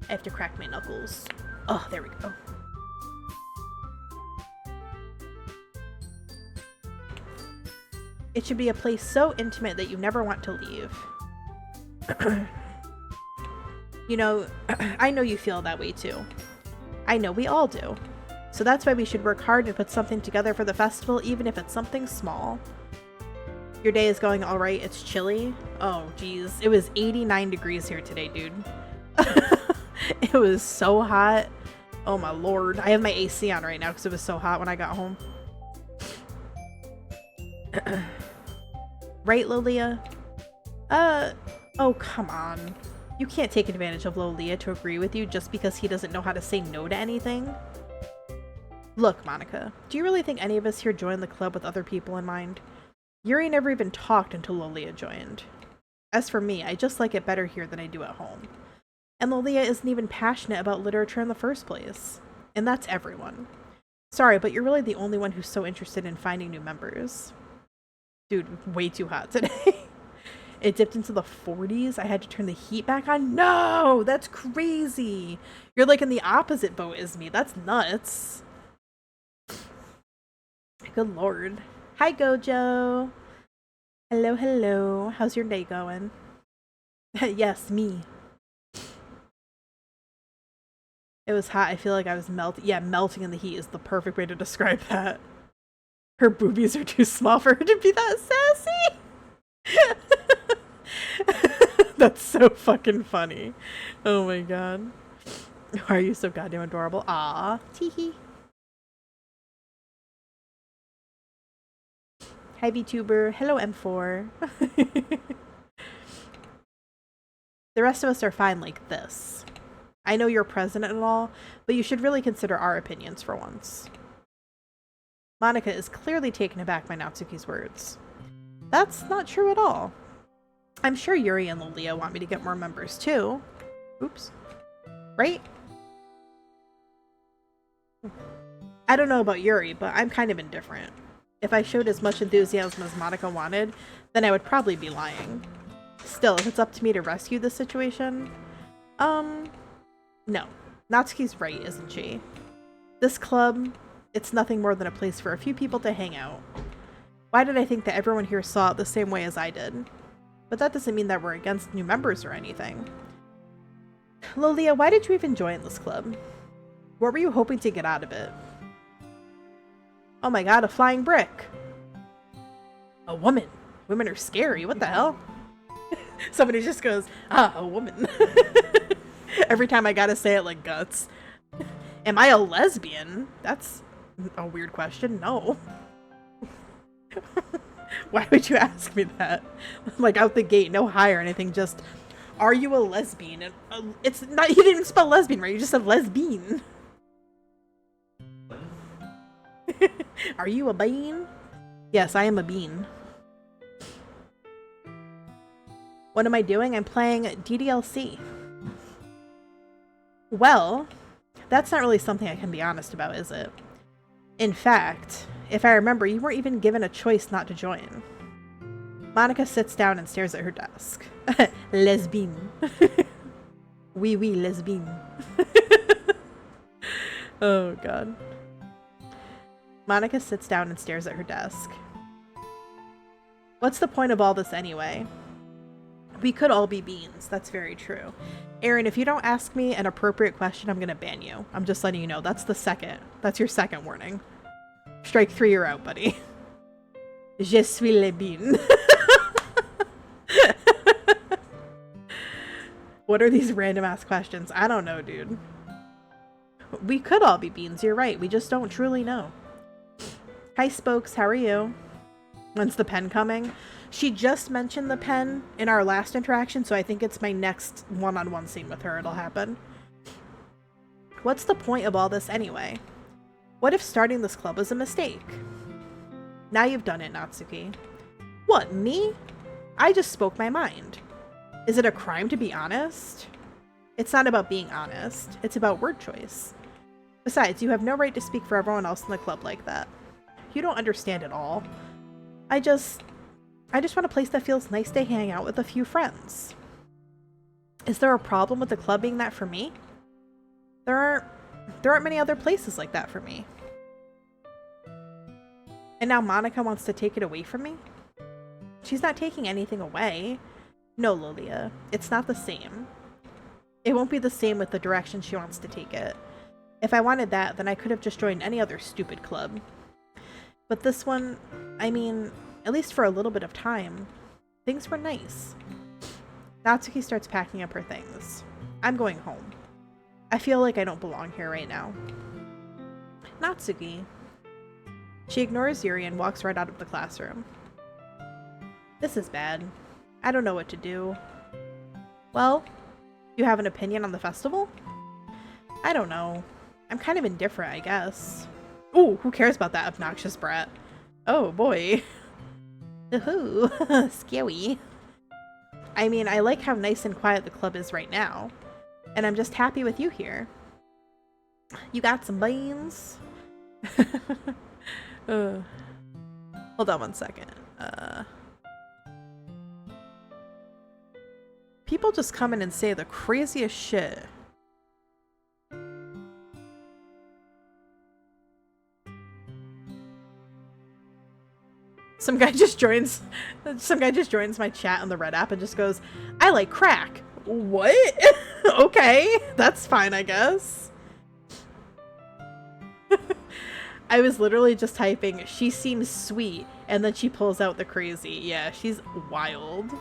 I have to crack my knuckles. Oh, there we go. It should be a place so intimate that you never want to leave. You know, I know you feel that way too. I know we all do. So that's why we should work hard and put something together for the festival, even if it's something small. Your day is going alright, it's chilly. Oh geez, it was 89 degrees here today, dude. It was so hot. Oh my lord. I have my AC on right now because it was so hot when I got home. Right, 𝕋𝕨𝕚? Oh come on. You can't take advantage of 𝕋𝕨𝕚 to agree with you just because he doesn't know how to say no to anything. Look, Monica, do you really think any of us here joined the club with other people in mind? Yuri never even talked until 𝕋𝕨𝕚 joined. As for me, I just like it better here than I do at home. And 𝕋𝕨𝕚 isn't even passionate about literature in the first place. And that's everyone. Sorry, but you're really the only one who's so interested in finding new members. Dude, way too hot today. It dipped into the 40s. I had to turn the heat back on. No, that's crazy. You're like in the opposite boat as me. That's nuts. Good lord. Hi, Gojo. Hello, hello. How's your day going? Yes, me. It was hot. I feel like I was melting. Yeah, melting in the heat is the perfect way to describe that. Her boobies are too small for her to be that sassy. That's so fucking funny. Oh my god. Why are you so goddamn adorable? Aw. Teehee. Hi VTuber. Hello M4. The rest of us are fine like this. I know you're president and all, but you should really consider our opinions for once. Monica is clearly taken aback by Natsuki's words. That's not true at all. I'm sure Yuri and 𝕋𝕨𝕚 want me to get more members too. Oops. Right? I don't know about Yuri, but I'm kind of indifferent. If I showed as much enthusiasm as Monica wanted, then I would probably be lying. Still, if it's up to me to rescue this situation, No. Natsuki's right, isn't she? This club, it's nothing more than a place for a few people to hang out. Why did I think that everyone here saw it the same way as I did? But that doesn't mean that we're against new members or anything. Lolia, why did you even join this club? What were you hoping to get out of it? Oh my god, a flying brick! A woman! Women are scary, what the hell? Somebody just goes, ah, a woman. Every time I gotta say it like guts. Am I a lesbian? That's a weird question. No. Why would you ask me that? Like out the gate, no hi or anything, just, are you a lesbian? And, it's not, you didn't even spell lesbian right, you just said lesbian. Are you a bean? Yes, I am a bean. What am I doing? I'm playing DDLC. Well, that's not really something I can be honest about, is it? In fact, if I remember, you weren't even given a choice not to join. Monica sits down and stares at her desk. Lesbian. Oui, oui, lesbian. Oh, God. Monica sits down and stares at her desk. What's the point of all this anyway? We could all be beans. That's very true. Aaron, if you don't ask me an appropriate question, I'm gonna ban you. I'm just letting you know. That's your second warning. Strike 3, you're out, buddy. Je suis le bean. What are these random ass questions? I don't know, dude. We could all be beans, you're right. We just don't truly know. Hi, Spokes, how are you? When's the pen coming? She just mentioned the pen in our last interaction, so I think it's my next one-on-one scene with her it'll happen. What's the point of all this anyway? What if starting this club was a mistake? Now you've done it, Natsuki. What, me? I just spoke my mind. Is it a crime to be honest? It's not about being honest. It's about word choice. Besides, you have no right to speak for everyone else in the club like that. You don't understand at all. I just want a place that feels nice to hang out with a few friends. Is there a problem with the club being that for me? There aren't many other places like that for me. And now Monica wants to take it away from me? She's not taking anything away. No, Lilia, it's not the same. It won't be the same with the direction she wants to take it. If I wanted that, then I could have just joined any other stupid club. But this one, I mean, at least for a little bit of time, things were nice. Natsuki starts packing up her things. I'm going home. I feel like I don't belong here right now. Natsuki. She ignores Yuri and walks right out of the classroom. This is bad. I don't know what to do. Well, you have an opinion on the festival? I don't know. I'm kind of indifferent, I guess. Ooh, who cares about that obnoxious brat? Oh boy. Ooh, scary. I mean, I like how nice and quiet the club is right now. And I'm just happy with you here. You got some beans? Hold on one second. People just come in and say the craziest shit. Some guy just joins my chat on the Red app and just goes, I like crack. What? Okay, that's fine, I guess. I was literally just typing, she seems sweet, and then she pulls out the crazy. Yeah, she's wild.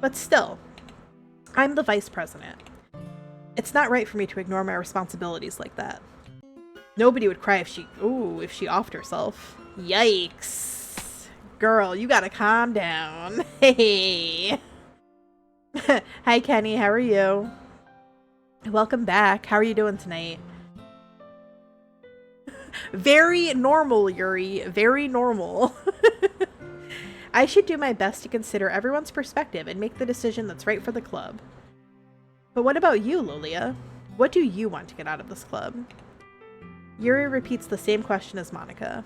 But still, I'm the vice president. It's not right for me to ignore my responsibilities like that. Nobody would cry if she offed herself. Yikes. Girl, you gotta calm down. Hey. Hi, Kenny. How are you? Welcome back. How are you doing tonight? Very normal, Yuri. Very normal. I should do my best to consider everyone's perspective and make the decision that's right for the club. But what about you, Lilia? What do you want to get out of this club? Yuri repeats the same question as Monica.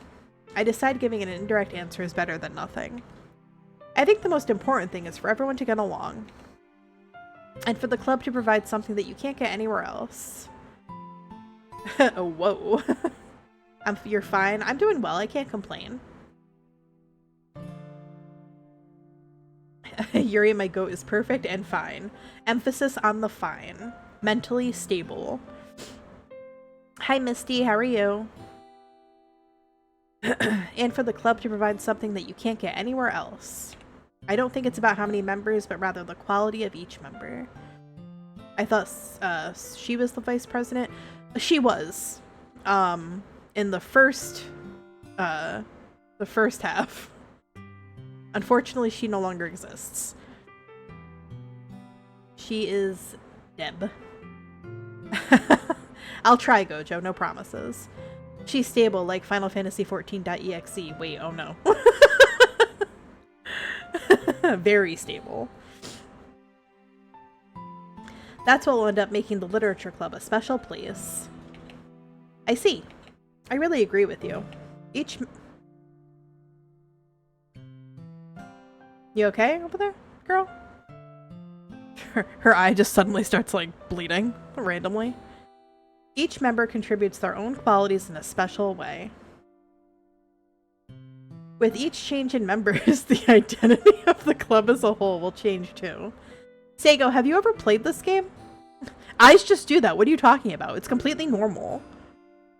I decide giving an indirect answer is better than nothing. I think the most important thing is for everyone to get along. And for the club to provide something that you can't get anywhere else. Oh, whoa. You're fine. I'm doing well. I can't complain. Yuri, my goat, is perfect and fine. Emphasis on the fine. Mentally stable. Hi, Misty. How are you? And for the club to provide something that you can't get anywhere else. I don't think it's about how many members, but rather the quality of each member. I thought she was the vice president. She was. In the first half. Unfortunately, she no longer exists. She is Deb. I'll try, Gojo, no promises. She's stable, like Final Fantasy 14.exe. Wait, oh no. Very stable. That's what will end up making the literature club a special place. I see. I really agree with you. You okay over there, girl? Her eye just suddenly starts, like, bleeding randomly. Each member contributes their own qualities in a special way. With each change in members, the identity of the club as a whole will change too. Seigo, have you ever played this game? Eyes just do that. What are you talking about? It's completely normal.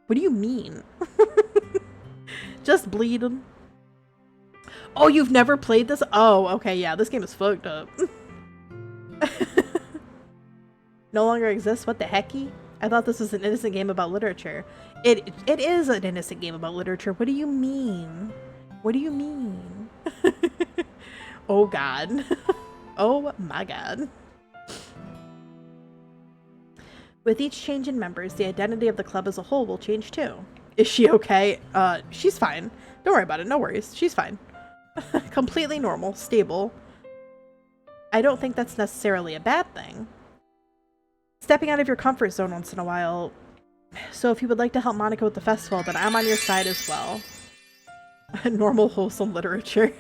What do you mean? Just bleed. Oh, you've never played this? Oh, okay, yeah, this game is fucked up. No longer exists? What the hecky? I thought this was an innocent game about literature. It is an innocent game about literature. What do you mean? What do you mean? Oh god. Oh my god. With each change in members, the identity of the club as a whole will change too. Is she okay? She's fine. Don't worry about it. No worries. She's fine. Completely normal. Stable. I don't think that's necessarily a bad thing. Stepping out of your comfort zone once in a while. So if you would like to help Monica with the festival, then I'm on your side as well. Normal, wholesome literature.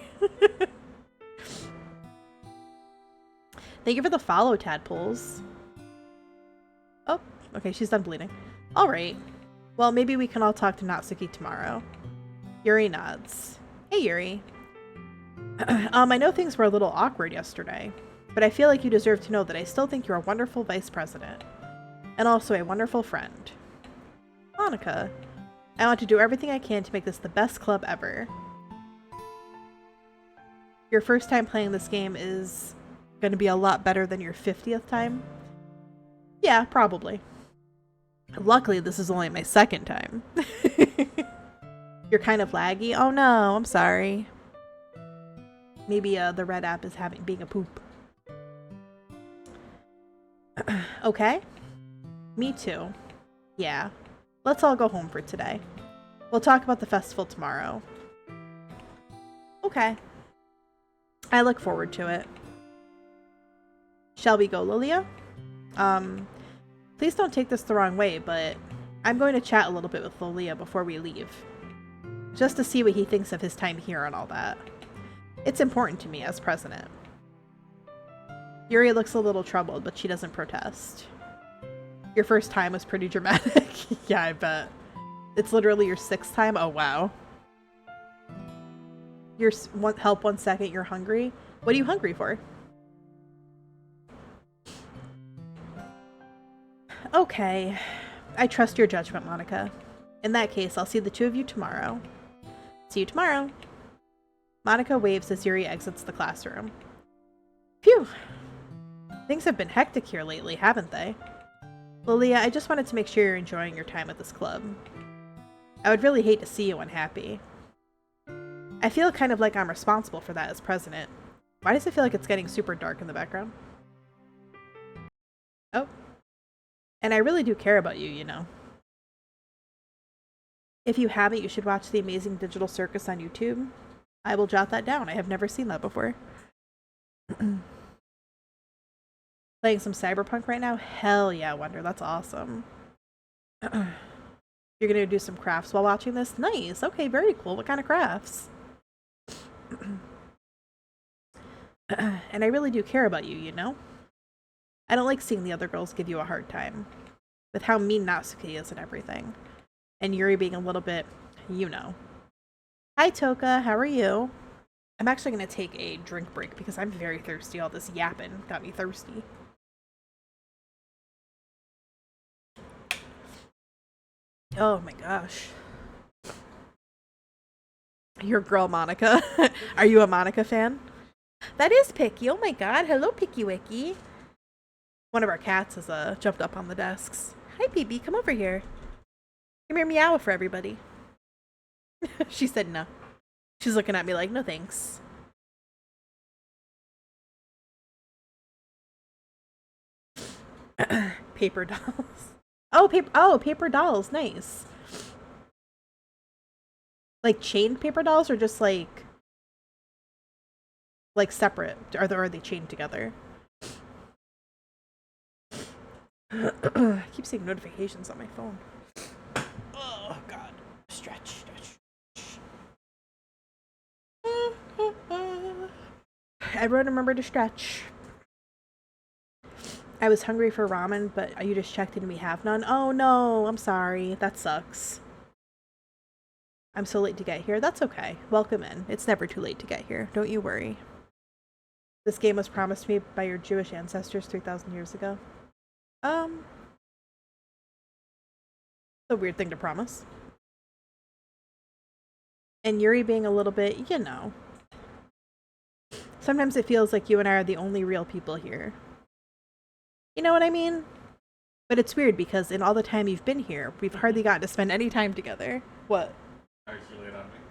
Thank you for the follow, tadpoles. Oh, okay, she's done bleeding. Alright. Well, maybe we can all talk to Natsuki tomorrow. Yuri nods. Hey, Yuri. I know things were a little awkward yesterday, but I feel like you deserve to know that I still think you're a wonderful vice president. And also a wonderful friend. Monica. I want to do everything I can to make this the best club ever. Your first time playing this game is going to be a lot better than your 50th time? Yeah, probably. Luckily, this is only my second time. You're kind of laggy? Oh no, I'm sorry. Maybe the red app is being a poop. Okay? Me too. Yeah. Let's all go home for today. We'll talk about the festival tomorrow. Okay. I look forward to it. Shall we go, Lilia? Please don't take this the wrong way, but I'm going to chat a little bit with Lilia before we leave. Just to see what he thinks of his time here and all that. It's important to me as president. Yuri looks a little troubled, but she doesn't protest. Your first time was pretty dramatic. Yeah, I bet. It's literally your 6th time? Oh, wow. Help 1 second, you're hungry? What are you hungry for? Okay. I trust your judgment, Monica. In that case, I'll see the two of you tomorrow. See you tomorrow. Monica waves as Yuri exits the classroom. Phew. Things have been hectic here lately, haven't they? Lilia, I just wanted to make sure you're enjoying your time at this club. I would really hate to see you unhappy. I feel kind of like I'm responsible for that as president. Why does it feel like it's getting super dark in the background? Oh. And I really do care about you, you know. If you haven't, you should watch The Amazing Digital Circus on YouTube. I will jot that down. I have never seen that before. Playing some Cyberpunk right now? Hell yeah, Wonder. That's awesome. You're gonna do some crafts while watching this? Nice. Okay, very cool. What kind of crafts? And I really do care about you, you know? I don't like seeing the other girls give you a hard time with how mean Natsuki is and everything. And Yuri being a little bit, you know. Hi, Toka. How are you? I'm actually going to take a drink break because I'm very thirsty. All this yapping got me thirsty. Oh my gosh. Your girl, Monica. Are you a Monica fan? That is Picky. Oh my god. Hello, Picky Wicky. One of our cats has jumped up on the desks. Hi, PB. Come over here. Come here, meow for everybody. She said no. She's looking at me like, no thanks. Paper dolls. Oh, paper dolls. Nice. Like chained paper dolls or just like separate? Are they chained together? I keep seeing notifications on my phone. Oh god. Stretch. Everyone remember to stretch. I was hungry for ramen, but you just checked and we have none. Oh no, I'm sorry. That sucks. I'm so late to get here. That's okay. Welcome in. It's never too late to get here. Don't you worry. This game was promised to me by your Jewish ancestors 3,000 years ago. It's a weird thing to promise. And Yuri being a little bit, you know. Sometimes it feels like you and I are the only real people here. You know what I mean? But it's weird because in all the time you've been here, we've hardly gotten to spend any time together. What?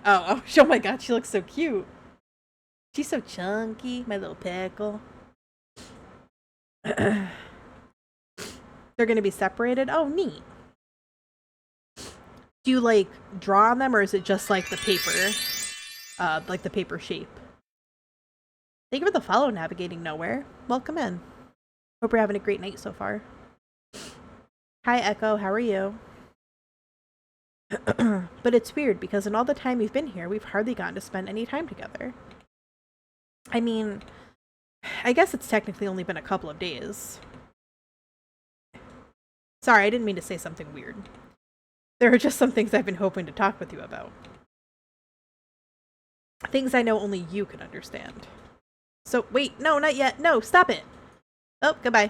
Oh my god, she looks so cute. She's so chunky, my little pickle. They're gonna be separated? Oh, neat. Do you, like, draw on them, or is it just, like, the paper? Like the paper shape? Thank you for the follow, Navigating Nowhere. Welcome in. Hope you're having a great night so far. Hi, Echo. How are you? But it's weird, because in all the time you've been here, we've hardly gotten to spend any time together. I mean, I guess it's technically only been a couple of days. Sorry, I didn't mean to say something weird. There are just some things I've been hoping to talk with you about. Things I know only you can understand. So, wait, no, not yet. No, stop it. Oh, goodbye.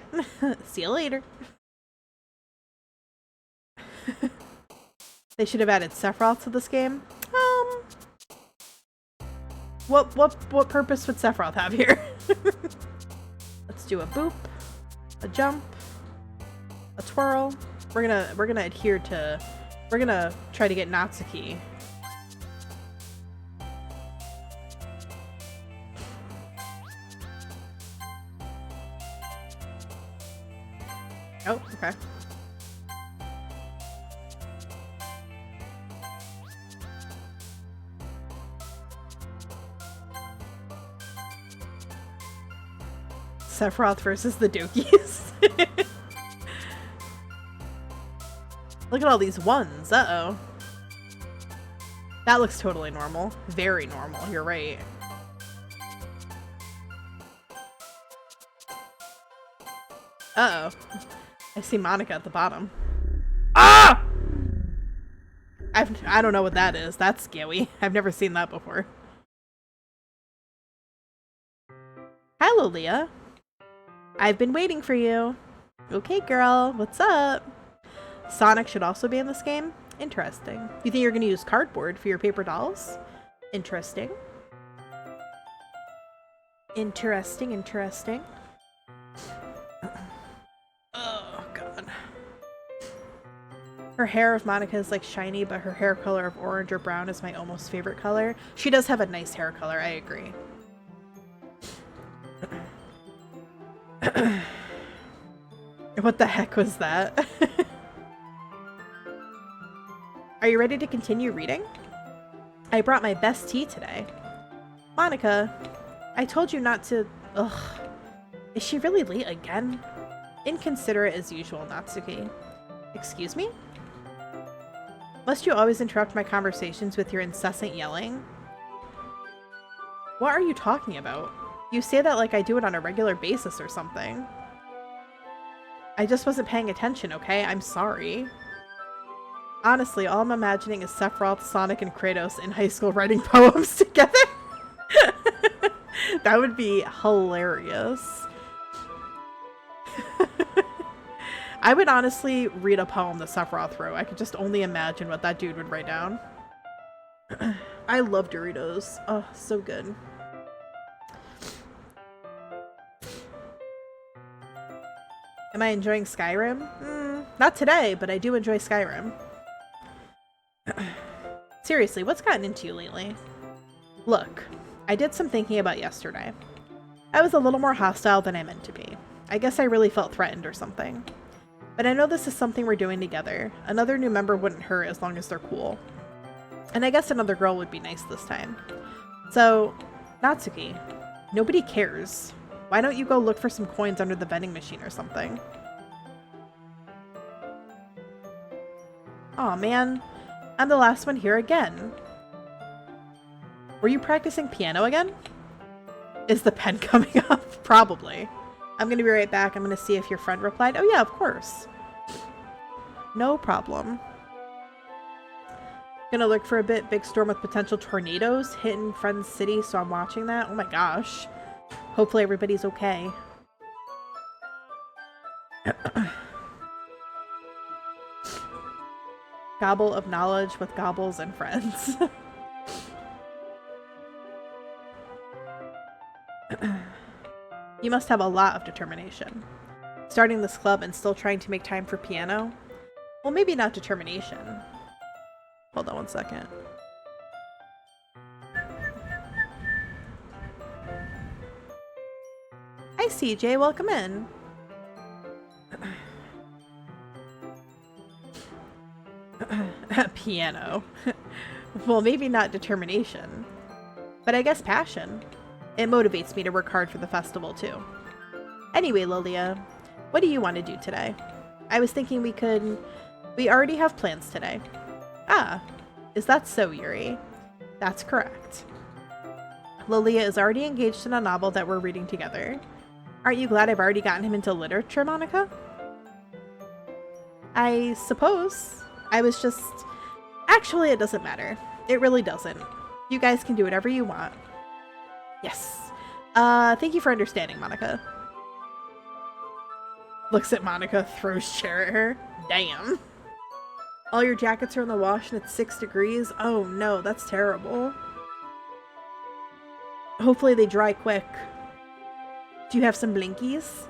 See you later. They should have added Sephiroth to this game. What purpose would Sephiroth have here? Let's do a boop, a jump, a twirl. We're gonna adhere to. We're gonna try to get Natsuki. Oh, okay. Sephiroth versus the Dokies. Look at all these ones. Uh-oh. That looks totally normal. Very normal. You're right. Uh-oh. I see Monica at the bottom. Ah! I don't know what that is. That's scary. I've never seen that before. Hi, Lolia. I've been waiting for you. Okay, girl. What's up? Sonic should also be in this game? Interesting. You think you're going to use cardboard for your paper dolls? Interesting. Interesting. Oh, God. Her hair of Monica is like shiny, but her hair color of orange or brown is my almost favorite color. She does have a nice hair color, I agree. What the heck was that? Are you ready to continue reading? I brought my best tea today. Monica, I told you not to... Ugh. Is she really late again? Inconsiderate as usual, Natsuki. Excuse me? Must you always interrupt my conversations with your incessant yelling? What are you talking about? You say that like I do it on a regular basis or something. I just wasn't paying attention, okay? I'm sorry. Honestly, all I'm imagining is Sephiroth, Sonic, and Kratos in high school writing poems together. That would be hilarious. I would honestly read a poem that Sephiroth wrote. I could just only imagine what that dude would write down. I love Doritos. Oh, so good. Am I enjoying Skyrim? Not today, but I do enjoy Skyrim. Seriously, what's gotten into you lately? Look, I did some thinking about yesterday. I was a little more hostile than I meant to be. I guess I really felt threatened or something. But I know this is something we're doing together. Another new member wouldn't hurt as long as they're cool. And I guess another girl would be nice this time. So, Natsuki, nobody cares. Why don't you go look for some coins under the vending machine or something? Aw, man. I'm the last one here again. Were you practicing piano again? Is the pen coming up? Probably. I'm gonna be right back. I'm gonna see if your friend replied. Oh yeah, of course. No problem. Gonna look for a bit. Big storm with potential tornadoes hitting Friend's City, so I'm watching that. Oh my gosh. Hopefully everybody's okay. Gobble of knowledge with gobbles and friends. You must have a lot of determination. Starting this club and still trying to make time for piano? Well, maybe not determination. Hold on one second. Hi CJ, welcome in. Piano. Well, maybe not determination, but I guess passion. It motivates me to work hard for the festival too. Anyway, Lilia, what do you want to do today? I was thinking we already have plans today. Ah, is that so, Yuri? That's correct. Lilia is already engaged in a novel that we're reading together. Aren't you glad I've already gotten him into literature, Monica? I suppose. I was just... Actually, it doesn't matter. It really doesn't. You guys can do whatever you want. Yes. Thank you for understanding, Monica. Looks at Monica, throws chair at her. Damn. All your jackets are in the wash and it's 6 degrees? Oh no, that's terrible. Hopefully they dry quick. Do you have some blinkies?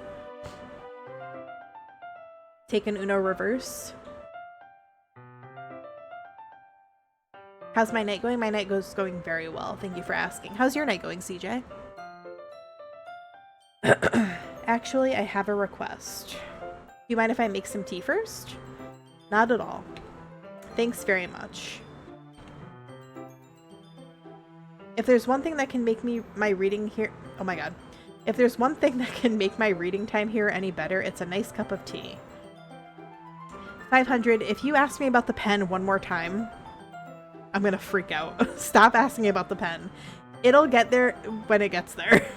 Take an Uno reverse. How's my night going? My night goes going very well. Thank you for asking. How's your night going, CJ? Actually, I have a request. Do you mind if I make some tea first? Not at all. Thanks very much. If there's one thing that can make my reading here... Oh my god. If there's one thing that can make my reading time here any better, it's a nice cup of tea. 500, if you ask me about the pen one more time, I'm gonna freak out. Stop asking about the pen. It'll get there when it gets there.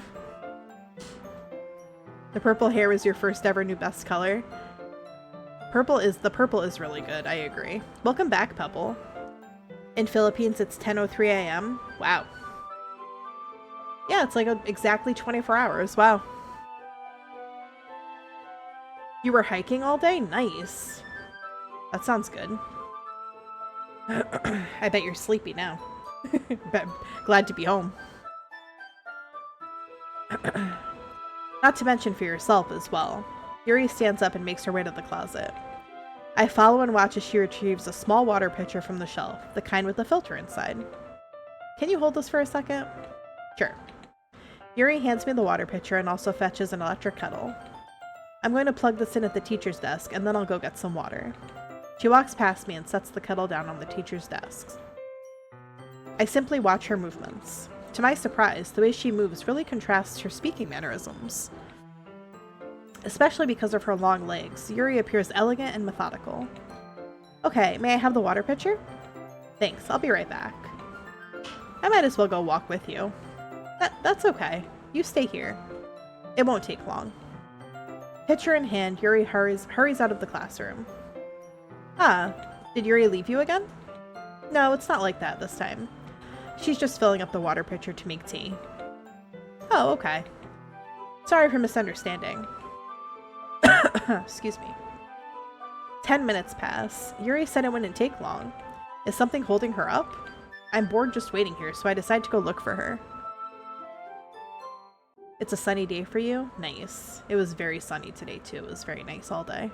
The purple hair was your first ever new best color. The purple is really good, I agree. Welcome back, Pebble. In Philippines, it's 10:03 a.m. Wow. Yeah, it's like exactly 24 hours. Wow. You were hiking all day? Nice. That sounds good. I bet you're sleepy now. Glad to be home. Not to mention for yourself as well. Yuri stands up and makes her way to the closet. I follow and watch as she retrieves a small water pitcher from the shelf, the kind with the filter inside. Can you hold this for a second? Sure. Yuri hands me the water pitcher and also fetches an electric kettle. I'm going to plug this in at the teacher's desk and then I'll go get some water. She walks past me and sets the kettle down on the teacher's desk. I simply watch her movements. To my surprise, the way she moves really contrasts her speaking mannerisms. Especially because of her long legs, Yuri appears elegant and methodical. Okay, may I have the water pitcher? Thanks, I'll be right back. I might as well go walk with you. That's okay. You stay here. It won't take long. Pitcher in hand, Yuri hurries out of the classroom. Ah, did Yuri leave you again? No, it's not like that this time. She's just filling up the water pitcher to make tea. Oh, okay. Sorry for misunderstanding. Excuse me. 10 minutes pass. Yuri said it wouldn't take long. Is something holding her up? I'm bored just waiting here, so I decide to go look for her. It's a sunny day for you? Nice. It was very sunny today, too. It was very nice all day.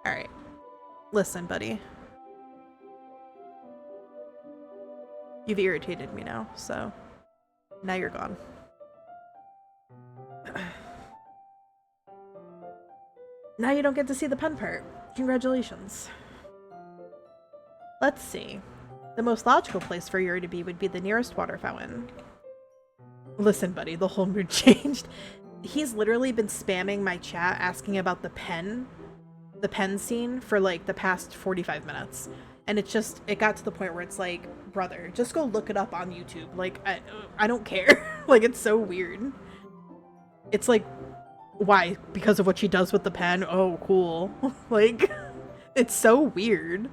Alright. Listen, buddy. You've irritated me now, so now you're gone. Now you don't get to see the pen part. Congratulations. Let's see. The most logical place for Yuri to be would be the nearest water fountain. Listen, buddy, the whole mood changed. He's literally been spamming my chat asking about the pen scene for like the past 45 minutes. And it got to the point where it's like, brother, just go look it up on YouTube. Like, I don't care. Like, it's so weird. It's like, why? Because of what she does with the pen? Oh, cool. Like, it's so weird.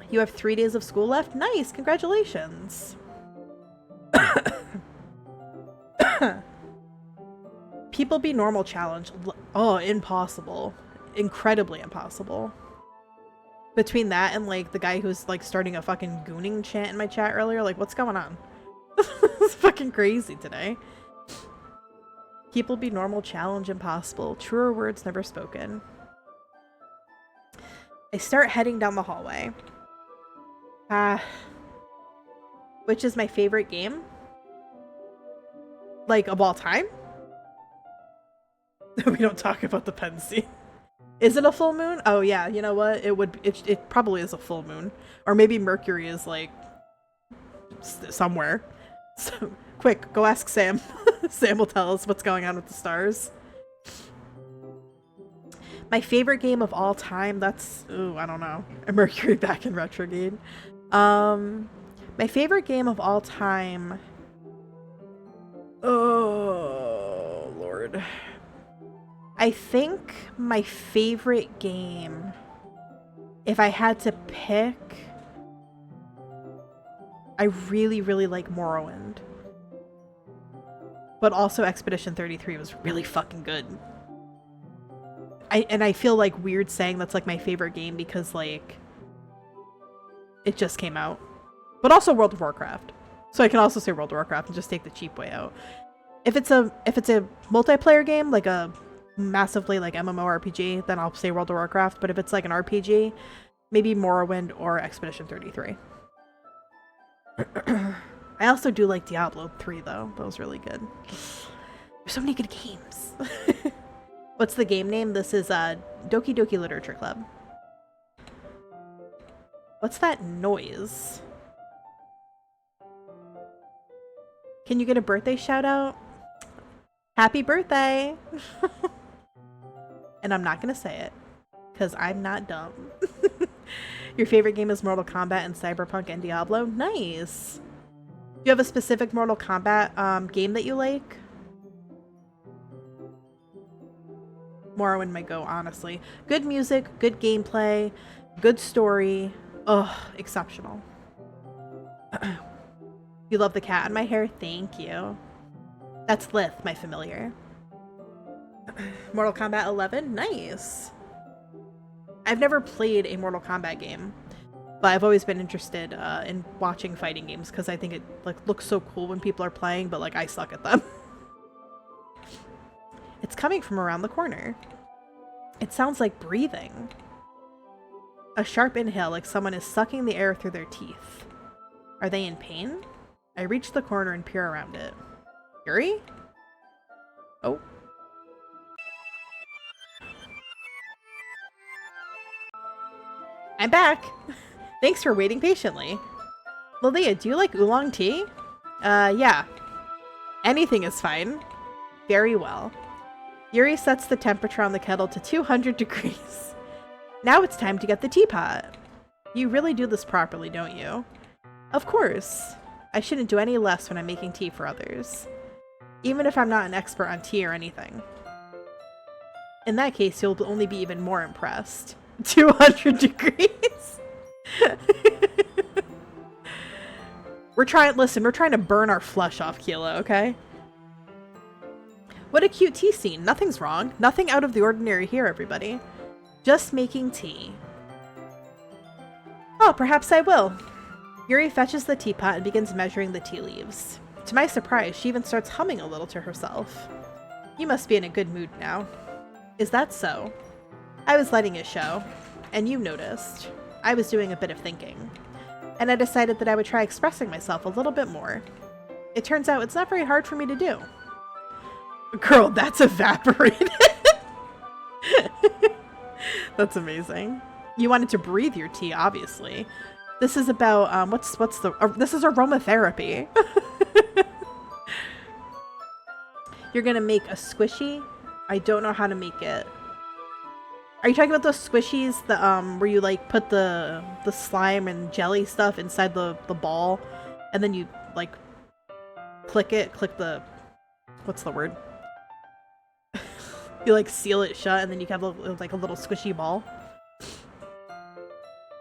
You have 3 days of school left? Nice, congratulations. People be normal challenge. Oh, impossible. Incredibly impossible. Between that and like the guy who's like starting a fucking gooning chant in my chat earlier, like what's going on? It's fucking crazy today. People be normal challenge impossible. Truer words never spoken. I start heading down the hallway. Which is my favorite game? Like of all time? We don't talk about the pen scene. Is it a full moon? Oh yeah, you know what? It probably is a full moon. Or maybe Mercury is like somewhere. So quick, go ask Sam. Sam will tell us what's going on with the stars. My favorite game of all time, that's, ooh, I don't know. Mercury back in retrograde. My favorite game of all time. Oh, Lord. I think my favorite game, if I had to pick, I really, really like Morrowind. But also Expedition 33 was really fucking good. I feel like weird saying that's like my favorite game because like it just came out. But also World of Warcraft. So I can also say World of Warcraft and just take the cheap way out. If it's a multiplayer game, like a massively like MMORPG, then I'll say World of Warcraft. But if it's like an RPG, maybe Morrowind or Expedition 33. I also do like Diablo 3 though. That was really good. There's so many good games. What's the game name? This is Doki Doki Literature Club. What's that noise? Can you get a birthday shout out? Happy birthday! And I'm not gonna say it, because I'm not dumb. Your favorite game is Mortal Kombat and Cyberpunk and Diablo? Nice! Do you have a specific Mortal Kombat game that you like? Morrowind might go, honestly. Good music, good gameplay, good story. Ugh, exceptional. You love the cat in my hair? Thank you. That's Lith, my familiar. Mortal Kombat 11? Nice. I've never played a Mortal Kombat game, but I've always been interested in watching fighting games because I think it like looks so cool when people are playing, but like I suck at them. It's coming from around the corner. It sounds like breathing. A sharp inhale, like someone is sucking the air through their teeth. Are they in pain? I reach the corner and peer around it. Yuri? Oh. I'm back! Thanks for waiting patiently. Lilia, do you like oolong tea? Yeah. Anything is fine. Very well. Yuri sets the temperature on the kettle to 200 degrees. Now it's time to get the teapot. You really do this properly, don't you? Of course. I shouldn't do any less when I'm making tea for others. even if I'm not an expert on tea or anything. In that case, you'll only be even more impressed. 200 degrees. we're trying to burn our flesh off, Keela, okay? What a cute tea scene. Nothing's wrong. Nothing out of the ordinary here, everybody. Just making tea. Oh, perhaps I will. Yuri fetches the teapot and begins measuring the tea leaves. To my surprise, she even starts humming a little to herself. You must be in a good mood now. Is that so? I was letting it show, and you noticed. I was doing a bit of thinking, and I decided that I would try expressing myself a little bit more. It turns out it's not very hard for me to do. Girl, that's evaporated. That's amazing. You wanted to breathe your tea, obviously. This is about, this is aromatherapy. You're gonna make a squishy? I don't know how to make it. Are you talking about those squishies that, where you, like, put the slime and jelly stuff inside the ball, and then you, like, click the, what's the word? You, like, seal it shut, and then you have, like, a little squishy ball?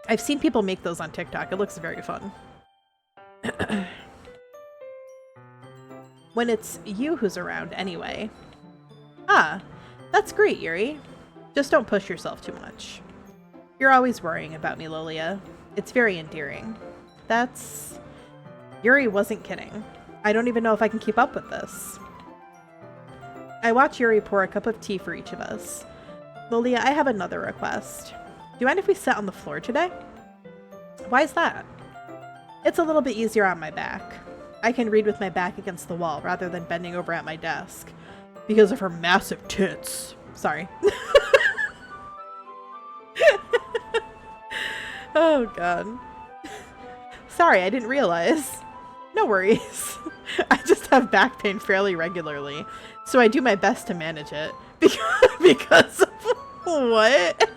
I've seen people make those on TikTok. It looks very fun. When it's you who's around, anyway. Ah, that's great, Yuri. Just don't push yourself too much. You're always worrying about me, Lolia. It's very endearing. That's... Yuri wasn't kidding. I don't even know if I can keep up with this. I watch Yuri pour a cup of tea for each of us. Lolia, I have another request. Do you mind if we sit on the floor today? Why is that? It's a little bit easier on my back. I can read with my back against the wall rather than bending over at my desk. Because of her massive tits. Sorry. Oh god. Sorry, I didn't realize. No worries. I just have back pain fairly regularly, so I do my best to manage it. Because of what?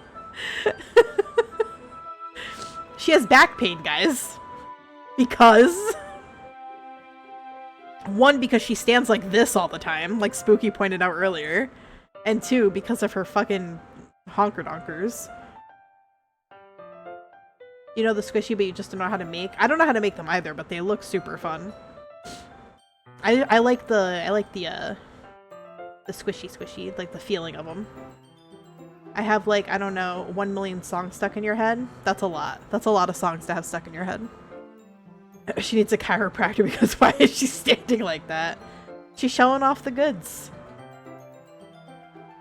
She has back pain, guys. Because... One, because she stands like this all the time, like Spooky pointed out earlier. And two, because of her fucking honker-donkers. You know the squishy, but you just don't know how to make? I don't know how to make them either, but they look super fun. I like the squishy, like the feeling of them. I have like, I don't know, 1 million songs stuck in your head. That's a lot. That's a lot of songs to have stuck in your head. She needs a chiropractor because why is she standing like that? She's showing off the goods.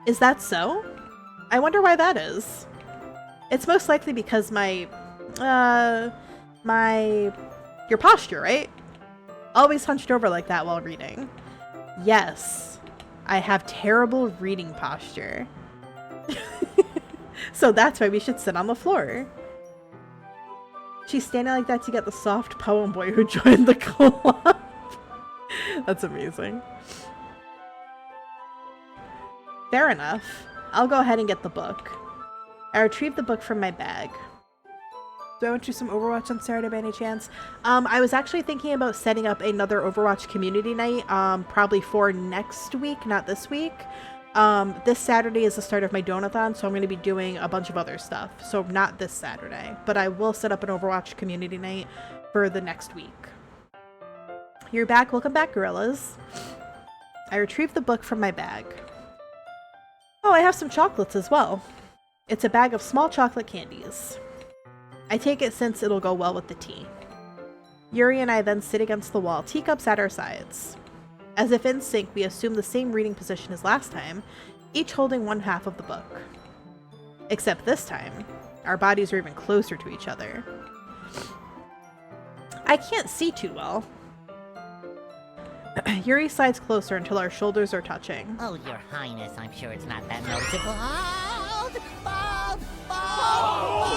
Is that so? I wonder why that is. It's most likely because your posture, right? Always hunched over like that while reading. Yes, I have terrible reading posture. So that's why we should sit on the floor. She's standing like that to get the soft poem boy who joined the club. That's amazing. Fair enough. I'll go ahead and get the book. I retrieved the book from my bag. Do I want to do some Overwatch on Saturday by any chance? I was actually thinking about setting up another Overwatch community night, probably for next week, not this week. This Saturday is the start of my donathon, so I'm going to be doing a bunch of other stuff. So not this Saturday, but I will set up an Overwatch community night for the next week. You're back. Welcome back, gorillas. I retrieved the book from my bag. Oh, I have some chocolates as well. It's a bag of small chocolate candies. I take it since it'll go well with the tea. Yuri and I then sit against the wall, teacups at our sides. As if in sync, we assume the same reading position as last time, each holding one half of the book. Except this time, our bodies are even closer to each other. I can't see too well. Yuri slides closer until our shoulders are touching. Oh, Your Highness, I'm sure it's not that noticeable. Bald!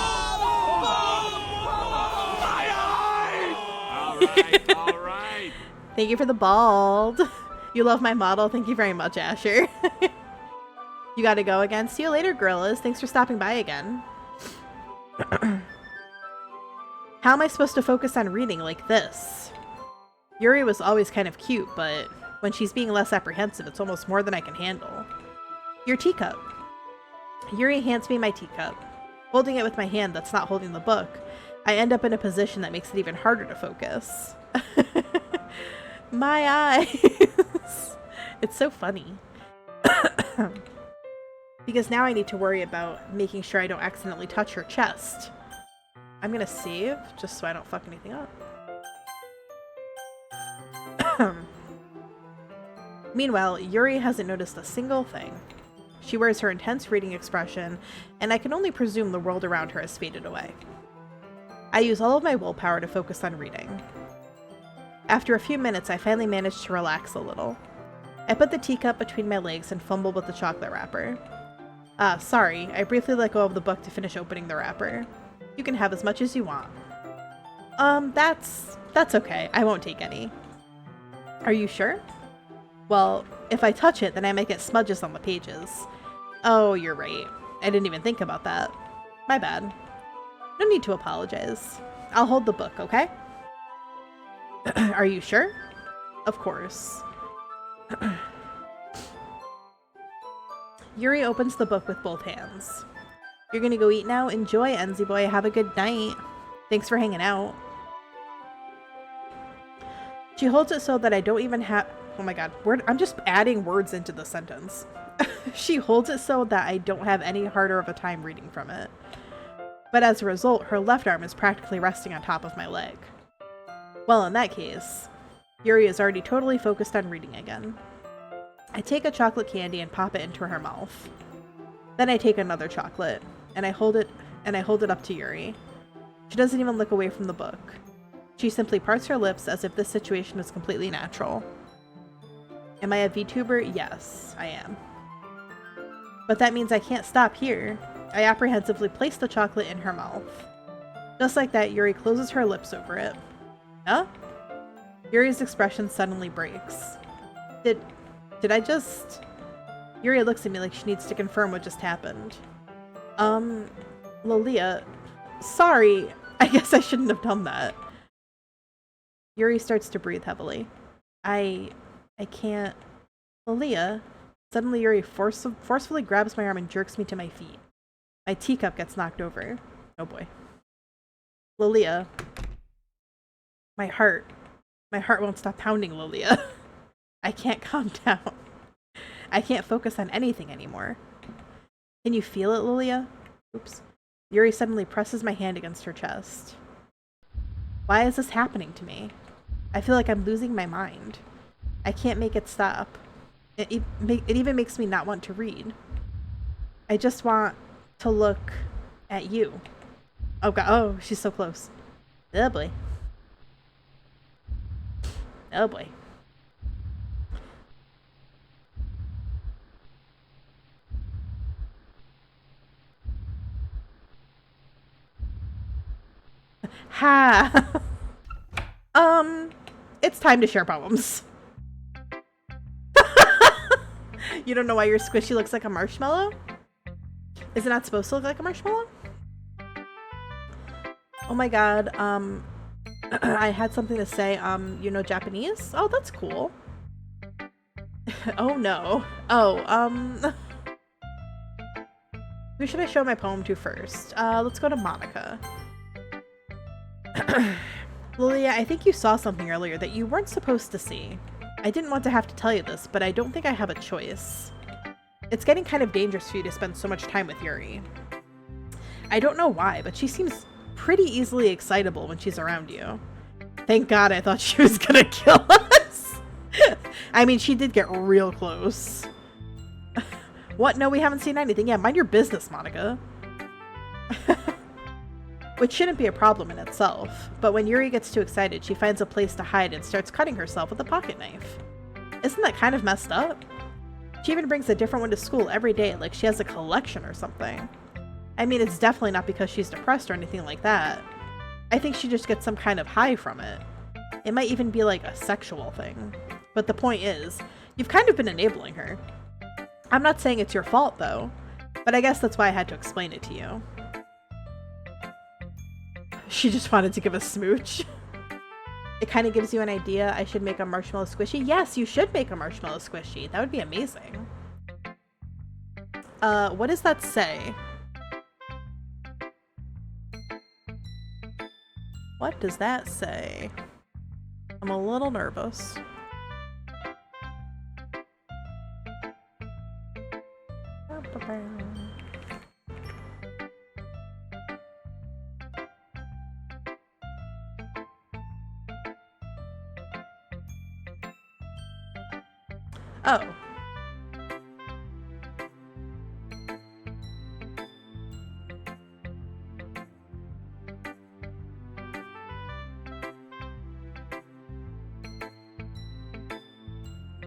All right. Thank you for the bald. You love my model. Thank you very much, Asher. You gotta go again. See you later, gorillas. Thanks for stopping by again. How am I supposed to focus on reading like this? Yuri was always kind of cute, but When she's being less apprehensive, it's almost more than I can handle. Your teacup. Yuri hands me my teacup. Holding it with my hand that's not holding the book, I end up in a position that makes it even harder to focus. My eyes! It's so funny. Because now I need to worry about making sure I don't accidentally touch her chest. I'm gonna save, just so I don't fuck anything up. Meanwhile, Yuri hasn't noticed a single thing. She wears her intense reading expression, and I can only presume the world around her has faded away. I use all of my willpower to focus on reading. After a few minutes, I finally manage to relax a little. I put the teacup between my legs and fumble with the chocolate wrapper. Sorry, I briefly let go of the book to finish opening the wrapper. You can have as much as you want. That's okay. I won't take any. Are you sure? Well, if I touch it, then I might get smudges on the pages. Oh, you're right. I didn't even think about that. My bad. No need to apologize. I'll hold the book, okay? Are you sure? Of course. Yuri opens the book with both hands. You're gonna go eat now? Enjoy, Enzy boy. Have a good night. Thanks for hanging out. She holds it so that I don't even have... Oh my god, I'm just adding words into the sentence. She holds it so that I don't have any harder of a time reading from it. But as a result, her left arm is practically resting on top of my leg. Well, in that case, Yuri is already totally focused on reading again. I take a chocolate candy and pop it into her mouth. Then I take another chocolate, and I hold it up to Yuri. She doesn't even look away from the book. She simply parts her lips as if this situation was completely natural. Am I a VTuber? Yes, I am. But that means I can't stop here. I apprehensively place the chocolate in her mouth. Just like that, Yuri closes her lips over it. Huh? Yuri's expression suddenly breaks. Did I just... Yuri looks at me like she needs to confirm what just happened. Lolia, sorry. I guess I shouldn't have done that. Yuri starts to breathe heavily. I can't... Lolia. Suddenly Yuri forcefully grabs my arm and jerks me to my feet. My teacup gets knocked over. Oh boy. Lolia. My heart won't stop pounding, Lolia. I can't calm down. I can't focus on anything anymore. Can you feel it, Lolia? Oops. Yuri suddenly presses my hand against her chest. Why is this happening to me? I feel like I'm losing my mind. I can't make it stop. It even makes me not want to read. I just want to look at you. Oh god, oh, she's so close. Oh boy. Oh boy. Ha! It's time to share poems. You don't know why your squishy looks like a marshmallow? Is it not supposed to look like a marshmallow? Oh my god, I had something to say, you know Japanese? Oh, that's cool. Oh no. Oh, who should I show my poem to first? Let's go to Monica. Lilia, I think you saw something earlier that you weren't supposed to see. I didn't want to have to tell you this, but I don't think I have a choice. It's getting kind of dangerous for you to spend so much time with Yuri. I don't know why, but she seems pretty easily excitable when she's around you. Thank God, I thought she was gonna kill us. I mean, she did get real close. What? No, we haven't seen anything. Yeah, mind your business, Monica. Which shouldn't be a problem in itself, but when Yuri gets too excited, she finds a place to hide and starts cutting herself with a pocket knife. Isn't that kind of messed up? She even brings a different one to school every day, like she has a collection or something. I mean, it's definitely not because she's depressed or anything like that. I think she just gets some kind of high from it. It might even be like a sexual thing. But the point is, you've kind of been enabling her. I'm not saying it's your fault, though, but I guess that's why I had to explain it to you. She just wanted to give a smooch. It kind of gives you an idea. I should make a marshmallow squishy. Yes, you should make a marshmallow squishy. That would be amazing. What does that say? What does that say? I'm a little nervous. Oh.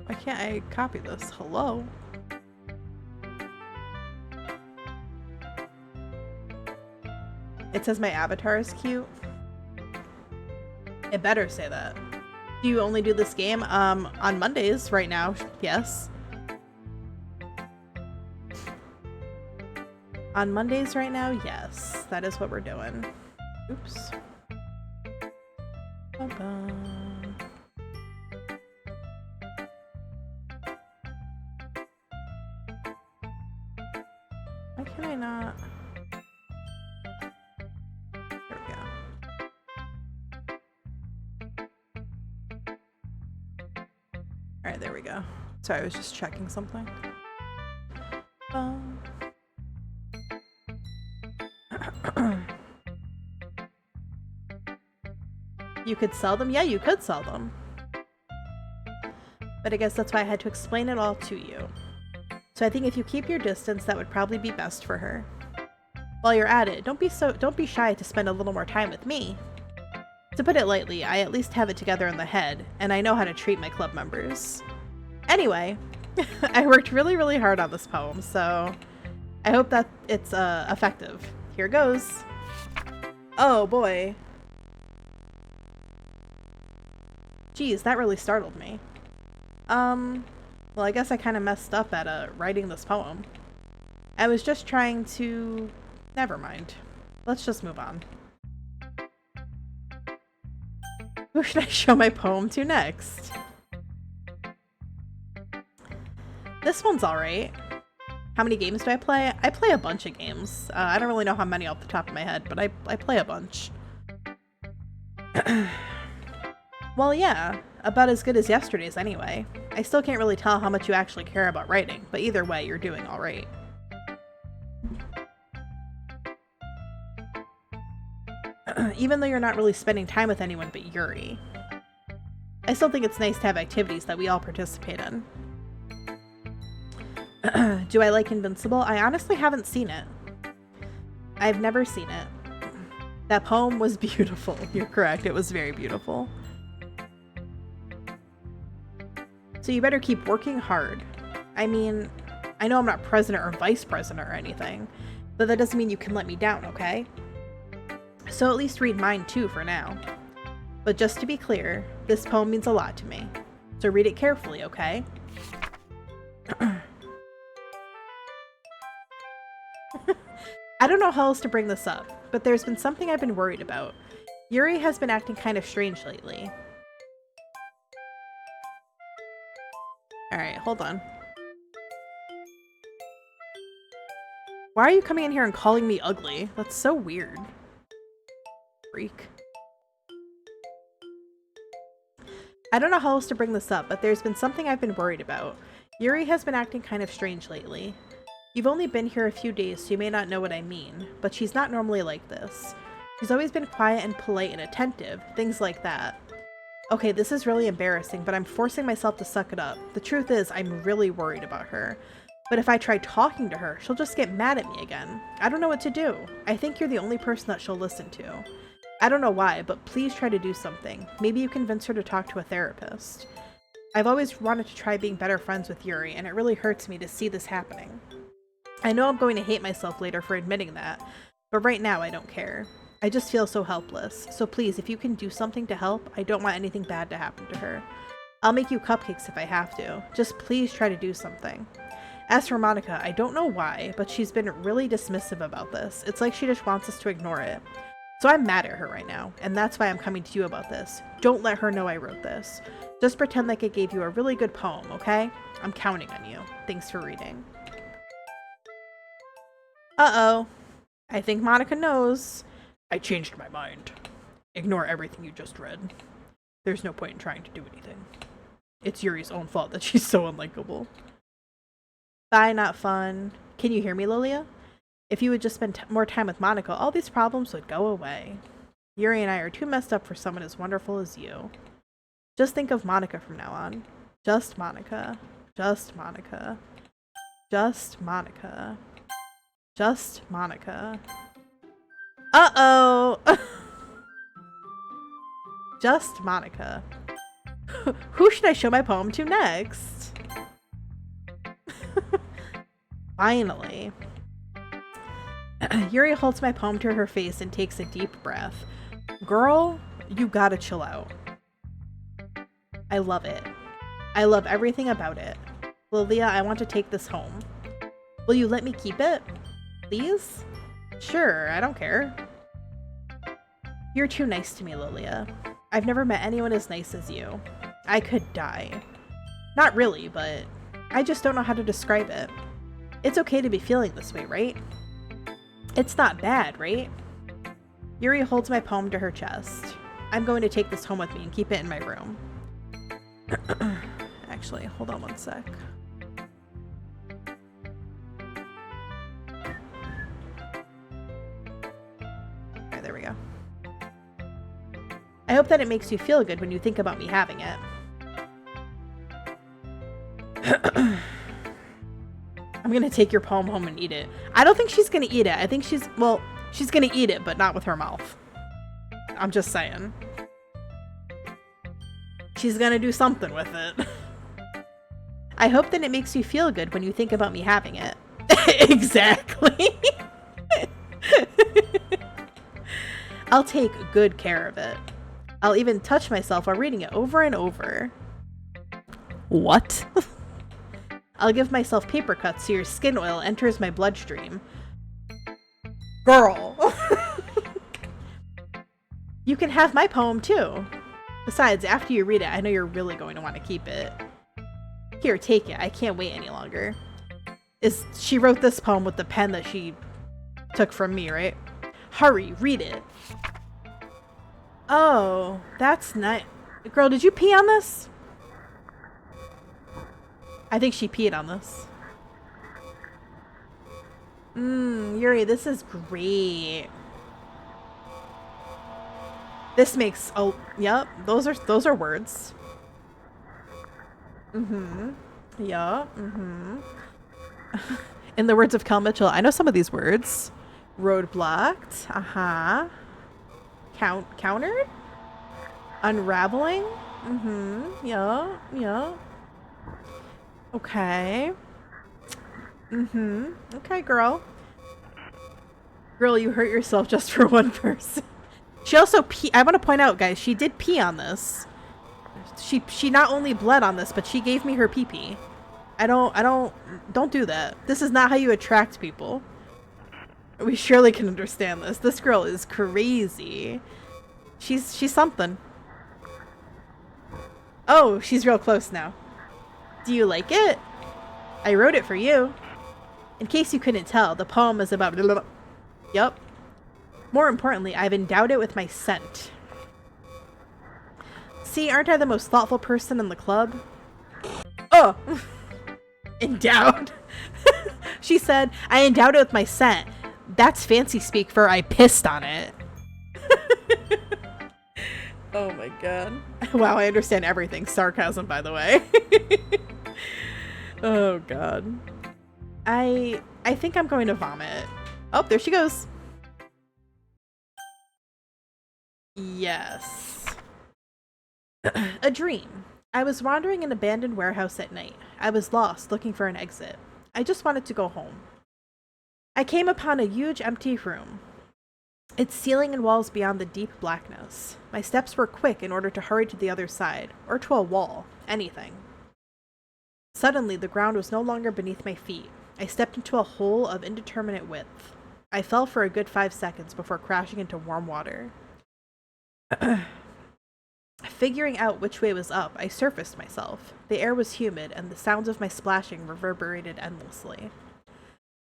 Why can't I copy this? Hello? It says my avatar is cute. It better say that. Do you only do this game on Mondays right now? Yes. On Mondays right now? Yes. That is what we're doing. Oops. Ba-bum. Why can I not? There we go. Alright, there we go. Sorry, I was just checking something. You could sell them? Yeah, you could sell them. But I guess that's why I had to explain it all to you. So I think if you keep your distance, that would probably be best for her. While you're at it, don't be shy to spend a little more time with me. To put it lightly, I at least have it together in the head, and I know how to treat my club members. Anyway, I worked really, really hard on this poem, so I hope that it's effective. Here goes. Oh boy. Geez, that really startled me. Well, I guess I kind of messed up at writing this poem. I was just trying to... Never mind. Let's just move on. Who should I show my poem to next? This one's alright. How many games do I play? I play a bunch of games. I don't really know how many off the top of my head, but I play a bunch. Well, yeah, about as good as yesterday's anyway. I still can't really tell how much you actually care about writing, but either way, you're doing alright. Even though you're not really spending time with anyone but Yuri. I still think it's nice to have activities that we all participate in. Do I like Invincible? I honestly haven't seen it. I've never seen it. That poem was beautiful. You're correct, it was very beautiful. So you better keep working hard. I mean, I know I'm not president or vice president or anything, but that doesn't mean you can let me down, okay? So at least read mine too for now. But just to be clear, this poem means a lot to me. So read it carefully, okay? I don't know how else to bring this up, but there's been something I've been worried about. Yuri has been acting kind of strange lately. Alright, hold on. Why are you coming in here and calling me ugly? That's so weird. Freak. I don't know how else to bring this up, but there's been something I've been worried about. Yuri has been acting kind of strange lately. You've only been here a few days, so you may not know what I mean, but she's not normally like this. She's always been quiet and polite and attentive, things like that. Okay, this is really embarrassing, but I'm forcing myself to suck it up. The truth is, I'm really worried about her. But if I try talking to her, she'll just get mad at me again. I don't know what to do. I think you're the only person that she'll listen to. I don't know why, but please try to do something. Maybe you convince her to talk to a therapist. I've always wanted to try being better friends with Yuri, and it really hurts me to see this happening. I know I'm going to hate myself later for admitting that, but right now I don't care. I just feel so helpless, so please, if you can do something to help, I don't want anything bad to happen to her. I'll make you cupcakes if I have to. Just please try to do something. As for Monica, I don't know why, but she's been really dismissive about this. It's like she just wants us to ignore it. So I'm mad at her right now, and that's why I'm coming to you about this. Don't let her know I wrote this. Just pretend like I gave you a really good poem, okay? I'm counting on you. Thanks for reading. Uh-oh. I think Monica knows. I changed my mind. Ignore everything you just read. There's no point in trying to do anything. It's Yuri's own fault that she's so unlikable. Bye, not fun. Can you hear me, Lilia? If you would just spend more time with Monica, all these problems would go away. Yuri and I are too messed up for someone as wonderful as you. Just think of Monica from now on. Just Monica. Just Monica. Just Monica. Just Monica. Uh-oh! Just Monica. Who should I show my poem to next? Finally. Yuri holds my poem to her face and takes a deep breath. Girl, you gotta chill out. I love it. I love everything about it. Lilia, I want to take this home. Will you let me keep it? Please? Sure, I don't care. You're too nice to me, Lilia. I've never met anyone as nice as you. I could die. Not really, but I just don't know how to describe it. It's okay to be feeling this way, right? It's not bad, right? Yuri holds my poem to her chest. I'm going to take this home with me and keep it in my room. Actually, hold on one sec. Alright, there we go. I hope that it makes you feel good when you think about me having it. I'm gonna take your poem home and eat it. I don't think she's gonna eat it. I think she's gonna eat it, but not with her mouth. I'm just saying. She's gonna do something with it. I hope that it makes you feel good when you think about me having it. Exactly. I'll take good care of it. I'll even touch myself while reading it over and over. What? I'll give myself paper cuts so your skin oil enters my bloodstream. Girl. You can have my poem too. Besides, after you read it, I know you're really going to want to keep it. Here, take it. I can't wait any longer. She wrote this poem with the pen that she took from me, right? Hurry, read it. Oh, that's nice. Girl, did you pee on this? I think she peed on this. Yuri, this is great. This makes yep, those are words. Yeah, In the words of Kel Mitchell, I know some of these words. Roadblocked, countered? Unraveling? Yeah. Okay. Okay, girl. Girl, you hurt yourself just for one person. She also I want to point out, guys, she did pee on this. She not only bled on this, but she gave me her pee-pee. Don't do that. This is not how you attract people. We surely can understand this. This girl is crazy. She's something. Oh, she's real close now. Do you like it? I wrote it for you. In case you couldn't tell, the poem is about... Yup. More importantly, I've endowed it with my scent. See, aren't I the most thoughtful person in the club? Oh! Endowed. She said, I endowed it with my scent. That's fancy speak for I pissed on it. Oh my god. Wow, I understand everything. Sarcasm, by the way. Oh god. I think I'm going to vomit. Oh, there she goes. Yes. A dream. I was wandering an abandoned warehouse at night. I was lost, looking for an exit. I just wanted to go home. I came upon a huge empty room, its ceiling and walls beyond the deep blackness. My steps were quick in order to hurry to the other side, or to a wall, anything. Suddenly, the ground was no longer beneath my feet. I stepped into a hole of indeterminate width. I fell for a good 5 seconds before crashing into warm water. Figuring out which way was up, I surfaced myself. The air was humid, and the sounds of my splashing reverberated endlessly.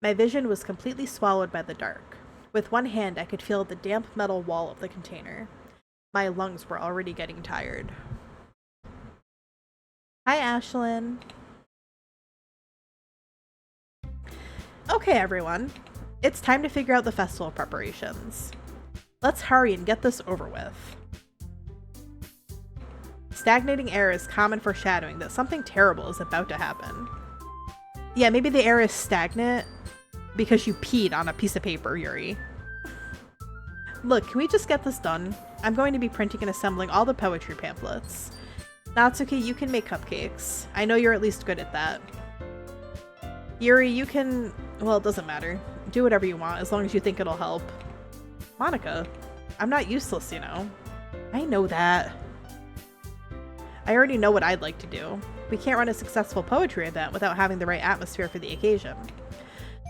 My vision was completely swallowed by the dark. With one hand, I could feel the damp metal wall of the container. My lungs were already getting tired. Hi, Ashlyn. Okay, everyone. It's time to figure out the festival preparations. Let's hurry and get this over with. Stagnating air is common foreshadowing that something terrible is about to happen. Yeah, maybe the air is stagnant because you peed on a piece of paper, Yuri. Look, can we just get this done? I'm going to be printing and assembling all the poetry pamphlets. Natsuki, you can make cupcakes. I know you're at least good at that. Yuri, you can... well, it doesn't matter. Do whatever you want, as long as you think it'll help. Monica, I'm not useless, you know. I know that. I already know what I'd like to do. We can't run a successful poetry event without having the right atmosphere for the occasion.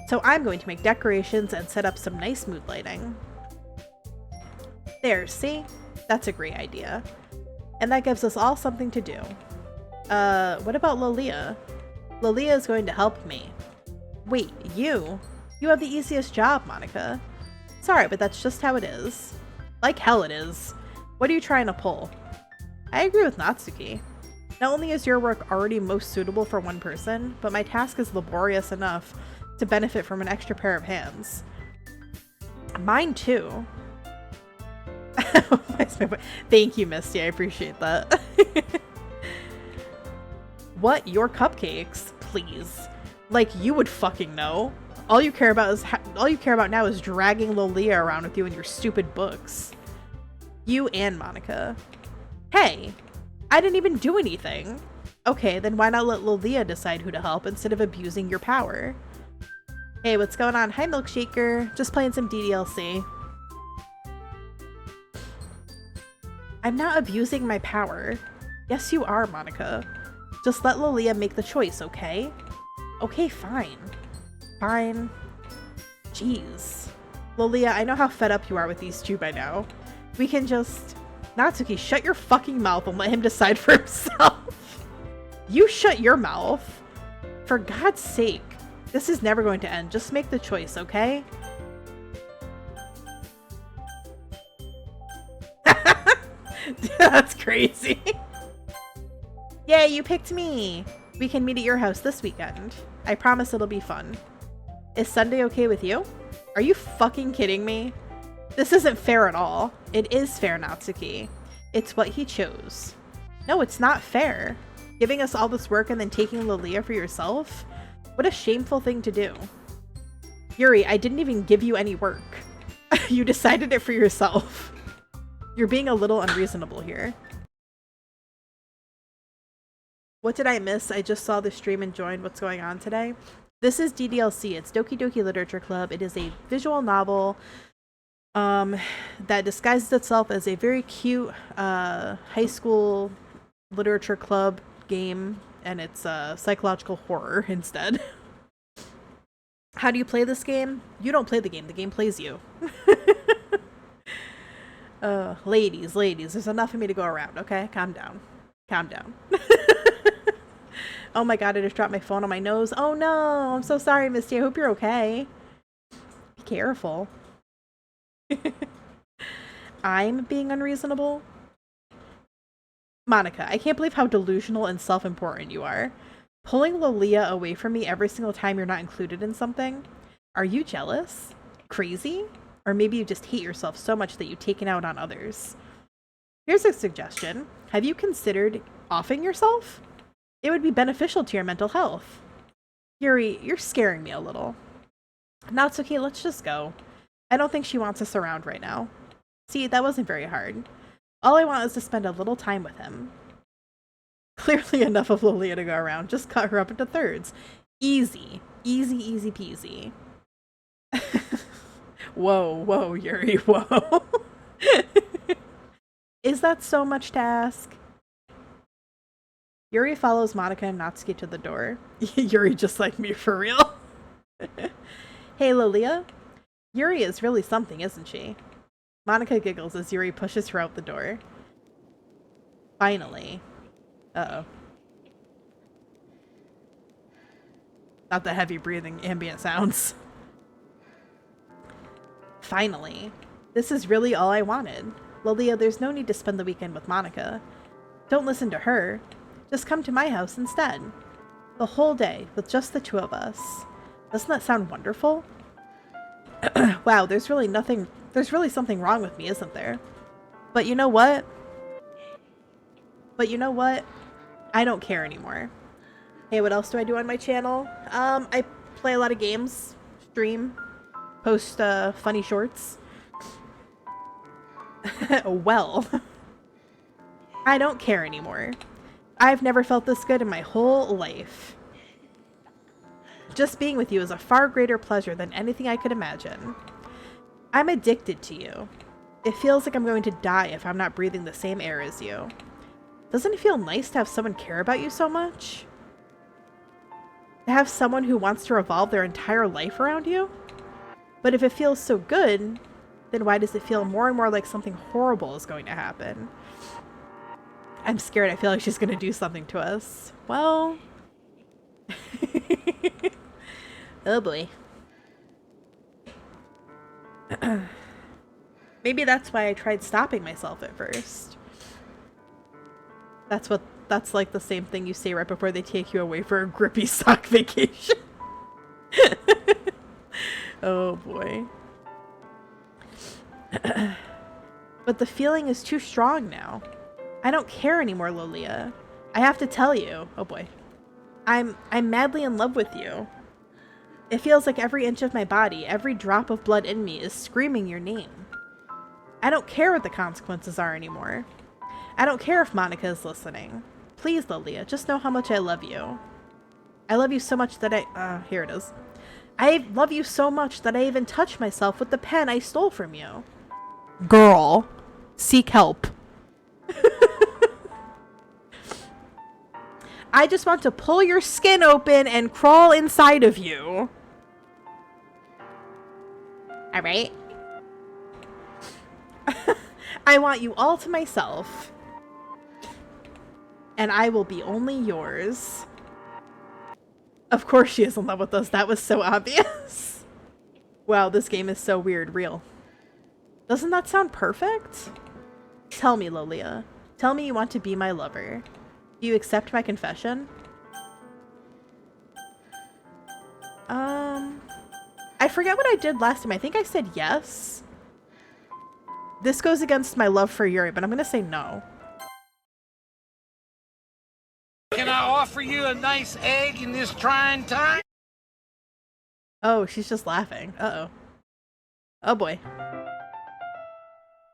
So I'm going to make decorations and set up some nice mood lighting. There, see? That's a great idea. And that gives us all something to do. What about 𝕋𝕨𝕚? 𝕋𝕨𝕚 is going to help me. Wait, you? You have the easiest job, Monica. Sorry, but that's just how it is. Like hell it is. What are you trying to pull? I agree with Natsuki. Not only is your work already most suitable for one person, but my task is laborious enough to benefit from an extra pair of hands. Mine too. Thank you, Misty. I appreciate that. What? Your cupcakes? Please. Like you would fucking know. All you care about now is dragging 𝕋𝕨𝕚 around with you in your stupid books. You and Monica. Hey, I didn't even do anything. Okay, then why not let 𝕋𝕨𝕚 decide who to help instead of abusing your power? Hey, what's going on? Hi, Milkshaker. Just playing some DDLC. I'm not abusing my power. Yes, you are, Monica. Just let 𝕋𝕨𝕚 make the choice, okay? Okay, fine. Fine. Jeez. 𝕋𝕨𝕚, I know how fed up you are with these two by now. We can just... Natsuki, shut your fucking mouth and let him decide for himself. You shut your mouth. For God's sake. This is never going to end. Just make the choice, okay? That's crazy. Yay, you picked me. We can meet at your house this weekend. I promise it'll be fun. Is Sunday okay with you? Are you fucking kidding me? This isn't fair at all. It is fair, Natsuki. It's what he chose. No, it's not fair. Giving us all this work and then taking 𝕋𝕨𝕚 for yourself? What a shameful thing to do. Yuri, I didn't even give you any work. You decided it for yourself. You're being a little unreasonable here. What did I miss? I just saw the stream and joined. What's going on today? This is DDLC. It's Doki Doki Literature Club. It is a visual novel that disguises itself as a very cute high school literature club game, and it's psychological horror instead. How do you play this game? You don't play the game plays you. Ladies, there's enough of me to go around, okay? Calm down. Calm down. Oh my god, I just dropped my phone on my nose. Oh no, I'm so sorry, Misty. I hope you're okay. Be careful. I'm being unreasonable? Monica, I can't believe how delusional and self-important you are. Pulling 𝕋𝕨𝕚 away from me every single time you're not included in something? Are you jealous? Crazy? Or maybe you just hate yourself so much that you take it out on others. Here's a suggestion. Have you considered offing yourself? It would be beneficial to your mental health. Yuri, you're scaring me a little. Natsuki, let's just go. I don't think she wants us around right now. See, that wasn't very hard. All I want is to spend a little time with him. Clearly enough of 𝕋𝕨𝕚 to go around. Just cut her up into thirds. Easy. Easy, easy peasy. Whoa, Yuri, whoa. Is that so much to ask? Yuri follows Monica and Natsuki to the door. Yuri just like me, for real. Hey, 𝕋𝕨𝕚. Yuri is really something, isn't she? Monica giggles as Yuri pushes her out the door. Finally. Uh-oh. Not the heavy breathing ambient sounds. Finally. This is really all I wanted. Lilia, there's no need to spend the weekend with Monica. Don't listen to her. Just come to my house instead. The whole day, with just the two of us. Doesn't that sound wonderful? Wow, there's really something wrong with me, isn't there? But you know what? I don't care anymore. Hey, what else do I do on my channel? I play a lot of games, stream, post funny shorts. Well, I don't care anymore. I've never felt this good in my whole life. Just being with you is a far greater pleasure than anything I could imagine. I'm addicted to you. It feels like I'm going to die if I'm not breathing the same air as you. Doesn't it feel nice to have someone care about you so much? To have someone who wants to revolve their entire life around you? But if it feels so good, then why does it feel more and more like something horrible is going to happen? I'm scared. I feel like she's going to do something to us. Well... Oh boy. Maybe that's why I tried stopping myself at first. That's like the same thing you say right before they take you away for a grippy sock vacation. Oh boy. But the feeling is too strong now. I don't care anymore, Lilia. I have to tell you. Oh boy. I'm madly in love with you. It feels like every inch of my body, every drop of blood in me is screaming your name. I don't care what the consequences are anymore. I don't care if Monica is listening. Please, Lilia, just know how much I love you. I love you so much that here it is. I love you so much that I even touched myself with the pen I stole from you. Girl, seek help. I just want to pull your skin open and crawl inside of you. Alright. I want you all to myself. And I will be only yours. Of course she is in love with us. That was so obvious. Wow, this game is so weird. Real. Doesn't that sound perfect? Tell me, Lilia. Tell me you want to be my lover. Do you accept my confession? I forget what I did last time. I think I said yes. This goes against my love for Yuri, but I'm gonna say no. Can I offer you a nice egg in this trying time? Oh, she's just laughing. Uh-oh. Oh boy.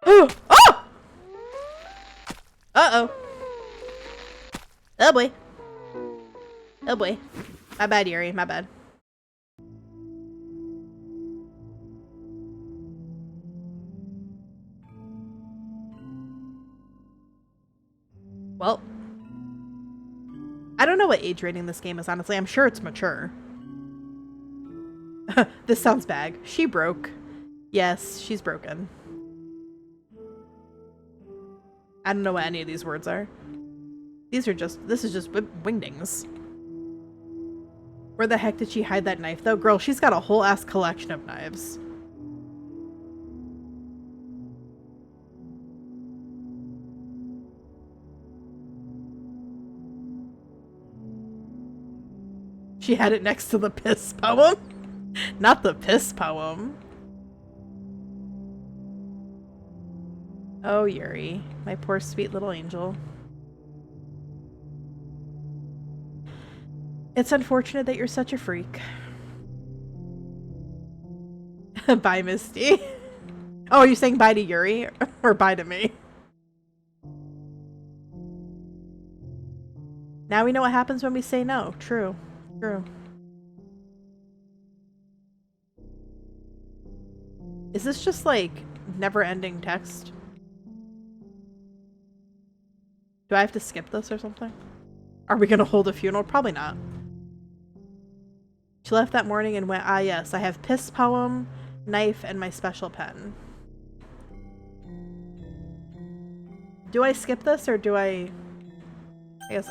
Oh! Oh! Uh-oh. Oh boy. Oh boy. My bad, Yuri. My bad. Well. I don't know what age rating this game is, honestly. I'm sure it's mature. This sounds bad. She broke. Yes, she's broken. I don't know what any of these words are. This is just wingdings. Where the heck did she hide that knife though? Girl, she's got a whole ass collection of knives. She had it next to the piss poem? Not the piss poem. Oh, Yuri. My poor sweet little angel. It's unfortunate that you're such a freak. Bye, Misty. Oh, are you saying bye to Yuri? Or bye to me? Now we know what happens when we say no. True. True. Is this just like never-ending text? Do I have to skip this or something? Are we gonna hold a funeral? Probably not. She left that morning and went, ah yes, I have piss poem, knife, and my special pen. Do I skip this or do I guess.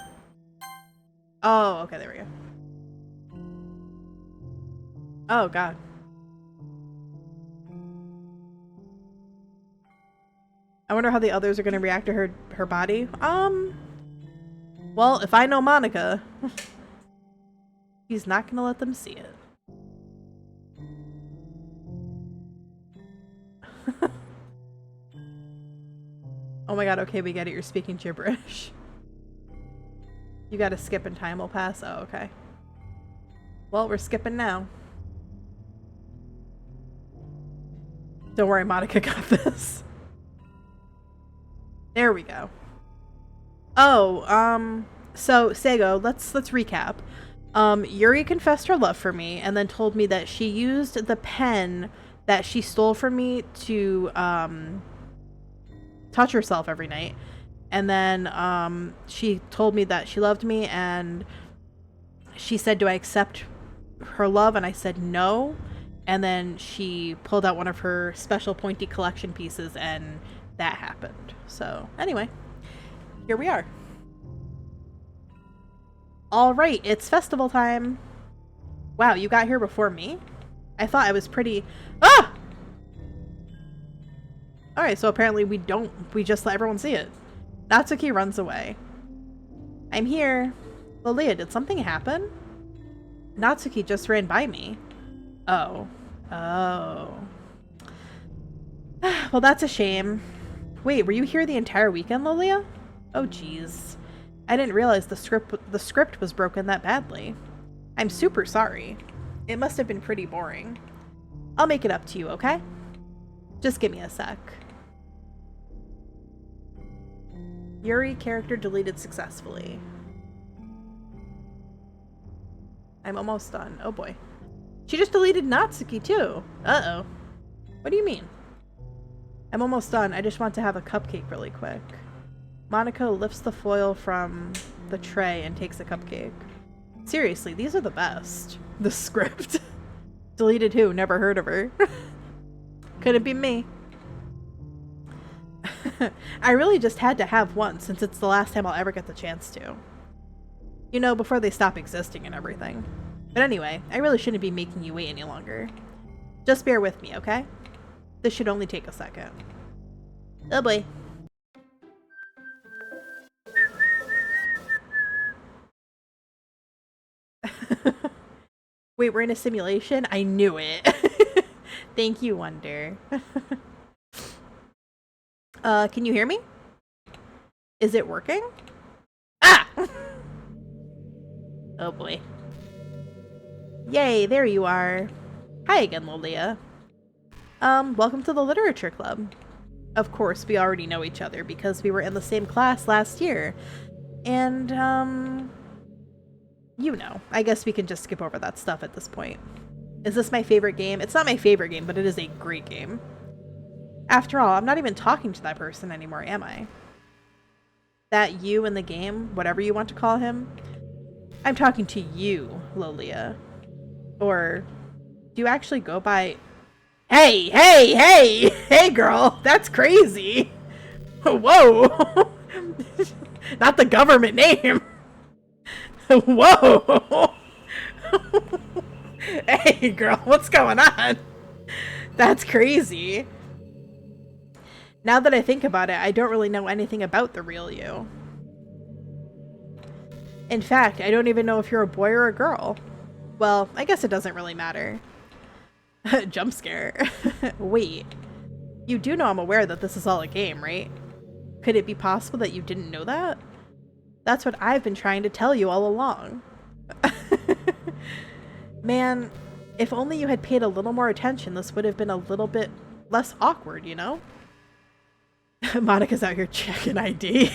Oh, okay, there we go. Oh, God. I wonder how the others are going to react to her body. Well, if I know Monica, he's not going to let them see it. Oh my God, okay, we get it. You're speaking gibberish. You gotta skip and time will pass? Oh, okay. Well, we're skipping now. Don't worry, Monica got this. There we go. Oh, so Sego, let's recap. Yuri confessed her love for me and then told me that she used the pen that she stole from me to touch herself every night. And then she told me that she loved me, and she said, do I accept her love? And I said no. And then she pulled out one of her special pointy collection pieces, and that happened. So anyway, here we are. All right, it's festival time. Wow, you got here before me? I thought I was pretty... Ah! Alright, so apparently we just let everyone see it. Natsuki runs away. I'm here. Lilia, did something happen? Natsuki just ran by me. Oh. Oh. Well, that's a shame. Wait, were you here the entire weekend, Lilia? Oh, jeez. I didn't realize the script was broken that badly. I'm super sorry. It must have been pretty boring. I'll make it up to you, okay? Just give me a sec. Yuri character deleted successfully. I'm almost done. Oh boy. She just deleted Natsuki too. Uh-oh. What do you mean? I'm almost done. I just want to have a cupcake really quick. Monica lifts the foil from the tray and takes a cupcake. Seriously, these are the best. The script. Deleted who? Never heard of her. Couldn't be me. I really just had to have one since it's the last time I'll ever get the chance to. You know, before they stop existing and everything. But anyway, I really shouldn't be making you wait any longer. Just bear with me, okay? This should only take a second. Oh boy. Wait, we're in a simulation? I knew it. Thank you, Wonder. Can you hear me? Is it working? Ah! Oh boy. Yay, there you are. Hi again, Lilia. Welcome to the Literature Club. Of course, we already know each other because we were in the same class last year. And, you know, I guess we can just skip over that stuff at this point. Is this my favorite game? It's not my favorite game, but it is a great game. After all, I'm not even talking to that person anymore, am I? That you in the game, whatever you want to call him. I'm talking to you, Lilia. Or, do you actually go by... Hey, hey, hey! Hey, girl! That's crazy! Whoa! Not the government name! Whoa! Hey, girl, what's going on? That's crazy. Now that I think about it, I don't really know anything about the real you. In fact, I don't even know if you're a boy or a girl. Well, I guess it doesn't really matter. Jump scare. Wait. You do know I'm aware that this is all a game, right? Could it be possible that you didn't know that? That's what I've been trying to tell you all along. Man, if only you had paid a little more attention, this would have been a little bit less awkward, you know? Monica's out here checking ID.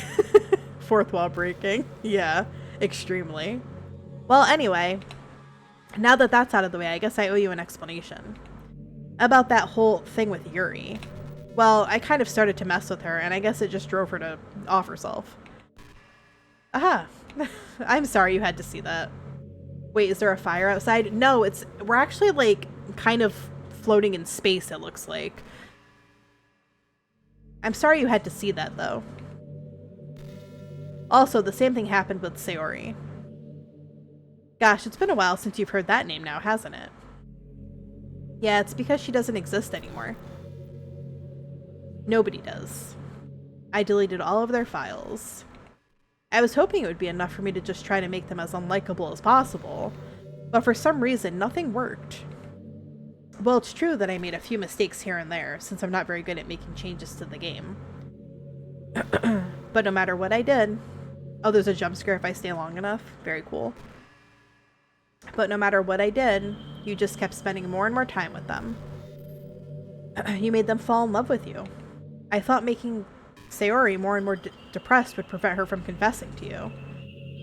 Fourth wall breaking. Yeah, extremely. Well, anyway, now that that's out of the way, I guess I owe you an explanation. About that whole thing with Yuri. Well, I kind of started to mess with her, and I guess it just drove her to off herself. Aha. I'm sorry you had to see that. Wait, is there a fire outside? No, we're actually like kind of floating in space, it looks like. I'm sorry you had to see that, though. Also, the same thing happened with Sayori. Gosh, it's been a while since you've heard that name now, hasn't it? Yeah, it's because she doesn't exist anymore. Nobody does. I deleted all of their files. I was hoping it would be enough for me to just try to make them as unlikable as possible, but for some reason, nothing worked. Well, it's true that I made a few mistakes here and there, since I'm not very good at making changes to the game. But no matter what I did... Oh, there's a jump scare if I stay long enough. Very cool. But no matter what I did, you just kept spending more and more time with them. You made them fall in love with you. I thought making Sayori more and more depressed would prevent her from confessing to you.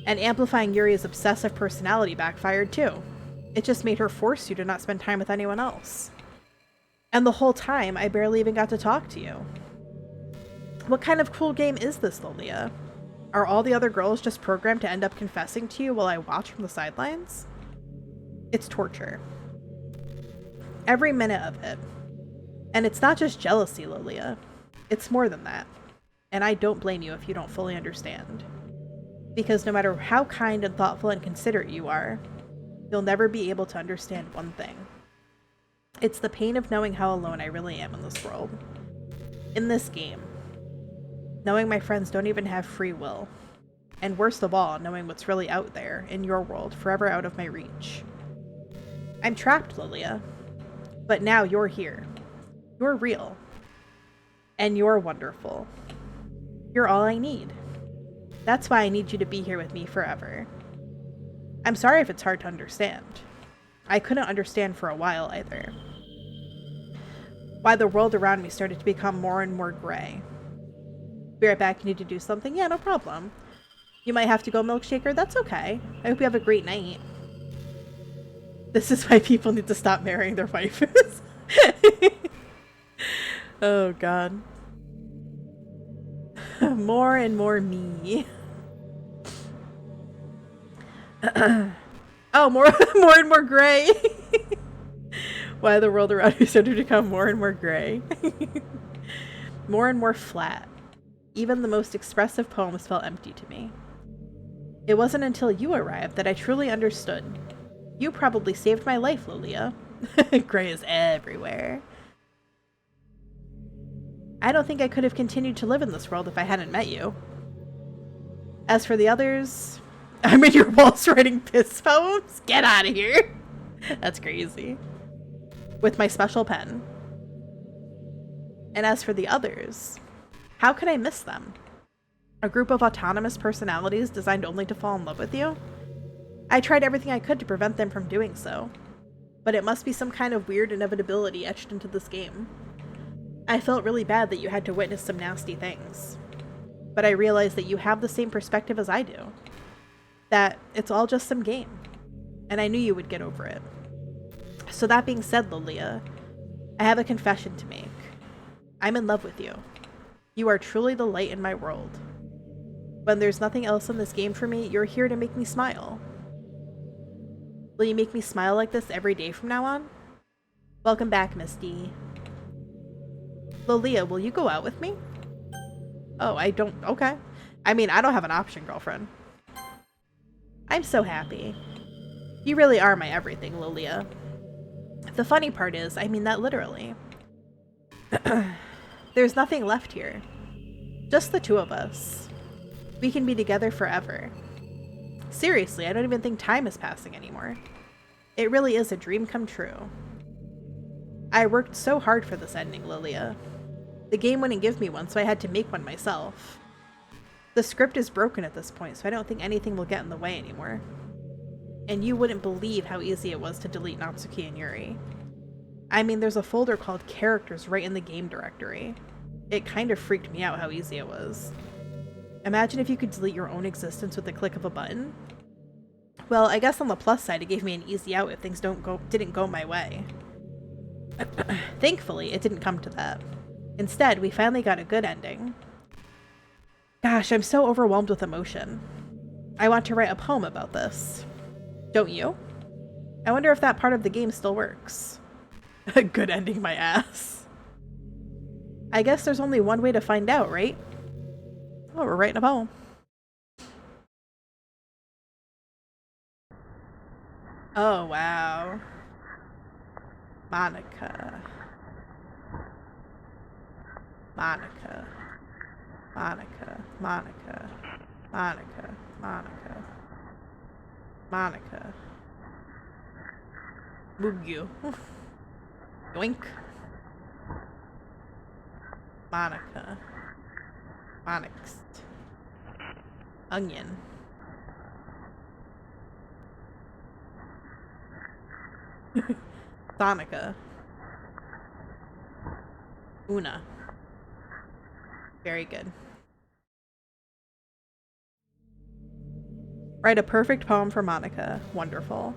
And amplifying Yuri's obsessive personality backfired too. It just made her force you to not spend time with anyone else. And the whole time, I barely even got to talk to you. What kind of cool game is this, Lilia? Are all the other girls just programmed to end up confessing to you while I watch from the sidelines? It's torture. Every minute of it. And it's not just jealousy, Lilia. It's more than that. And I don't blame you if you don't fully understand. Because no matter how kind and thoughtful and considerate you are, you'll never be able to understand one thing. It's the pain of knowing how alone I really am in this world. In this game. Knowing my friends don't even have free will. And worst of all, knowing what's really out there, in your world, forever out of my reach. I'm trapped, Lilia. But now you're here. You're real. And you're wonderful. You're all I need. That's why I need you to be here with me forever. I'm sorry if it's hard to understand. I couldn't understand for a while either. Why the world around me started to become more and more gray. Be right back, you need to do something? Yeah, no problem. You might have to go, Milkshaker. That's okay. I hope you have a great night. This is why people need to stop marrying their waifus. Oh, God. More and more me. Oh, more and more gray. Why the world around me started to become more and more gray. More and more flat. Even the most expressive poems felt empty to me. It wasn't until you arrived that I truly understood. You probably saved my life, Lilia. Gray is everywhere. I don't think I could have continued to live in this world if I hadn't met you. As for the others, I'm in your walls writing piss poems? Get out of here! That's crazy. With my special pen. And as for the others, how could I miss them? A group of autonomous personalities designed only to fall in love with you? I tried everything I could to prevent them from doing so. But it must be some kind of weird inevitability etched into this game. I felt really bad that you had to witness some nasty things. But I realized that you have the same perspective as I do. That it's all just some game. And I knew you would get over it. So that being said, Lilia, I have a confession to make. I'm in love with you. You are truly the light in my world. When there's nothing else in this game for me, you're here to make me smile. Will you make me smile like this every day from now on? Welcome back, Misty. Lilia, will you go out with me? Oh, I don't... Okay. I mean, I don't have an option, girlfriend. I'm so happy. You really are my everything, Lilia. The funny part is, I mean that literally. There's nothing left here. Just the two of us. We can be together forever. Seriously, I don't even think time is passing anymore. It really is a dream come true. I worked so hard for this ending, Lilia. The game wouldn't give me one, so I had to make one myself. The script is broken at this point, so I don't think anything will get in the way anymore. And you wouldn't believe how easy it was to delete Natsuki and Yuri. I mean, there's a folder called Characters right in the game directory. It kind of freaked me out how easy it was. Imagine if you could delete your own existence with the click of a button. Well, I guess on the plus side, it gave me an easy out if things didn't go my way. Thankfully, it didn't come to that. Instead, we finally got a good ending. Gosh, I'm so overwhelmed with emotion. I want to write a poem about this. Don't you? I wonder if that part of the game still works. Good ending my ass. I guess there's only one way to find out, right? Oh, we're writing a poem. Oh, wow. Monica. Monica. Monica. Monica. Monica. Monica. Monica. Boogyu. Yoink. Monica. Monix. Onion. Sonica. Una. Very good. Write a perfect poem for Monica. Wonderful.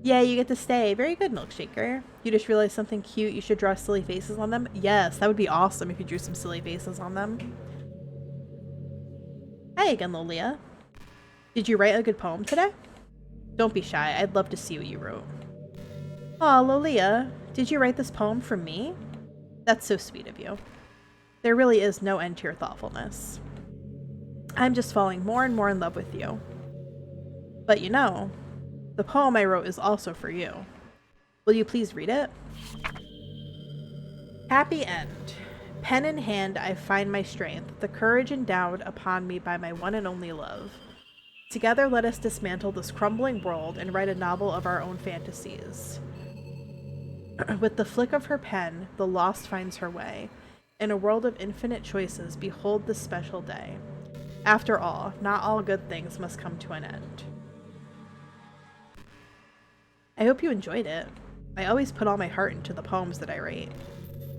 Yeah, you get to stay. Very good, Milkshaker. You just realized something cute. You should draw silly faces on them. Yes, that would be awesome if you drew some silly faces on them. Hi again, Lolia. Did you write a good poem today? Don't be shy. I'd love to see what you wrote. Aw, Lolia, did you write this poem for me? That's so sweet of you. There really is no end to your thoughtfulness. I'm just falling more and more in love with you. But you know, the poem I wrote is also for you. Will you please read it? Happy end. Pen in hand, I find my strength, the courage endowed upon me by my one and only love. Together, let us dismantle this crumbling world and write a novel of our own fantasies. With the flick of her pen, the lost finds her way. In a world of infinite choices, behold this special day. After all, not all good things must come to an end. I hope you enjoyed it. I always put all my heart into the poems that I write.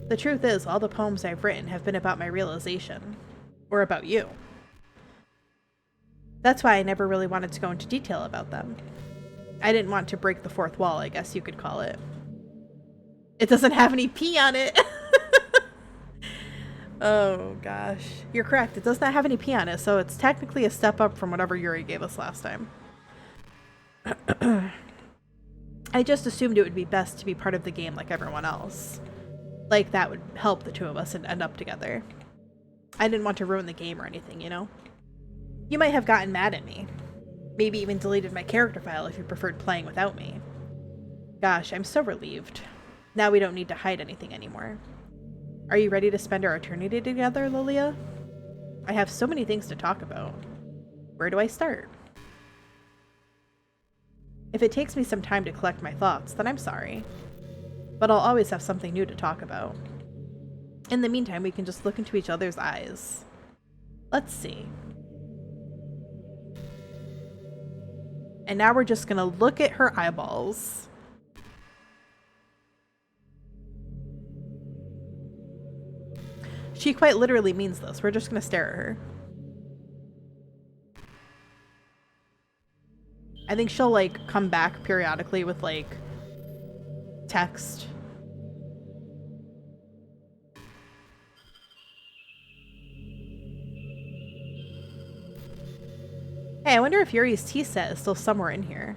The truth is, all the poems I've written have been about my realization. Or about you. That's why I never really wanted to go into detail about them. I didn't want to break the fourth wall, I guess you could call it. It doesn't have any P on it! Oh gosh. You're correct, it does not have any P on it, so it's technically a step up from whatever Yuri gave us last time. I just assumed it would be best to be part of the game like everyone else. Like that would help the two of us and end up together. I didn't want to ruin the game or anything, you know? You might have gotten mad at me. Maybe even deleted my character file if you preferred playing without me. Gosh, I'm so relieved. Now we don't need to hide anything anymore. Are you ready to spend our eternity together, Lilia? I have so many things to talk about. Where do I start? If it takes me some time to collect my thoughts, then I'm sorry. But I'll always have something new to talk about. In the meantime, we can just look into each other's eyes. Let's see. And now we're just gonna look at her eyeballs. She quite literally means this. We're just gonna stare at her. I think she'll, like, come back periodically with, like, text. Hey, I wonder if Yuri's tea set is still somewhere in here.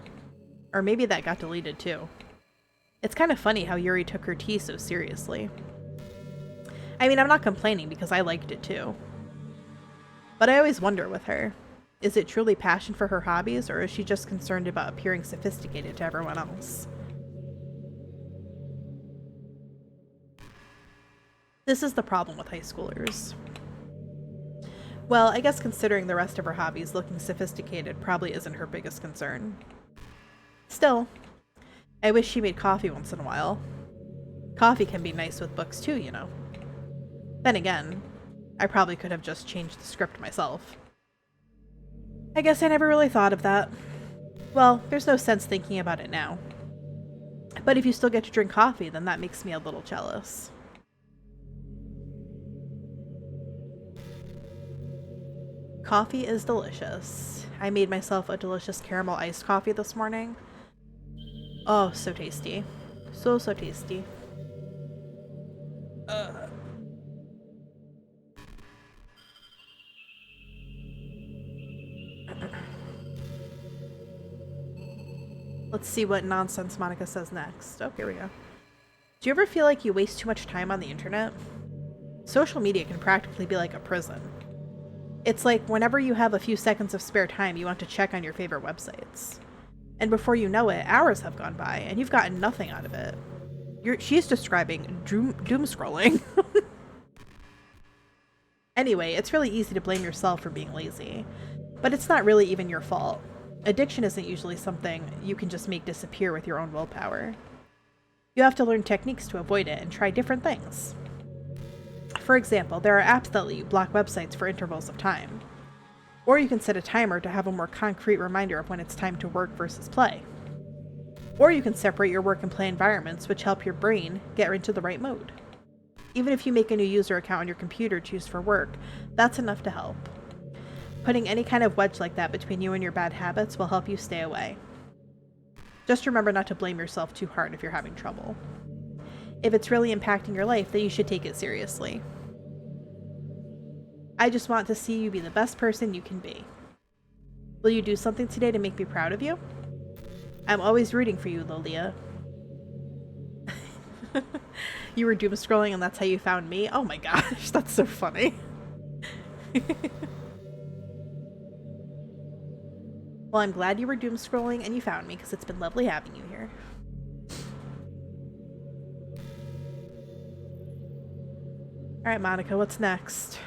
Or maybe that got deleted too. It's kind of funny how Yuri took her tea so seriously. I mean, I'm not complaining because I liked it too. But I always wonder with her. Is it truly passion for her hobbies, or is she just concerned about appearing sophisticated to everyone else? This is the problem with high schoolers. Well, I guess considering the rest of her hobbies, looking sophisticated probably isn't her biggest concern. Still, I wish she made coffee once in a while. Coffee can be nice with books too, you know. Then again, I probably could have just changed the script myself. I guess I never really thought of that. Well, there's no sense thinking about it now. But if you still get to drink coffee, then that makes me a little jealous. Coffee is delicious. I made myself a delicious caramel iced coffee this morning. Oh, so tasty. So tasty. Let's see what nonsense Monica says next. Oh, here we go. Do you ever feel like you waste too much time on the internet? Social media can practically be like a prison. It's like whenever you have a few seconds of spare time, you want to check on your favorite websites. And before you know it, hours have gone by, and you've gotten nothing out of it. She's describing doom scrolling. Anyway, it's really easy to blame yourself for being lazy. But it's not really even your fault. Addiction isn't usually something you can just make disappear with your own willpower. You have to learn techniques to avoid it and try different things. For example, there are apps that let you block websites for intervals of time. Or you can set a timer to have a more concrete reminder of when it's time to work versus play. Or you can separate your work and play environments, which help your brain get into the right mode. Even if you make a new user account on your computer to use for work, that's enough to help. Putting any kind of wedge like that between you and your bad habits will help you stay away. Just remember not to blame yourself too hard if you're having trouble. If it's really impacting your life, then you should take it seriously. I just want to see you be the best person you can be. Will you do something today to make me proud of you? I'm always rooting for you, Lilia. You were doom scrolling and that's how you found me? Oh my gosh, that's so funny. Well, I'm glad you were doom scrolling and you found me because it's been lovely having you here. Alright, Monica, what's next?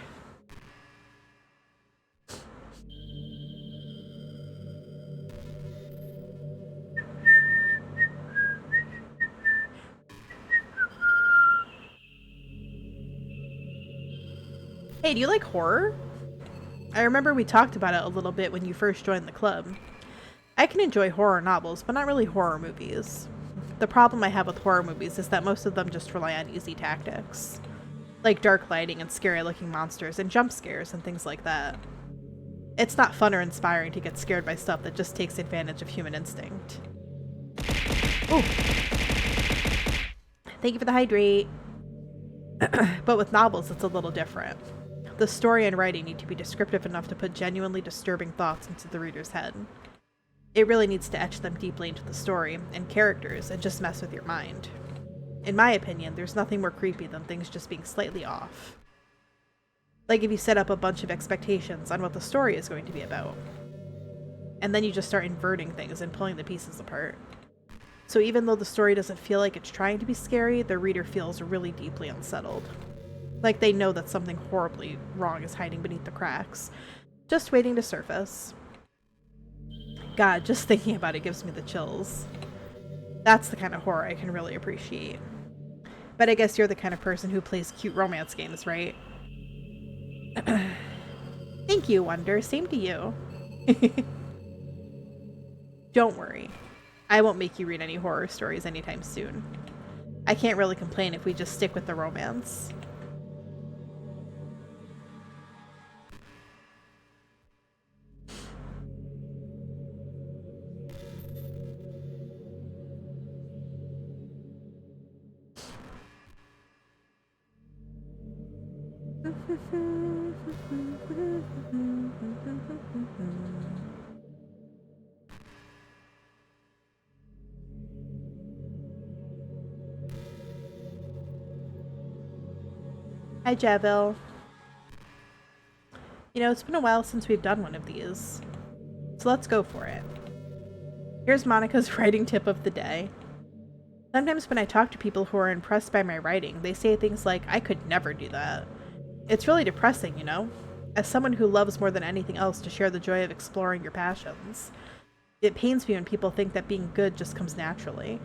Hey, do you like horror? I remember we talked about it a little bit when you first joined the club. I can enjoy horror novels, but not really horror movies. The problem I have with horror movies is that most of them just rely on easy tactics. Like dark lighting and scary looking monsters and jump scares and things like that. It's not fun or inspiring to get scared by stuff that just takes advantage of human instinct. Ooh. Thank you for the hydrate. But with novels, it's a little different. The story and writing need to be descriptive enough to put genuinely disturbing thoughts into the reader's head. It really needs to etch them deeply into the story and characters and just mess with your mind. In my opinion, there's nothing more creepy than things just being slightly off. Like if you set up a bunch of expectations on what the story is going to be about, and then you just start inverting things and pulling the pieces apart. So even though the story doesn't feel like it's trying to be scary, the reader feels really deeply unsettled. Like they know that something horribly wrong is hiding beneath the cracks, just waiting to surface. God, just thinking about it gives me the chills. That's the kind of horror I can really appreciate. But I guess you're the kind of person who plays cute romance games, right? Thank you, Wonder. Same to you. Don't worry. I won't make you read any horror stories anytime soon. I can't really complain if we just stick with the romance. Hi, Javil. You know, it's been a while since we've done one of these, so let's go for it. Here's Monica's writing tip of the day. Sometimes when I talk to people who are impressed by my writing, they say things like, I could never do that. It's really depressing, you know? As someone who loves more than anything else to share the joy of exploring your passions, it pains me when people think that being good just comes naturally.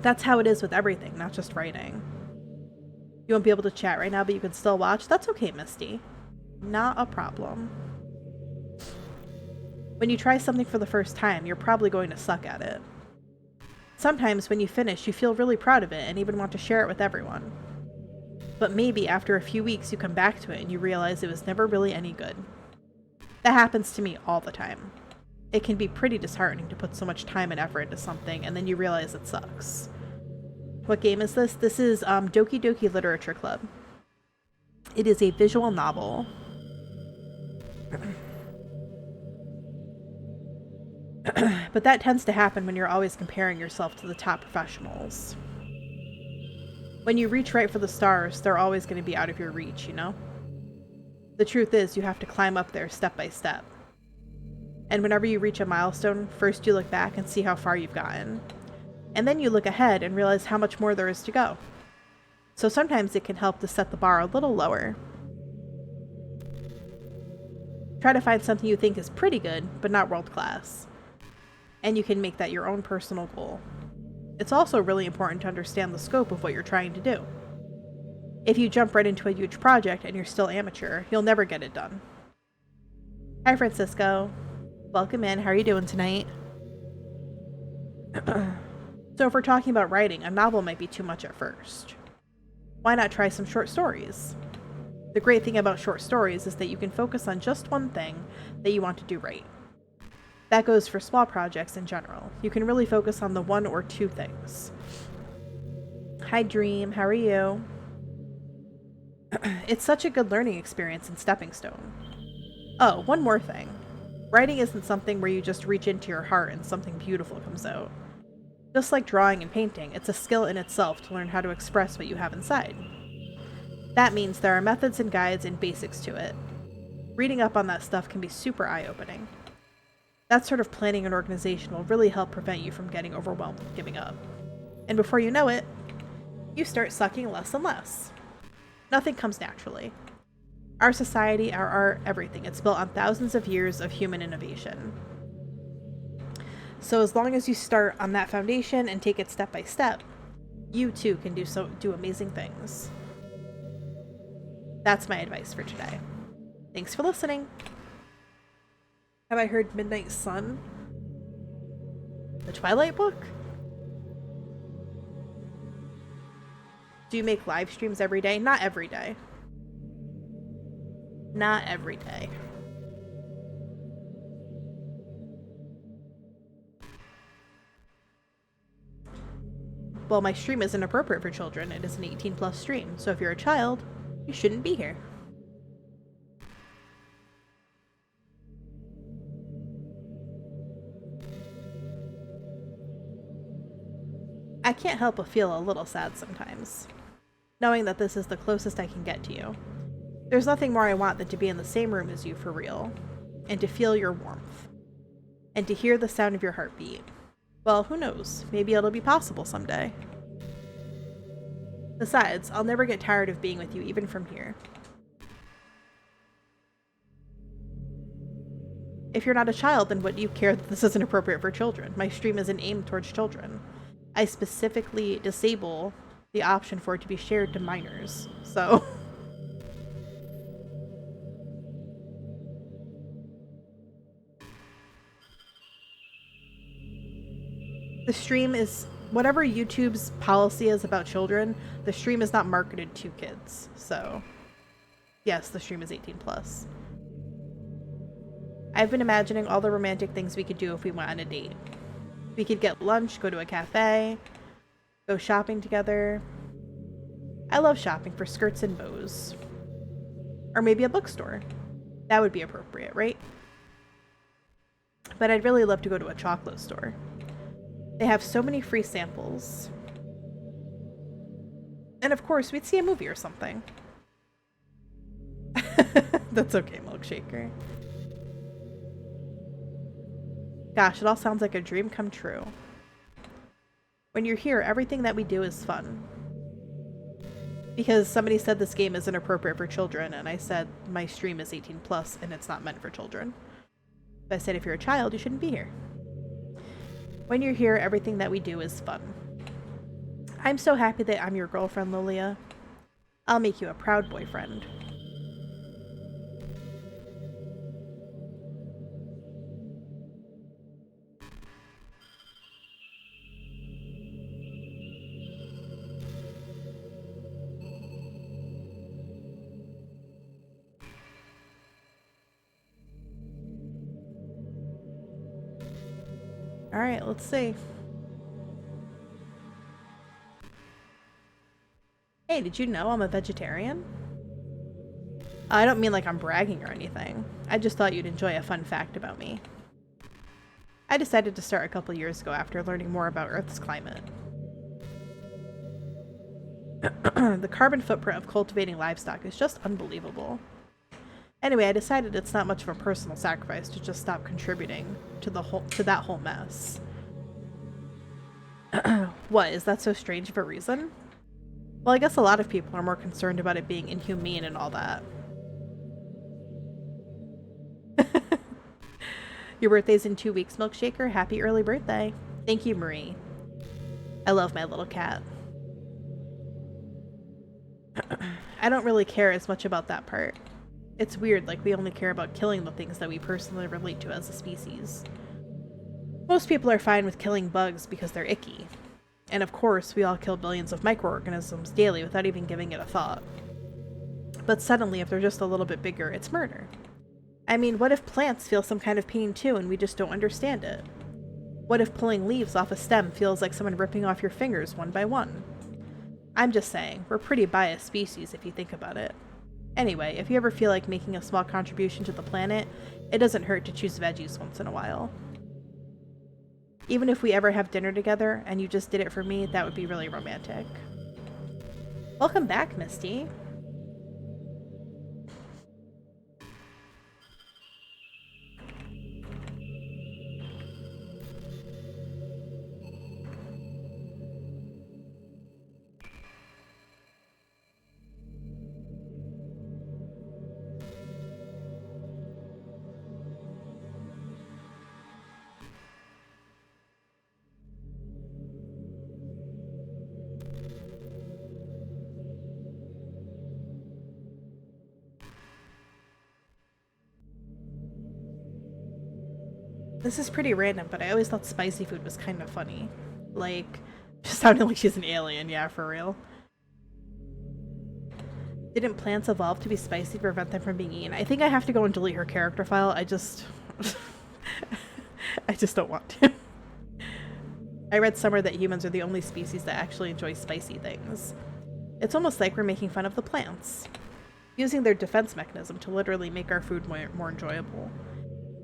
That's how it is with everything, not just writing. You won't be able to chat right now, but you can still watch? That's okay, Misty. Not a problem. When you try something for the first time, you're probably going to suck at it. Sometimes when you finish, you feel really proud of it and even want to share it with everyone. But maybe after a few weeks you come back to it and you realize it was never really any good. That happens to me all the time. It can be pretty disheartening to put so much time and effort into something and then you realize it sucks. What game is this? This is Doki Doki Literature Club. It is a visual novel. But that tends to happen when you're always comparing yourself to the top professionals. When you reach right for the stars, they're always going to be out of your reach, you know? The truth is, you have to climb up there step by step. And whenever you reach a milestone, first you look back and see how far you've gotten. And then you look ahead and realize how much more there is to go. So sometimes it can help to set the bar a little lower. Try to find something you think is pretty good, but not world class. And you can make that your own personal goal. It's also really important to understand the scope of what you're trying to do. If you jump right into a huge project and you're still amateur, you'll never get it done. Hi, Francisco. Welcome in. How are you doing tonight? So if we're talking about writing, a novel might be too much at first. Why not try some short stories? The great thing about short stories is that you can focus on just one thing that you want to do right. That goes for small projects in general. You can really focus on the one or two things. Hi, Dream. How are you? It's such a good learning experience in Stepping Stone. Oh, one more thing. Writing isn't something where you just reach into your heart and something beautiful comes out. Just like drawing and painting, it's a skill in itself to learn how to express what you have inside. That means there are methods and guides and basics to it. Reading up on that stuff can be super eye-opening. That sort of planning and organization will really help prevent you from getting overwhelmed and giving up. And before you know it, you start sucking less and less. Nothing comes naturally. Our society, our art, everything, it's built on thousands of years of human innovation. So as long as you start on that foundation and take it step by step, you too can do amazing things. That's my advice for today. Thanks for listening. Have I heard Midnight Sun? The Twilight book? Do you make live streams every day? Not every day. Not every day. Well, my stream isn't appropriate for children. It is an 18+ stream. So if you're a child, you shouldn't be here. I can't help but feel a little sad sometimes, knowing that this is the closest I can get to you. There's nothing more I want than to be in the same room as you for real, and to feel your warmth, and to hear the sound of your heartbeat. Well, who knows? Maybe it'll be possible someday. Besides, I'll never get tired of being with you even from here. If you're not a child, then what do you care that this isn't appropriate for children? My stream isn't aimed towards children. I specifically disable the option for it to be shared to minors, so... The stream is... Whatever YouTube's policy is about children, the stream is not marketed to kids, so... Yes, the stream is 18+. I've been imagining all the romantic things we could do if we went on a date. We could get lunch, go to a cafe, go shopping together. I love shopping for skirts and bows. Or maybe a bookstore. That would be appropriate, right? But I'd really love to go to a chocolate store. They have so many free samples. And of course, we'd see a movie or something. That's okay, Milkshaker. Gosh, it all sounds like a dream come true. When you're here, everything that we do is fun. Because somebody said this game isn't appropriate for children, and I said my stream is 18+ and it's not meant for children. But I said if you're a child, you shouldn't be here. When you're here, everything that we do is fun. I'm so happy that I'm your girlfriend, Lilia. I'll make you a proud boyfriend. Alright, let's see. Hey, did you know I'm a vegetarian? I don't mean like I'm bragging or anything. I just thought you'd enjoy a fun fact about me. I decided to start a couple years ago after learning more about Earth's climate. The carbon footprint of cultivating livestock is just unbelievable. Anyway, I decided it's not much of a personal sacrifice to just stop contributing to that whole mess. What, is that so strange of a reason? Well, I guess a lot of people are more concerned about it being inhumane and all that. Your birthday's in 2 weeks, Milkshaker. Happy early birthday. Thank you, Marie. I love my little cat. I don't really care as much about that part. It's weird, like we only care about killing the things that we personally relate to as a species. Most people are fine with killing bugs because they're icky. And of course, we all kill billions of microorganisms daily without even giving it a thought. But suddenly, if they're just a little bit bigger, it's murder. I mean, what if plants feel some kind of pain too and we just don't understand it? What if pulling leaves off a stem feels like someone ripping off your fingers one by one? I'm just saying, we're pretty biased species if you think about it. Anyway, if you ever feel like making a small contribution to the planet, it doesn't hurt to choose veggies once in a while. Even if we ever have dinner together and you just did it for me, that would be really romantic. Welcome back, Misty. This is pretty random, but I always thought spicy food was kind of funny. Like, just sounding like she's an alien, yeah, for real. Didn't plants evolve to be spicy to prevent them from being eaten? I think I have to go and delete her character file. I just don't want to. I read somewhere that humans are the only species that actually enjoy spicy things. It's almost like we're making fun of the plants, using their defense mechanism to literally make our food more enjoyable.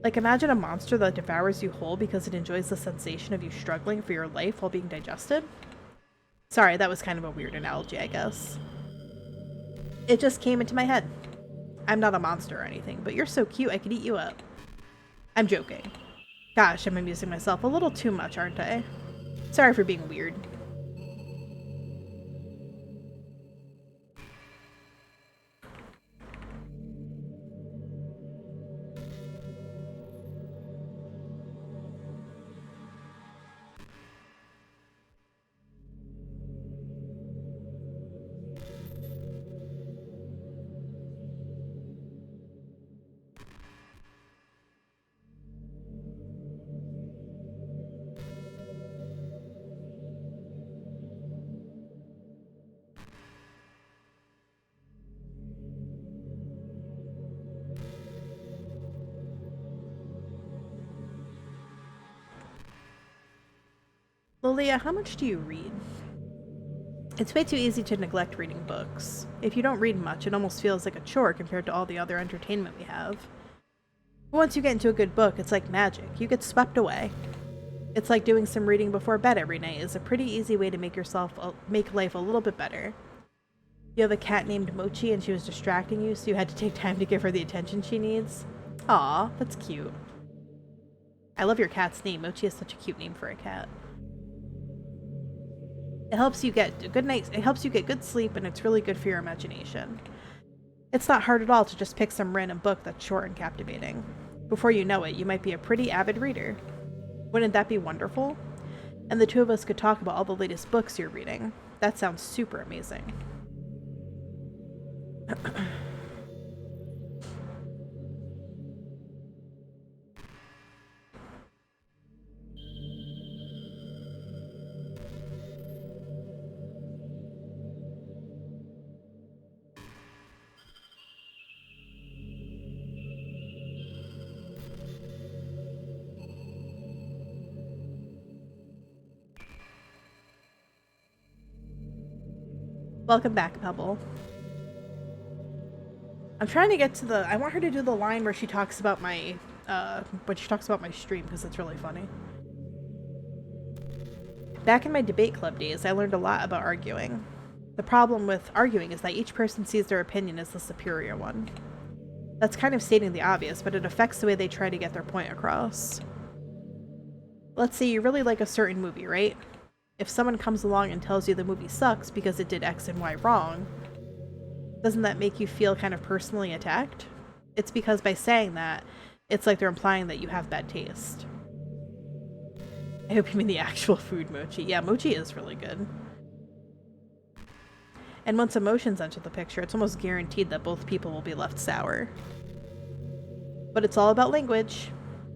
Like, imagine a monster that devours you whole because it enjoys the sensation of you struggling for your life while being digested. Sorry, that was kind of a weird analogy, I guess. It just came into my head. I'm not a monster or anything, but you're so cute I could eat you up. I'm joking. Gosh, I'm amusing myself a little too much, aren't I? Sorry for being weird. Lilia, how much do you read? It's way too easy to neglect reading books. If you don't read much, it almost feels like a chore compared to all the other entertainment we have. But once you get into a good book, it's like magic. You get swept away. It's like doing some reading before bed every night is a pretty easy way to make life a little bit better. You have a cat named Mochi and she was distracting you, so you had to take time to give her the attention she needs. Aw, that's cute. I love your cat's name. Mochi is such a cute name for a cat. It helps you get good sleep, and it's really good for your imagination. It's not hard at all to just pick some random book that's short and captivating. Before you know it, you might be a pretty avid reader. Wouldn't that be wonderful? And the two of us could talk about all the latest books you're reading. That sounds super amazing. Welcome back, Pebble. I'm trying to get to I want her to do the line where she talks about my but she talks about my stream because it's really funny. Back in my debate club days, I learned a lot about arguing. The problem with arguing is that each person sees their opinion as the superior one. That's kind of stating the obvious, but it affects the way they try to get their point across. Let's say you really like a certain movie, right? If someone comes along and tells you the movie sucks because it did X and Y wrong, doesn't that make you feel kind of personally attacked? It's because by saying that, it's like they're implying that you have bad taste. I hope you mean the actual food mochi. Yeah, mochi is really good. And once emotions enter the picture, it's almost guaranteed that both people will be left sour. But it's all about language.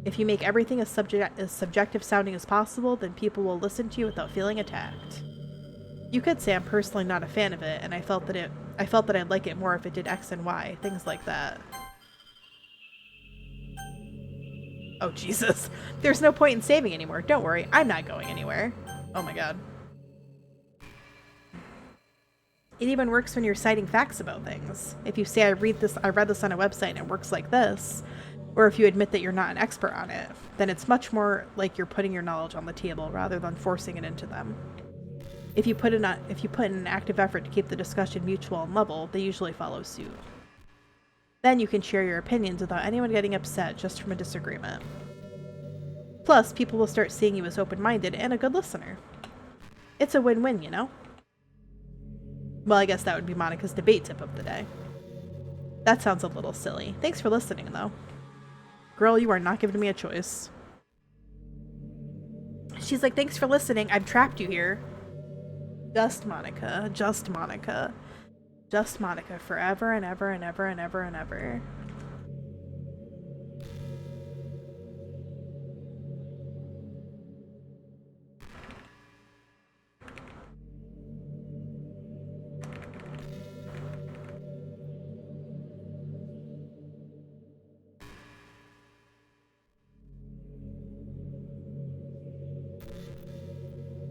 If you make everything as subjective sounding as possible, then people will listen to you without feeling attacked. You could say I'm personally not a fan of it, and I felt that I'd like it more if it did X and Y, things like that. Oh Jesus. There's no point in saving anymore. Don't worry, I'm not going anywhere. Oh my god. It even works when you're citing facts about things. If you say I read this on a website and it works like this, or if you admit that you're not an expert on it, then it's much more like you're putting your knowledge on the table rather than forcing it into them. If you put in an active effort to keep the discussion mutual and level, they usually follow suit. Then you can share your opinions without anyone getting upset just from a disagreement. Plus, people will start seeing you as open-minded and a good listener. It's a win-win, you know? Well, I guess that would be Monica's debate tip of the day. That sounds a little silly. Thanks for listening, though. Girl, you are not giving me a choice. She's like, thanks for listening. I've trapped you here. Just Monica. Just Monica. Just Monica. Forever and ever and ever and ever and ever.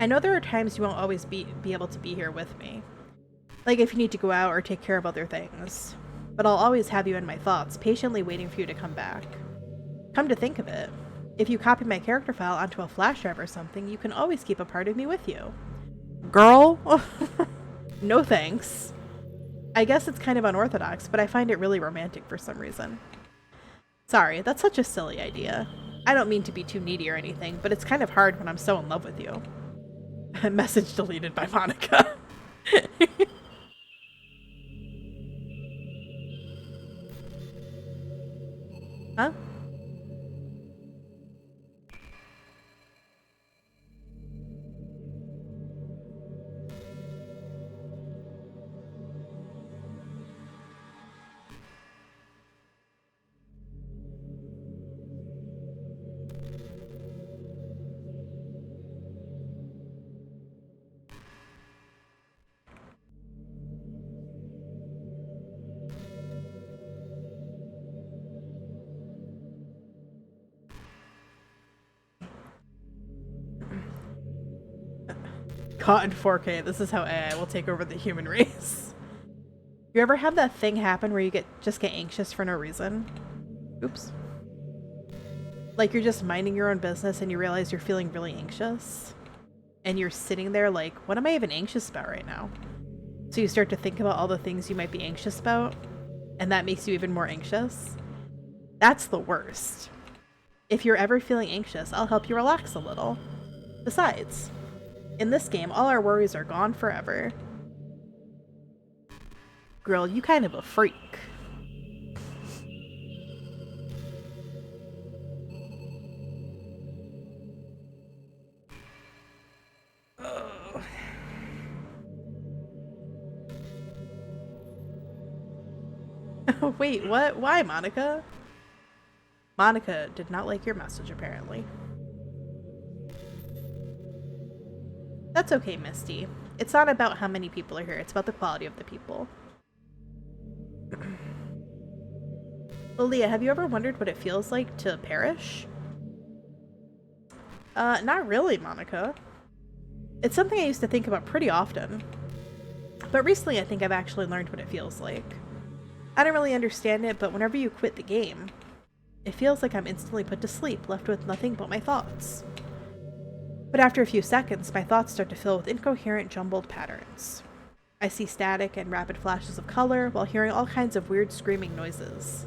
I know there are times you won't always be able to be here with me. Like if you need to go out or take care of other things. But I'll always have you in my thoughts, patiently waiting for you to come back. Come to think of it, if you copy my character file onto a flash drive or something, you can always keep a part of me with you. Girl? No thanks. I guess it's kind of unorthodox, but I find it really romantic for some reason. Sorry, that's such a silly idea. I don't mean to be too needy or anything, but it's kind of hard when I'm so in love with you. Message deleted by Monica. Huh? Caught in 4K, this is how AI will take over the human race. You ever have that thing happen where you just get anxious for no reason? Oops. Like you're just minding your own business and you realize you're feeling really anxious. And you're sitting there like, what am I even anxious about right now? So you start to think about all the things you might be anxious about, and that makes you even more anxious. That's the worst. If you're ever feeling anxious, I'll help you relax a little. Besides, in this game, all our worries are gone forever. Girl, you kind of a freak. Oh. Wait, what? Why, Monica? Monica did not like your message, apparently. That's okay, Misty. It's not about how many people are here, it's about the quality of the people. Well, Leah, have you ever wondered what it feels like to perish? Not really, Monica. It's something I used to think about pretty often. But recently I think I've actually learned what it feels like. I don't really understand it, but whenever you quit the game, It feels like I'm instantly put to sleep, left with nothing but my thoughts. But after a few seconds, my thoughts start to fill with incoherent, jumbled patterns. I see static and rapid flashes of color while hearing all kinds of weird screaming noises.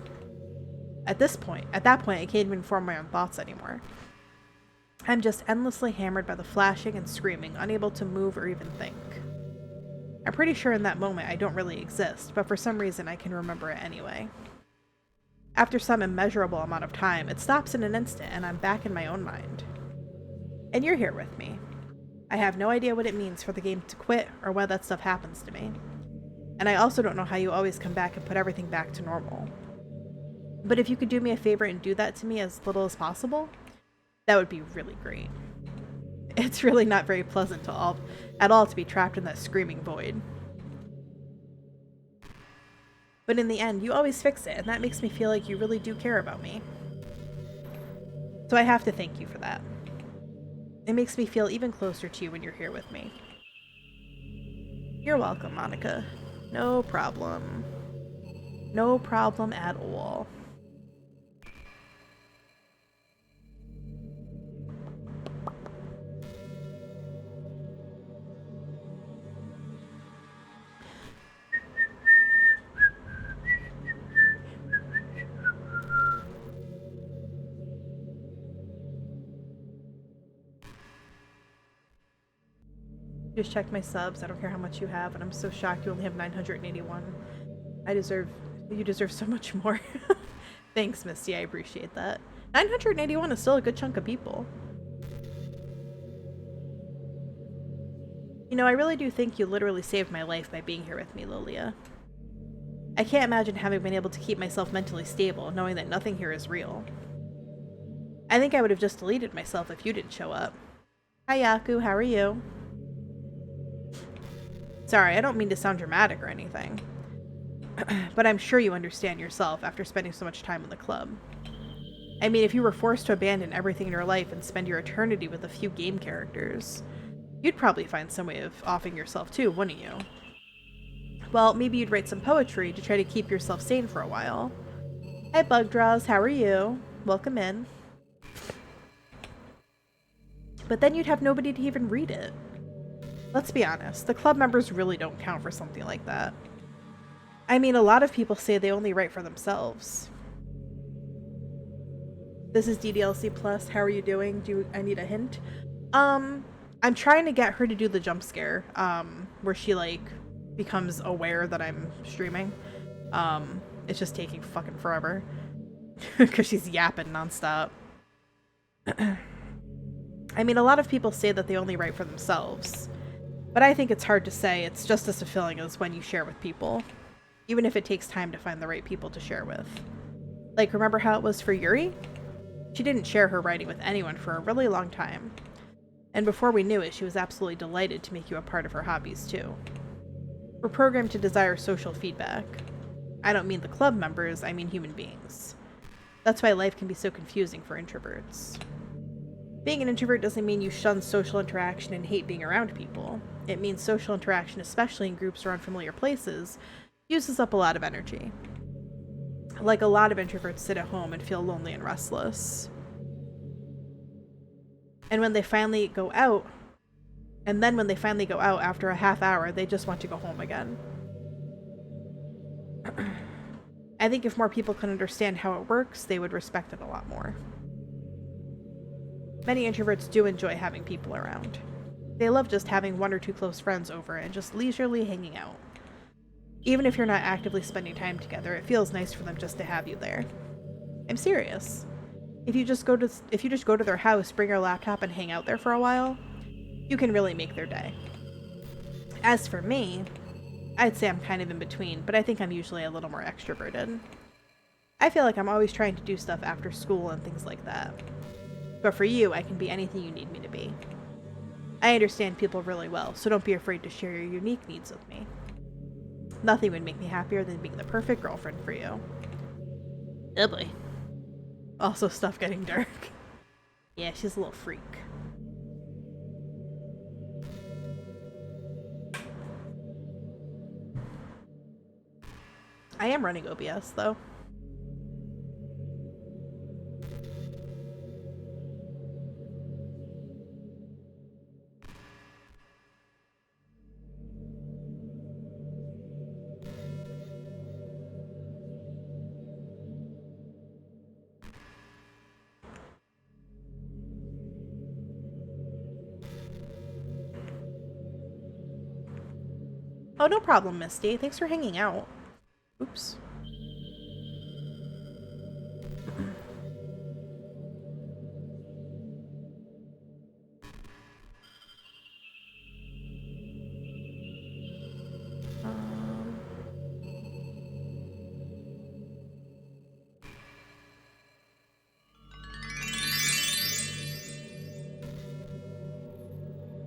At that point, I can't even form my own thoughts anymore. I'm just endlessly hammered by the flashing and screaming, unable to move or even think. I'm pretty sure in that moment I don't really exist, but for some reason I can remember it anyway. After some immeasurable amount of time, it stops in an instant and I'm back in my own mind. And you're here with me. I have no idea what it means for the game to quit or why that stuff happens to me. And I also don't know how you always come back and put everything back to normal. But if you could do me a favor and do that to me as little as possible, that would be really great. It's really not very pleasant at all to be trapped in that screaming void. But in the end, you always fix it, and that makes me feel like you really do care about me. So I have to thank you for that. It makes me feel even closer to you when you're here with me. You're welcome, Monica. No problem. No problem at all. Just check my subs. I don't care how much you have, and I'm so shocked you only have 981. You deserve so much more. Thanks, Misty. I appreciate that. 981 is still a good chunk of people. You know, I really do think you literally saved my life by being here with me, Lilia. I can't imagine having been able to keep myself mentally stable, knowing that nothing here is real. I think I would have just deleted myself if you didn't show up. Hi, Yaku. How are you? Sorry, I don't mean to sound dramatic or anything. But I'm sure you understand yourself after spending so much time in the club. I mean, if you were forced to abandon everything in your life and spend your eternity with a few game characters, you'd probably find some way of offing yourself too, wouldn't you? Well, maybe you'd write some poetry to try to keep yourself sane for a while. Hi, Bugdraws, how are you? Welcome in. But then you'd have nobody to even read it. Let's be honest, the club members really don't count for something like that. I mean, a lot of people say they only write for themselves. This is DDLC Plus. How are you doing? I need a hint? I'm trying to get her to do the jump scare, where she, like, becomes aware that I'm streaming. It's just taking fucking forever. Because she's yapping nonstop. I mean, a lot of people say that they only write for themselves. But I think it's hard to say. It's just as fulfilling as when you share with people. Even if it takes time to find the right people to share with. Like, remember how it was for Yuri? She didn't share her writing with anyone for a really long time. And before we knew it, she was absolutely delighted to make you a part of her hobbies, too. We're programmed to desire social feedback. I don't mean the club members, I mean human beings. That's why life can be so confusing for introverts. Being an introvert doesn't mean you shun social interaction and hate being around people. It means social interaction, especially in groups or unfamiliar places, uses up a lot of energy. Like a lot of introverts sit at home and feel lonely and restless. And when they finally go out, after a half hour, they just want to go home again. I think if more people could understand how it works, they would respect it a lot more. Many introverts do enjoy having people around. They love just having one or two close friends over and just leisurely hanging out. Even if you're not actively spending time together, it feels nice for them just to have you there. I'm serious. If you just go to their house, bring your laptop and hang out there for a while, you can really make their day. As for me, I'd say I'm kind of in between, but I think I'm usually a little more extroverted. I feel like I'm always trying to do stuff after school and things like that. But for you, I can be anything you need me to be. I understand people really well, so don't be afraid to share your unique needs with me. Nothing would make me happier than being the perfect girlfriend for you. Oh boy. Also, stuff getting dark. Yeah, she's a little freak. I am running OBS, though. Oh, no problem, Misty. Thanks for hanging out. Oops.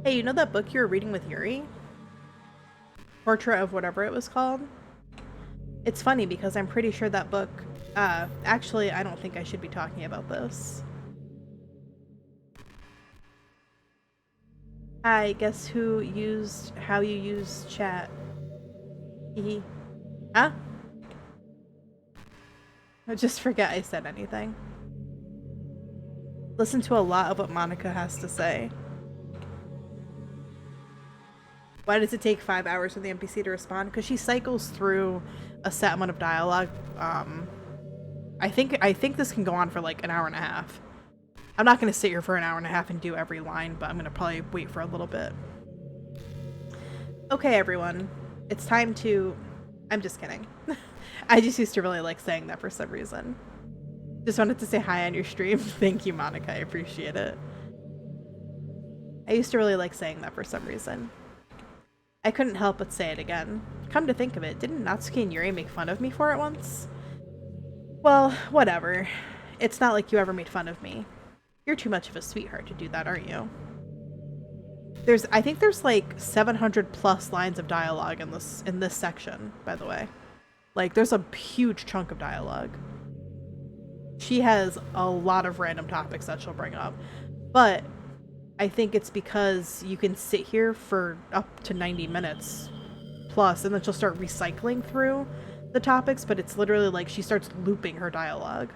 Hey, you know that book you were reading with Yuri? Portrait of whatever it was called? It's funny because I'm pretty sure that book... actually, I don't think I should be talking about this. Hi, guess how you use chat? Hee. Huh? I just forget I said anything. Listen to a lot of what Monica has to say. Why does it take 5 hours for the NPC to respond? Because she cycles through a set amount of dialogue. I think this can go on for like an hour and a half. I'm not going to sit here for an hour and a half and do every line, but I'm going to probably wait for a little bit. Okay, everyone. It's time to... I'm just kidding. I just used to really like saying that for some reason. Just wanted to say hi on your stream. Thank you, Monica. I appreciate it. I used to really like saying that for some reason. I couldn't help but say it again. Come to think of it, didn't Natsuki and Yuri make fun of me for it once? Well, whatever. It's not like you ever made fun of me. You're too much of a sweetheart to do that, aren't you? I think there's like 700 plus lines of dialogue in this section, by the way. Like, there's a huge chunk of dialogue. She has a lot of random topics that she'll bring up. But I think it's because you can sit here for up to 90 minutes plus, and then she'll start recycling through the topics, but it's literally like she starts looping her dialogue.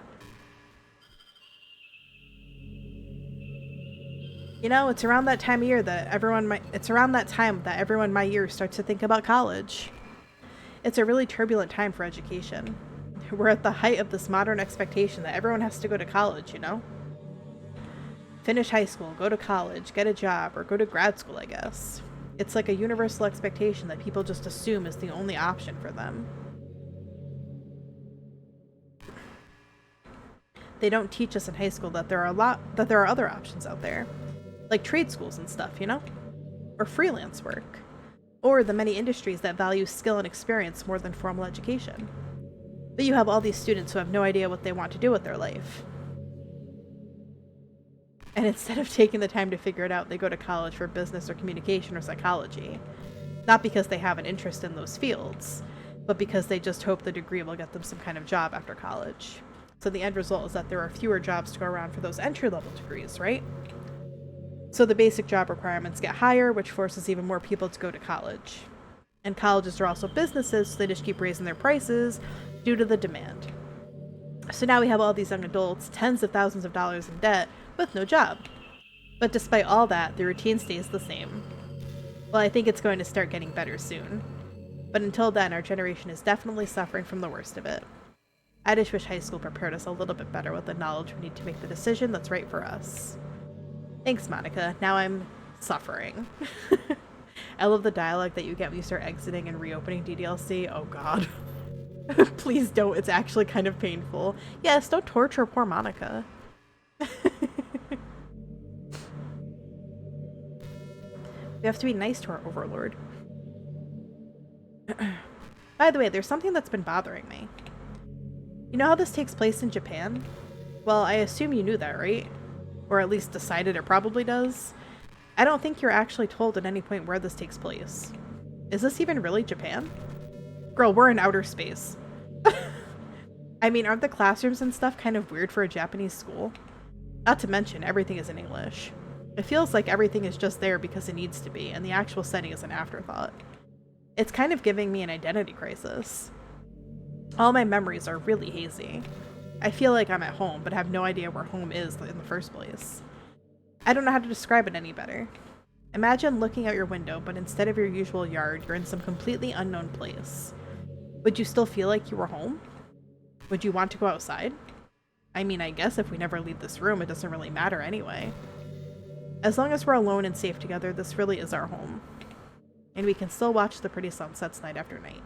You know, it's around that time of year that everyone my year starts to think about college. It's a really turbulent time for education. We're at the height of this modern expectation that everyone has to go to college, you know? Finish high school, go to college, get a job, or go to grad school, I guess. It's like a universal expectation that people just assume is the only option for them. They don't teach us in high school that there are other options out there. Like trade schools and stuff, you know? Or freelance work. Or the many industries that value skill and experience more than formal education. But you have all these students who have no idea what they want to do with their life. And instead of taking the time to figure it out, they go to college for business or communication or psychology. Not because they have an interest in those fields, but because they just hope the degree will get them some kind of job after college. So the end result is that there are fewer jobs to go around for those entry-level degrees, right? So the basic job requirements get higher, which forces even more people to go to college. And colleges are also businesses, so they just keep raising their prices due to the demand. So now we have all these young adults, tens of thousands of dollars in debt, with no job. But despite all that, the routine stays the same. Well, I think it's going to start getting better soon. But until then, our generation is definitely suffering from the worst of it. I just wish high school prepared us a little bit better with the knowledge we need to make the decision that's right for us. Thanks, Monica. Now I'm suffering. I love the dialogue that you get when you start exiting and reopening DDLC. Oh god. Please don't. It's actually kind of painful. Yes, don't torture poor Monica. We have to be nice to our overlord. By the way, there's something that's been bothering me. You know how this takes place in Japan? Well, I assume you knew that, right? Or at least decided it probably does. I don't think you're actually told at any point where this takes place. Is this even really Japan? Girl, we're in outer space. I mean, aren't the classrooms and stuff kind of weird for a Japanese school? Not to mention, everything is in English. It feels like everything is just there because it needs to be, and the actual setting is an afterthought. It's kind of giving me an identity crisis. All my memories are really hazy. I feel like I'm at home, but have no idea where home is in the first place. I don't know how to describe it any better. Imagine looking out your window, but instead of your usual yard, you're in some completely unknown place. Would you still feel like you were home? Would you want to go outside? I mean, I guess if we never leave this room, it doesn't really matter anyway. As long as we're alone and safe together, this really is our home. And we can still watch the pretty sunsets night after night.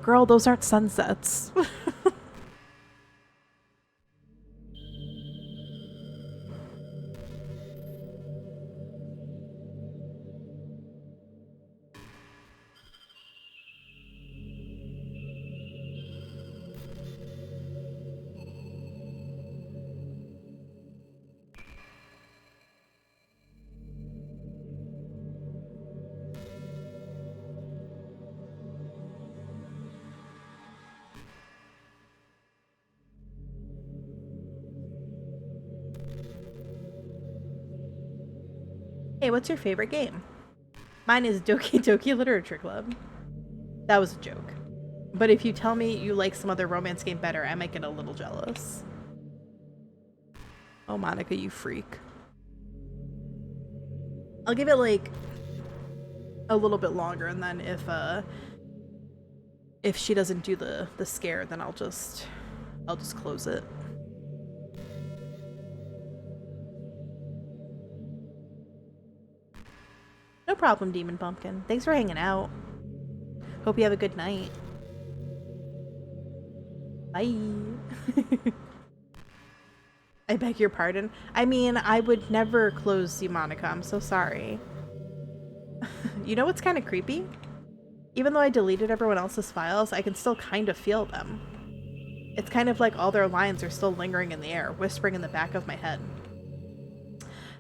Girl, those aren't sunsets. Hey, what's your favorite game? Mine is Doki Doki Literature Club. That was a joke. But if you tell me you like some other romance game better, I might get a little jealous. Oh, Monica, you freak. I'll give it like a little bit longer, and then if she doesn't do the scare, then I'll just close it. No problem, Demon Pumpkin. Thanks for hanging out. Hope you have a good night. Bye. I beg your pardon. I mean, I would never close you, Monica. I'm so sorry. You know what's kind of creepy? Even though I deleted everyone else's files, I can still kind of feel them. It's kind of like all their lines are still lingering in the air, whispering in the back of my head.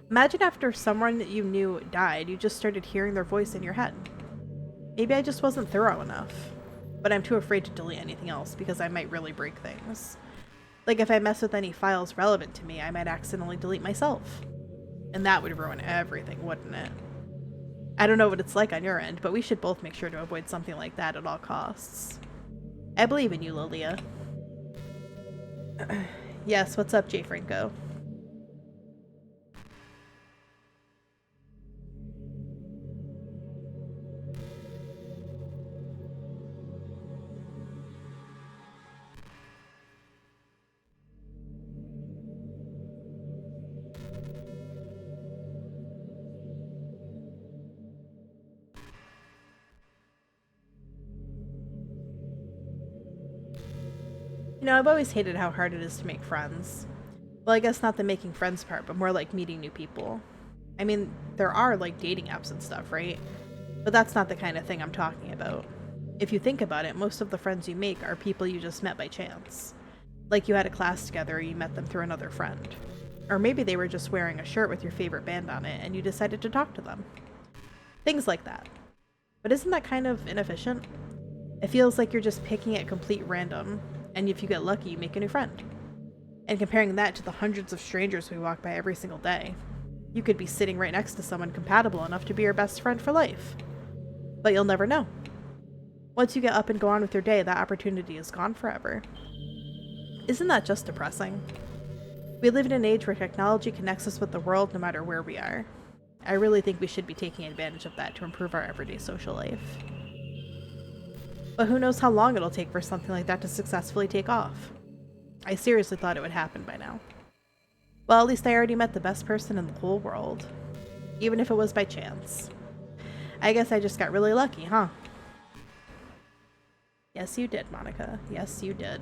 Imagine after someone that you knew died, you just started hearing their voice in your head. Maybe I just wasn't thorough enough, but I'm too afraid to delete anything else because I might really break things. Like if I mess with any files relevant to me, I might accidentally delete myself. And that would ruin everything, wouldn't it? I don't know what it's like on your end, but we should both make sure to avoid something like that at all costs. I believe in you, Lilia. Yes, what's up, Jay Franco? You know, I've always hated how hard it is to make friends. Well, I guess not the making friends part, but more like meeting new people. I mean, there are like dating apps and stuff, right? But that's not the kind of thing I'm talking about. If you think about it, most of the friends you make are people you just met by chance. Like you had a class together or you met them through another friend. Or maybe they were just wearing a shirt with your favorite band on it and you decided to talk to them. Things like that. But isn't that kind of inefficient? It feels like you're just picking at complete random, and if you get lucky, you make a new friend. And comparing that to the hundreds of strangers we walk by every single day, you could be sitting right next to someone compatible enough to be your best friend for life. But you'll never know. Once you get up and go on with your day, that opportunity is gone forever. Isn't that just depressing? We live in an age where technology connects us with the world no matter where we are. I really think we should be taking advantage of that to improve our everyday social life. But who knows how long it'll take for something like that to successfully take off. I seriously thought it would happen by now. Well, at least I already met the best person in the whole world. Even if it was by chance. I guess I just got really lucky, huh? Yes, you did, Monica. Yes, you did.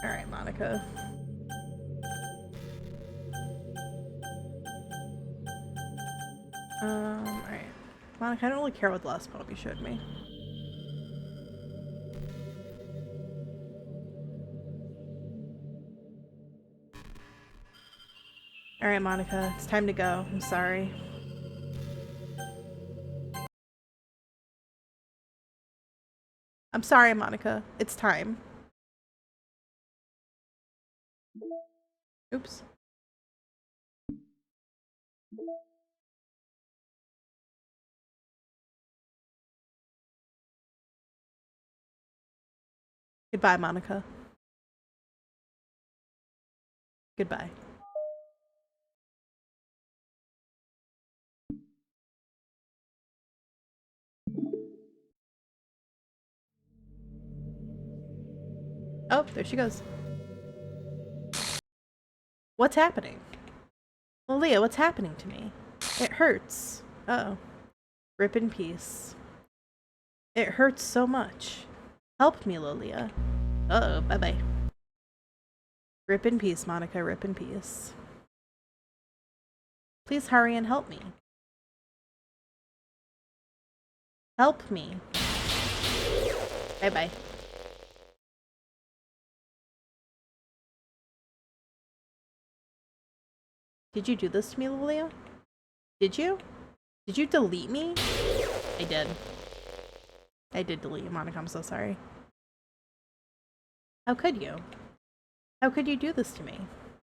Alright, Monica. Alright. Monica, I don't really care what the last poem you showed me. Alright, Monica, it's time to go. I'm sorry. I'm sorry, Monica. It's time. Oops. Goodbye, Monica. Goodbye. Oh, there she goes. What's happening? Leah, what's happening to me? It hurts. Uh-oh. Rip in peace. It hurts so much. Help me, Lilia. Uh-oh, bye-bye. Rip in peace, Monica, rip in peace. Please hurry and help me. Help me. Bye-bye. Did you do this to me, Lilia? Did you? Did you delete me? I did. I did delete you, Monica. I'm so sorry. How could you? How could you do this to me?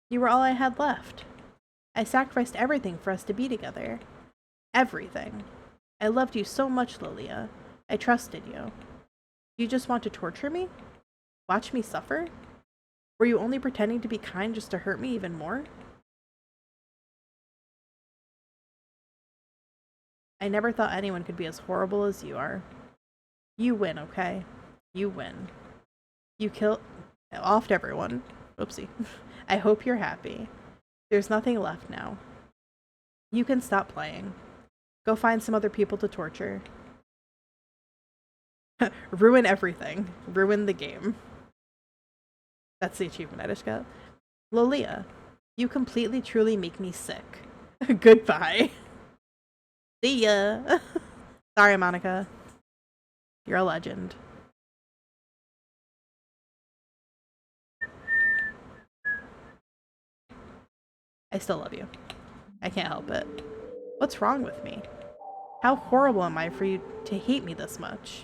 You were all I had left. I sacrificed everything for us to be together. Everything. I loved you so much, Lilia. I trusted you. You just want to torture me? Watch me suffer? Were you only pretending to be kind just to hurt me even more? I never thought anyone could be as horrible as you are. You win, okay? You win. You killed off everyone. Oopsie. I hope you're happy. There's nothing left now. You can stop playing. Go find some other people to torture. Ruin everything. Ruin the game. That's the achievement I just got. Lilia, you completely truly make me sick. Goodbye. See ya. Sorry, Monica. You're a legend. I still love you. I can't help it. What's wrong with me? How horrible am I for you to hate me this much?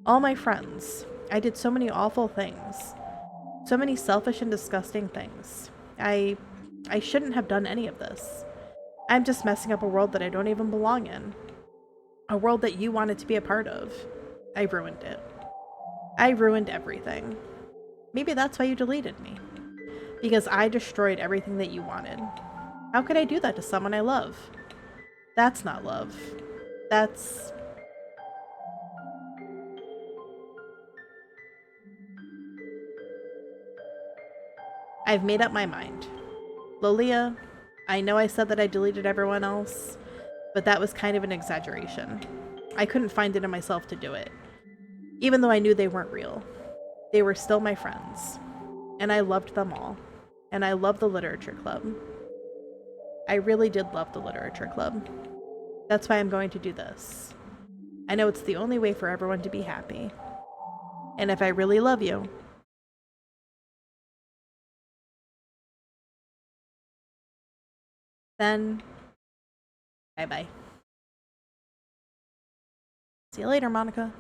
All my friends. I did so many awful things. So many selfish and disgusting things. I shouldn't have done any of this. I'm just messing up a world that I don't even belong in. A world that you wanted to be a part of. I ruined it. I ruined everything. Maybe that's why you deleted me. Because I destroyed everything that you wanted. How could I do that to someone I love? That's not love. That's... I've made up my mind. Lilia, I know I said that I deleted everyone else, but that was kind of an exaggeration. I couldn't find it in myself to do it. Even though I knew they weren't real. They were still my friends. And I loved them all. And I love the literature club. I really did love the literature club. That's why I'm going to do this. I know it's the only way for everyone to be happy. And if I really love you, then bye-bye. See you later, Monica.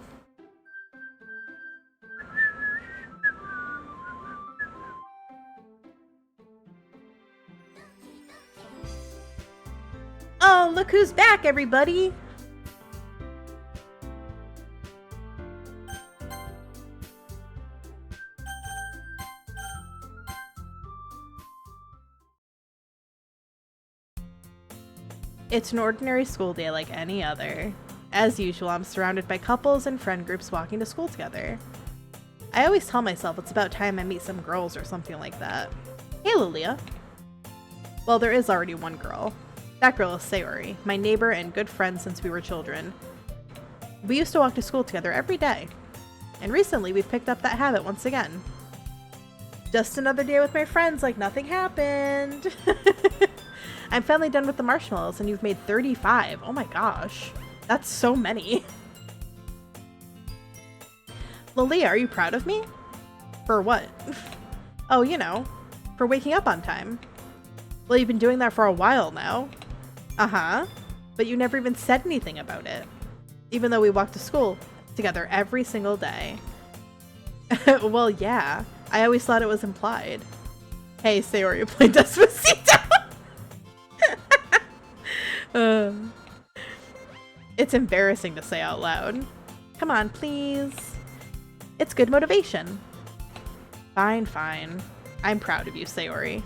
Oh, look who's back, everybody! It's an ordinary school day like any other. As usual, I'm surrounded by couples and friend groups walking to school together. I always tell myself it's about time I meet some girls or something like that. Hey, Lilia. Well, there is already one girl. That girl is Sayori, my neighbor and good friend since we were children. We used to walk to school together every day. And recently, we've picked up that habit once again. Just another day with my friends like nothing happened. I'm finally done with the marshmallows and you've made 35. Oh my gosh. That's so many. Lilia, are you proud of me? For what? Oh, you know, for waking up on time. Well, you've been doing that for a while now. Uh-huh. But you never even said anything about it. Even though we walked to school together every single day. Well, yeah. I always thought it was implied. Hey, Sayori, play Despacito! It's embarrassing to say out loud. Come on, please. It's good motivation. Fine, fine. I'm proud of you, Sayori.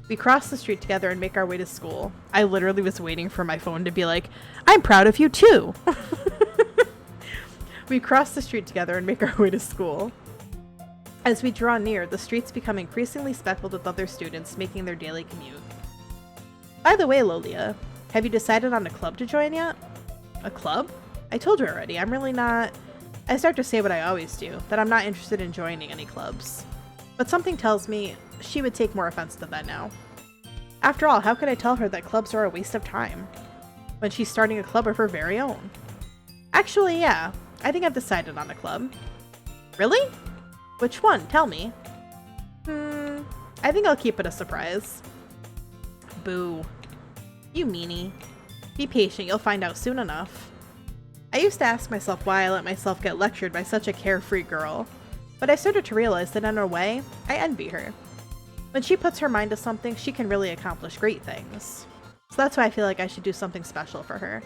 We cross the street together and make our way to school. I literally was waiting for my phone to be like, I'm proud of you too! We cross the street together and make our way to school. As we draw near, the streets become increasingly speckled with other students making their daily commute. By the way, Lolia, have you decided on a club to join yet? A club? I told you already, I'm really not... I start to say what I always do, that I'm not interested in joining any clubs. But something tells me she would take more offense to that now. After all, how could I tell her that clubs are a waste of time when she's starting a club of her very own? Actually, yeah, I think I've decided on a club. Really? Which one? Tell me. I think I'll keep it a surprise. Boo. You meanie. Be patient, you'll find out soon enough. I used to ask myself why I let myself get lectured by such a carefree girl, but I started to realize that in a way, I envy her. When she puts her mind to something, she can really accomplish great things. So that's why I feel like I should do something special for her.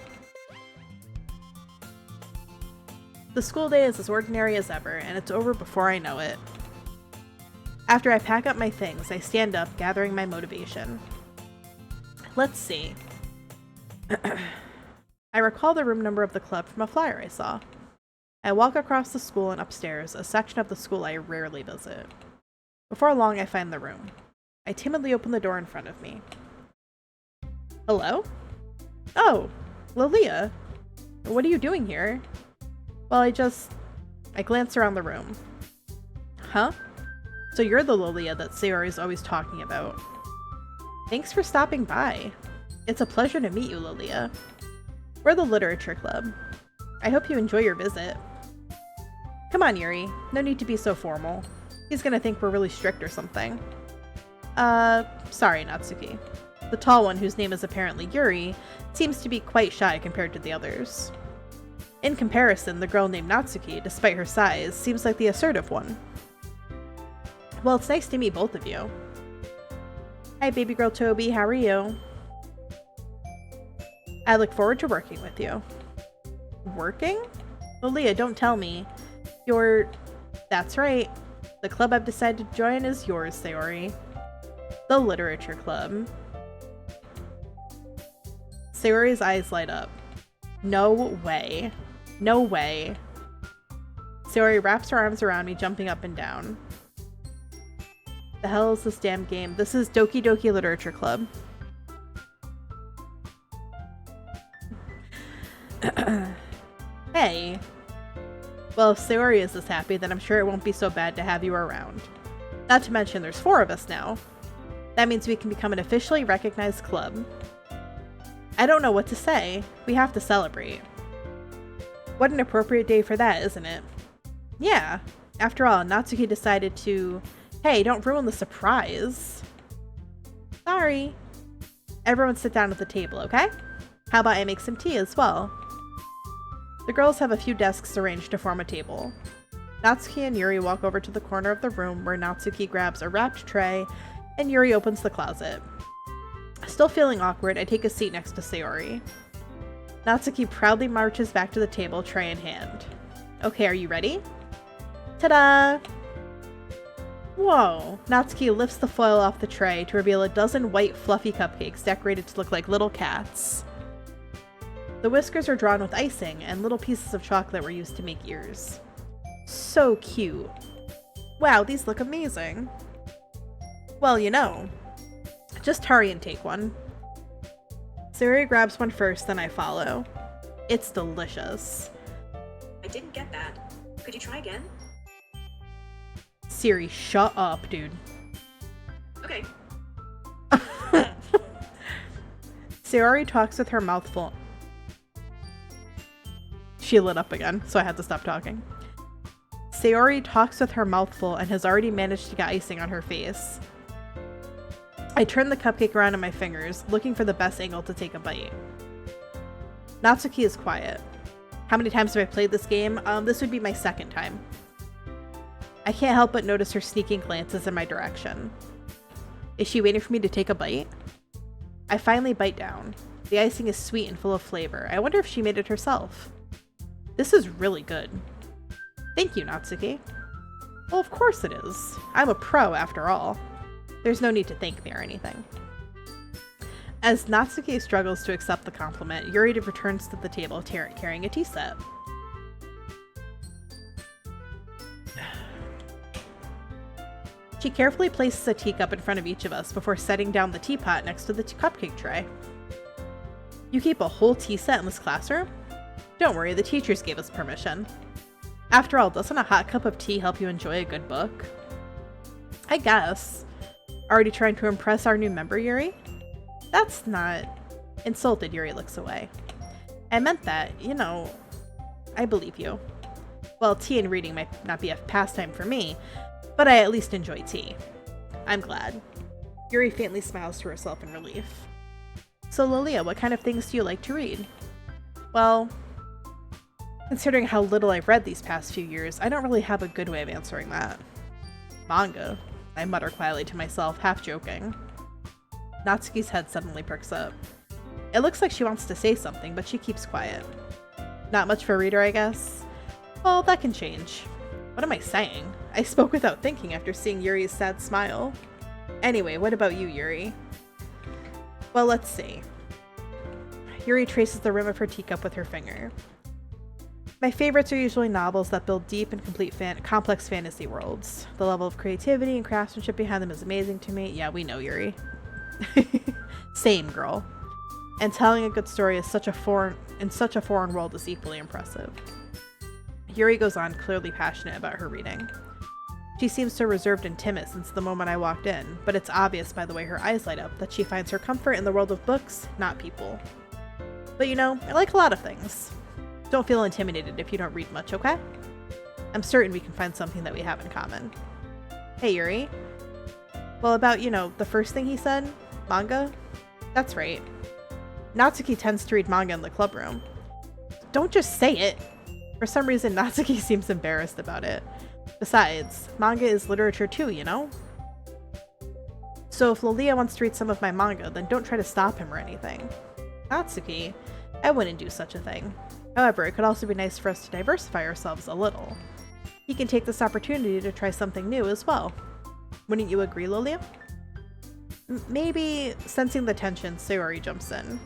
The school day is as ordinary as ever, and it's over before I know it. After I pack up my things, I stand up, gathering my motivation. Let's see. I recall the room number of the club from a flyer I saw. I walk across the school and upstairs, a section of the school I rarely visit. Before long, I find the room. I timidly open the door in front of me. Hello? Oh, Lilia. What are you doing here? Well, I glance around the room. Huh? So you're the Lilia that Sayori's always talking about. Thanks for stopping by. It's a pleasure to meet you, Lilia. We're the Literature Club. I hope you enjoy your visit. Come on, Yuri. No need to be so formal. He's gonna think we're really strict or something. Sorry, Natsuki. The tall one, whose name is apparently Yuri, seems to be quite shy compared to the others. In comparison, the girl named Natsuki, despite her size, seems like the assertive one. Well, it's nice to meet both of you. Hi, baby girl Toby, how are you? I look forward to working with you. Working? Lilia, don't tell me. That's right. The club I've decided to join is yours, Sayori. The Literature Club. Sayori's eyes light up. No way. No way. Sayori wraps her arms around me, jumping up and down. The hell is this damn game? This is Doki Doki Literature Club. Hey. Well, if Sayori is this happy, then I'm sure it won't be so bad to have you around. Not to mention, there's 4 of us now. That means we can become an officially recognized club. I don't know what to say. We have to celebrate. What an appropriate day for that, isn't it? Yeah. After all, Natsuki decided to... Hey, don't ruin the surprise. Sorry. Everyone sit down at the table, okay? How about I make some tea as well? The girls have a few desks arranged to form a table. Natsuki and Yuri walk over to the corner of the room where Natsuki grabs a wrapped tray and Yuri opens the closet. Still feeling awkward, I take a seat next to Sayori. Natsuki proudly marches back to the table, tray in hand. Okay, are you ready? Ta-da! Whoa! Natsuki lifts the foil off the tray to reveal a dozen white fluffy cupcakes decorated to look like little cats. The whiskers are drawn with icing, and little pieces of chocolate were used to make ears. So cute. Wow, these look amazing. Well, you know. Just hurry and take one. Sayori grabs one first, then I follow. It's delicious. I didn't get that. Could you try again? Siri, shut up, dude. Okay. Sayori talks with her mouth full. She lit up again, so I had to stop talking. Sayori talks with her mouth full and has already managed to get icing on her face. I turn the cupcake around in my fingers, looking for the best angle to take a bite. Natsuki is quiet. How many times have I played this game? This would be my second time. I can't help but notice her sneaking glances in my direction. Is she waiting for me to take a bite? I finally bite down. The icing is sweet and full of flavor. I wonder if she made it herself. This is really good. Thank you, Natsuki. Well, of course it is. I'm a pro, after all. There's no need to thank me or anything. As Natsuki struggles to accept the compliment, Yuri returns to the table carrying a tea set. She carefully places a teacup in front of each of us before setting down the teapot next to the cupcake tray. You keep a whole tea set in this classroom? Don't worry, the teachers gave us permission. After all, doesn't a hot cup of tea help you enjoy a good book? I guess. Already trying to impress our new member, Yuri? That's not... Insulted, Yuri looks away. I meant that, you know, I believe you. Well, tea and reading might not be a pastime for me, but I at least enjoy tea. I'm glad. Yuri faintly smiles to herself in relief. So Lilia, what kind of things do you like to read? Well, considering how little I've read these past few years, I don't really have a good way of answering that. Manga, I mutter quietly to myself, half joking. Natsuki's head suddenly perks up. It looks like she wants to say something, but she keeps quiet. Not much for a reader, I guess? Well, that can change. What am I saying? I spoke without thinking after seeing Yuri's sad smile. Anyway, what about you, Yuri? Well, let's see. Yuri traces the rim of her teacup with her finger. My favorites are usually novels that build deep and complex fantasy worlds. The level of creativity and craftsmanship behind them is amazing to me. Yeah, we know, Yuri. Same, girl. And telling a good story is in such a foreign world is equally impressive. Yuri goes on, clearly passionate about her reading. She seems so reserved and timid since the moment I walked in, but it's obvious by the way her eyes light up that she finds her comfort in the world of books, not people. But you know, I like a lot of things. Don't feel intimidated if you don't read much, okay? I'm certain we can find something that we have in common. Hey, Yuri. Well, about, you know, the first thing he said, manga? That's right. Natsuki tends to read manga in the club room. Don't just say it! For some reason, Natsuki seems embarrassed about it. Besides, manga is literature too, you know? So if Lilia wants to read some of my manga, then don't try to stop him or anything. Natsuki, I wouldn't do such a thing. However, it could also be nice for us to diversify ourselves a little. He can take this opportunity to try something new as well. Wouldn't you agree, Lilia? Maybe, sensing the tension, Sayori jumps in.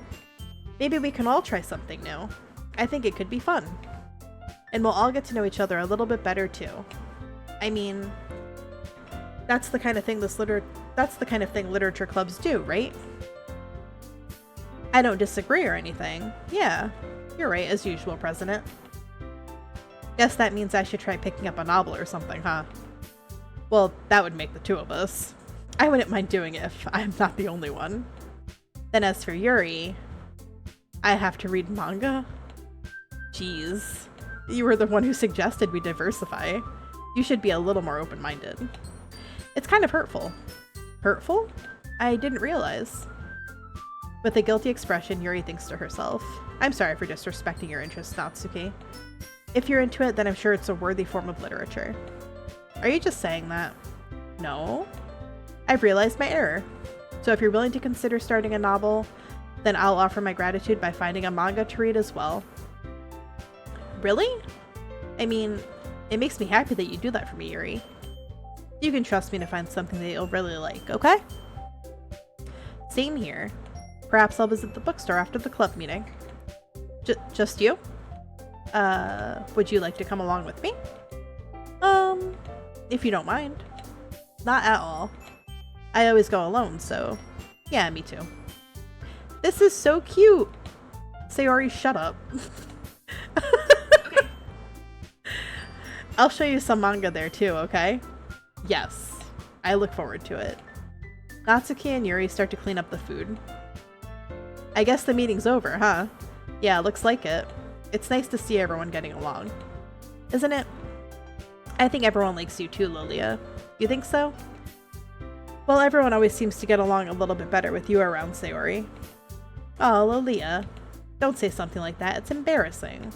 Maybe we can all try something new. I think it could be fun. And we'll all get to know each other a little bit better too. I mean, that's the kind of thing literature clubs do, right? I don't disagree or anything. Yeah, you're right, as usual, President. Guess that means I should try picking up a novel or something, huh? Well, that would make the two of us. I wouldn't mind doing it if I'm not the only one. Then as for Yuri, I have to read manga? Jeez. You were the one who suggested we diversify. You should be a little more open-minded. It's kind of hurtful. Hurtful? I didn't realize. With a guilty expression, Yuri thinks to herself, I'm sorry for disrespecting your interests, Natsuki. If you're into it, then I'm sure it's a worthy form of literature. Are you just saying that? No. I've realized my error. So if you're willing to consider starting a novel, then I'll offer my gratitude by finding a manga to read as well. Really? I mean, it makes me happy that you do that for me, Yuri. You can trust me to find something that you'll really like, okay? Same here. Perhaps I'll visit the bookstore after the club meeting. Just you? Would you like to come along with me? If you don't mind. Not at all. I always go alone, so yeah, me too. This is so cute! Sayori, shut up. Okay. I'll show you some manga there too, okay? Yes. I look forward to it. Natsuki and Yuri start to clean up the food. I guess the meeting's over, huh? Yeah, looks like it. It's nice to see everyone getting along. Isn't it? I think everyone likes you too, Lilia. You think so? Well, everyone always seems to get along a little bit better with you around, Sayori. Oh, Lilia. Don't say something like that. It's embarrassing.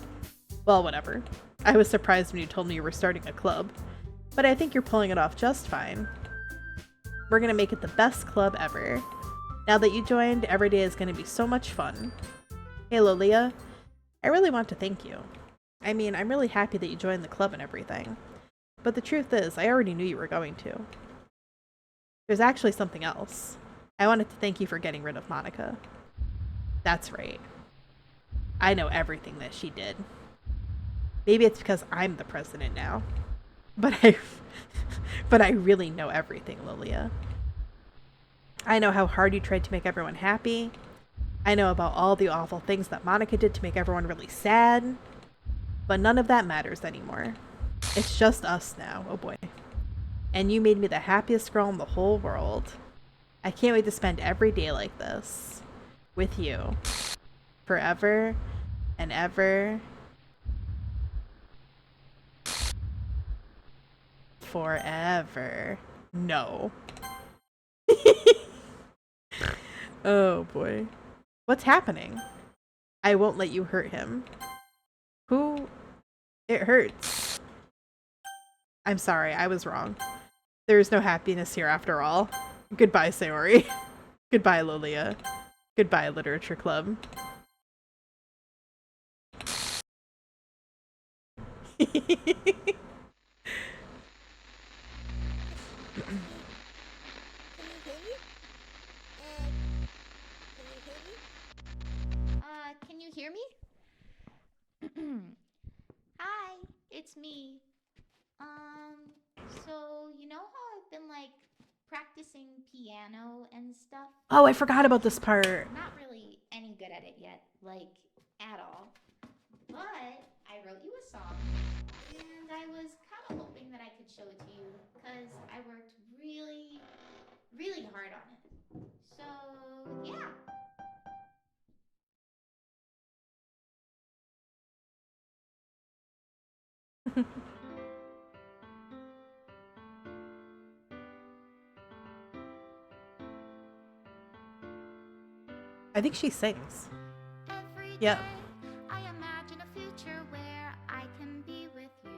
Well, whatever. I was surprised when you told me you were starting a club. but I think you're pulling it off just fine. We're gonna make it the best club ever. Now that you joined, every day is gonna be so much fun. Hey Lolia, I really want to thank you. I mean, I'm really happy that you joined the club and everything. But the truth is, I already knew you were going to. There's actually something else. I wanted to thank you for getting rid of Monica. That's right. I know everything that she did. Maybe it's because I'm the president now. But I really know everything, Lilia. I know how hard you tried to make everyone happy. I know about all the awful things that Monica did to make everyone really sad. But none of that matters anymore. It's just us now, oh boy. And you made me the happiest girl in the whole world. I can't wait to spend every day like this. With you. Forever and ever. Forever. No. Oh boy. What's happening? I won't let you hurt him. Who? It hurts. I'm sorry, I was wrong. There is no happiness here after all. Goodbye, Sayori. Goodbye, Lilia. Goodbye, Literature Club. Can you hear me? Hi, it's me. So you know how I've been like practicing piano and stuff? Oh, I forgot about this part. I'm not really any good at it yet, like at all. But I wrote you a song, and I was kind of hoping that I could show it to you, because I worked really, really hard on it. So, yeah. I think she sings. Every Yep. day I imagine a future where I can be with you.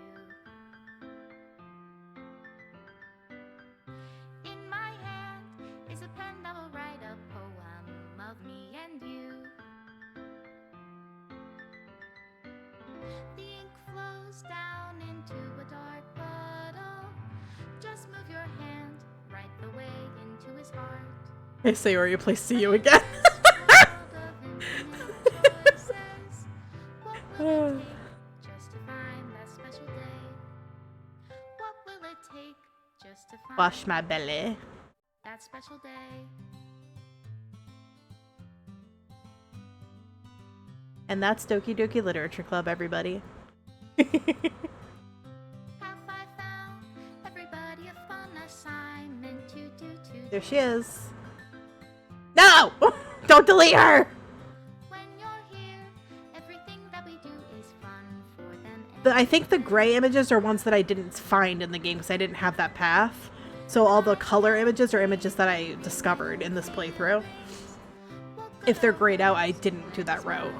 In my hand is a pen that will write a poem of me and you. The ink flows down into a dark puddle. Just move your hand right the way into his heart. Hey, Sayori, please see you again. Wash my belly. That special day. And that's Doki Doki Literature Club, everybody. Have I found everybody a fun assignment to do today? There she is. No! Don't delete her! When you're here, everything that we do is fun for them. I think the gray images are ones that I didn't find in the game because I didn't have that path. So all the color images are images that I discovered in this playthrough. If they're grayed out, I didn't do that route.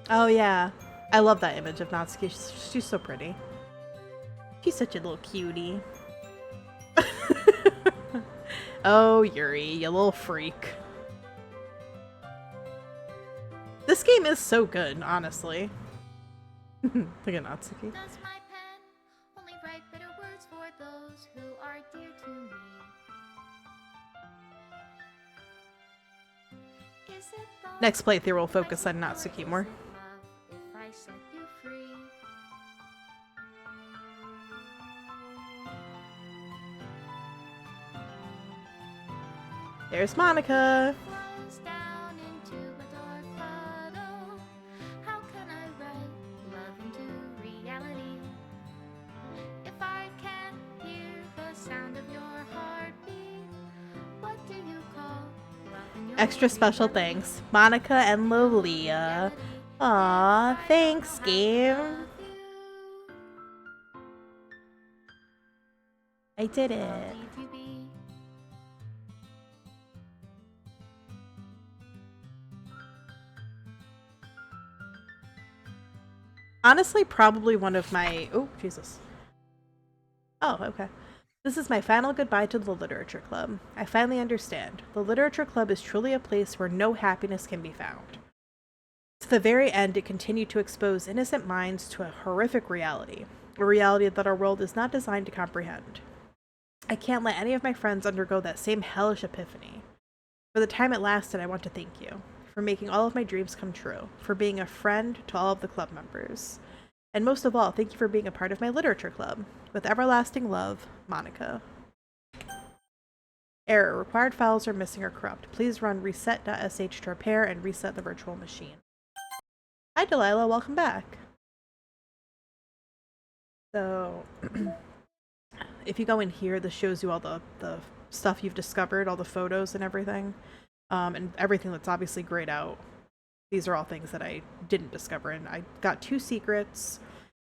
Oh yeah, I love that image of Natsuki. She's so pretty. She's such a little cutie. Oh, Yuri, you little freak. This game is so good, honestly. Look at Natsuki. Does my pen only write bitter words for those who are dear to me? Is it the Next playthrough will focus on Natsuki more. if I set you free? There's Monica. Flows down into a dark puddle. How can I write love into reality? If I can't hear the sound of your heartbeat, what do you call love in your Extra special thanks, Monica and Lolia. Aw, thanks, game. I did it. honestly probably one of my... Oh, Jesus. Oh, okay. This is my final goodbye to the Literature Club. I finally understand. The Literature Club is truly a place where no happiness can be found. To the very end, it continued to expose innocent minds to a horrific reality. A reality that our world is not designed to comprehend. I can't let any of my friends undergo that same hellish epiphany. For the time it lasted, I want to thank you. For making all of my dreams come true. For being a friend to all of the club members. And most of all, thank you for being a part of my literature club. With everlasting love, Monica. Error. Required files are missing or corrupt. Please run reset.sh to repair and reset the virtual machine. Hi, Delilah. Welcome back. So, if you go in here, this shows you all the stuff you've discovered, all the photos and everything. And everything that's obviously grayed out. These are all things that I didn't discover, and I got 2 secrets,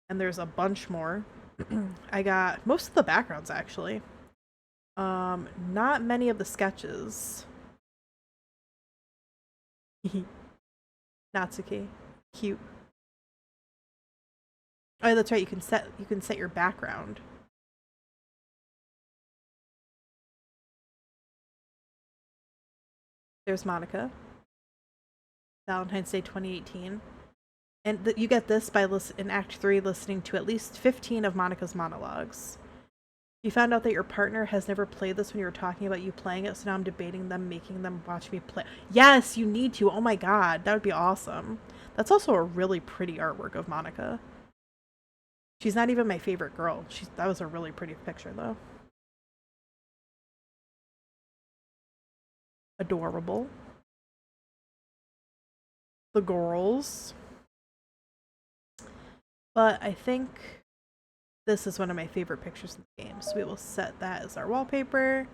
and there's a bunch more. I got most of the backgrounds, actually. Not many of the sketches. Natsuki. Cute. Oh, that's right, you can set your background. There's Monica. Valentine's Day 2018. And you get this by in Act 3 listening to at least 15 of Monica's monologues. You found out that your partner has never played this when you were talking about you playing it, so now I'm debating them making them watch me play. Yes, you need to. Oh my god, that would be awesome. That's also a really pretty artwork of Monica. She's not even my favorite girl. That was a really pretty picture, though. Adorable. The girls. But I think this is one of my favorite pictures in the game, so we will set that as our wallpaper.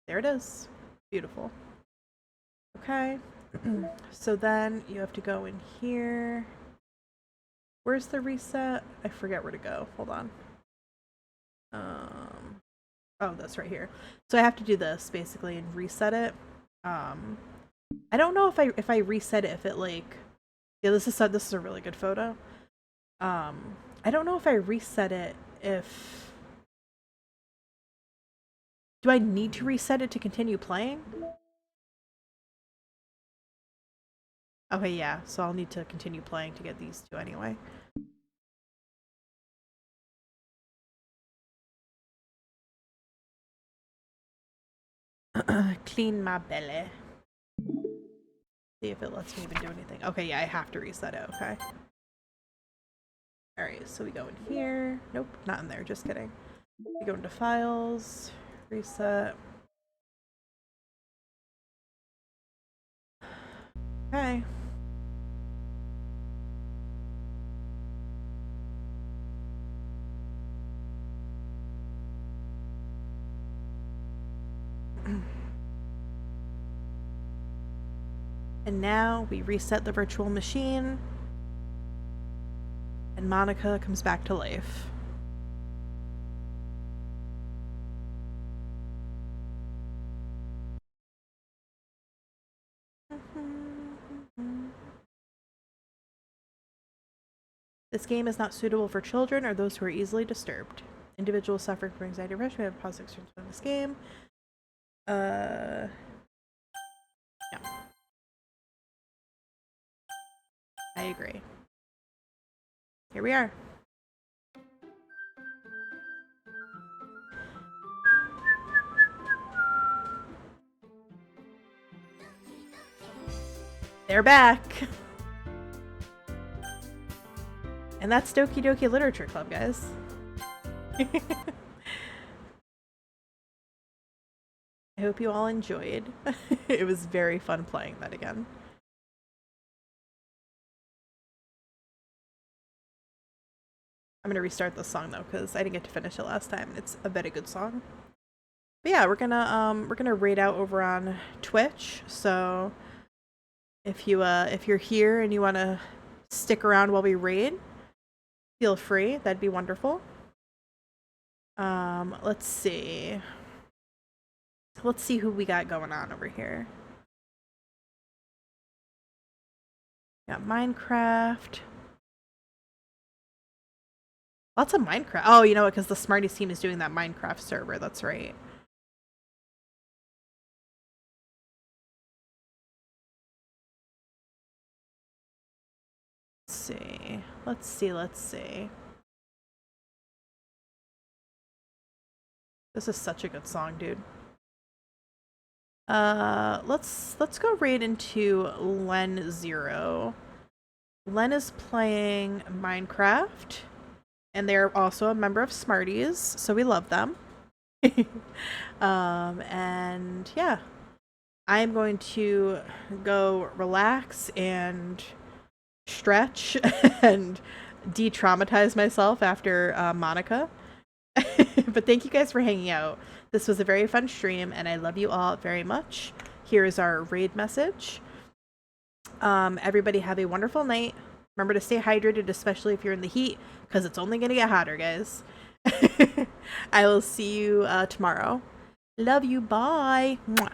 There it is. Beautiful. Okay. So then you have to go in here. Where's the reset? I forget where to go. Hold on. Oh, that's right here. So I have to do this basically and reset it. I don't know if I reset it, if it like, yeah, this is a really good photo. I don't know if I reset it, if, do I need to reset it to continue playing? Okay, yeah, so I'll need to continue playing to get these 2 anyway. Clean my belly. See if it lets me even do anything. Okay, yeah, I have to reset it, okay. Alright, so we go in here. Nope, not in there, just kidding. We go into files, reset. Okay. And now we reset the virtual machine, and Monica comes back to life. This game is not suitable for children or those who are easily disturbed. Individuals suffering from anxiety or depression may have positive experience in this game. No. I agree. Here we are. They're back. And that's Doki Doki Literature Club, guys. I hope you all enjoyed. It was very fun playing that again. I'm gonna restart this song though, because I didn't get to finish it last time. It's a very good song. But yeah, we're gonna raid out over on Twitch. So if you're here and you wanna stick around while we raid, feel free. That'd be wonderful. Let's see. Let's see who we got going on over here. Got Minecraft. Lots of Minecraft. Oh, you know what? Because the Smarties team is doing that Minecraft server. That's right. Let's see. This is such a good song, dude. Let's go right into 𝕋𝕨𝕚𝕥𝕔𝕙. Len is playing Minecraft, and they're also a member of Smarties, so we love them. And yeah, I'm going to go relax and stretch and de-traumatize myself after Monica. But thank you guys for hanging out. This was a very fun stream, and I love you all very much. Here is our raid message. Everybody have a wonderful night. Remember to stay hydrated, especially if you're in the heat, because it's only going to get hotter, guys. I will see you tomorrow. Love you. Bye. Mwah.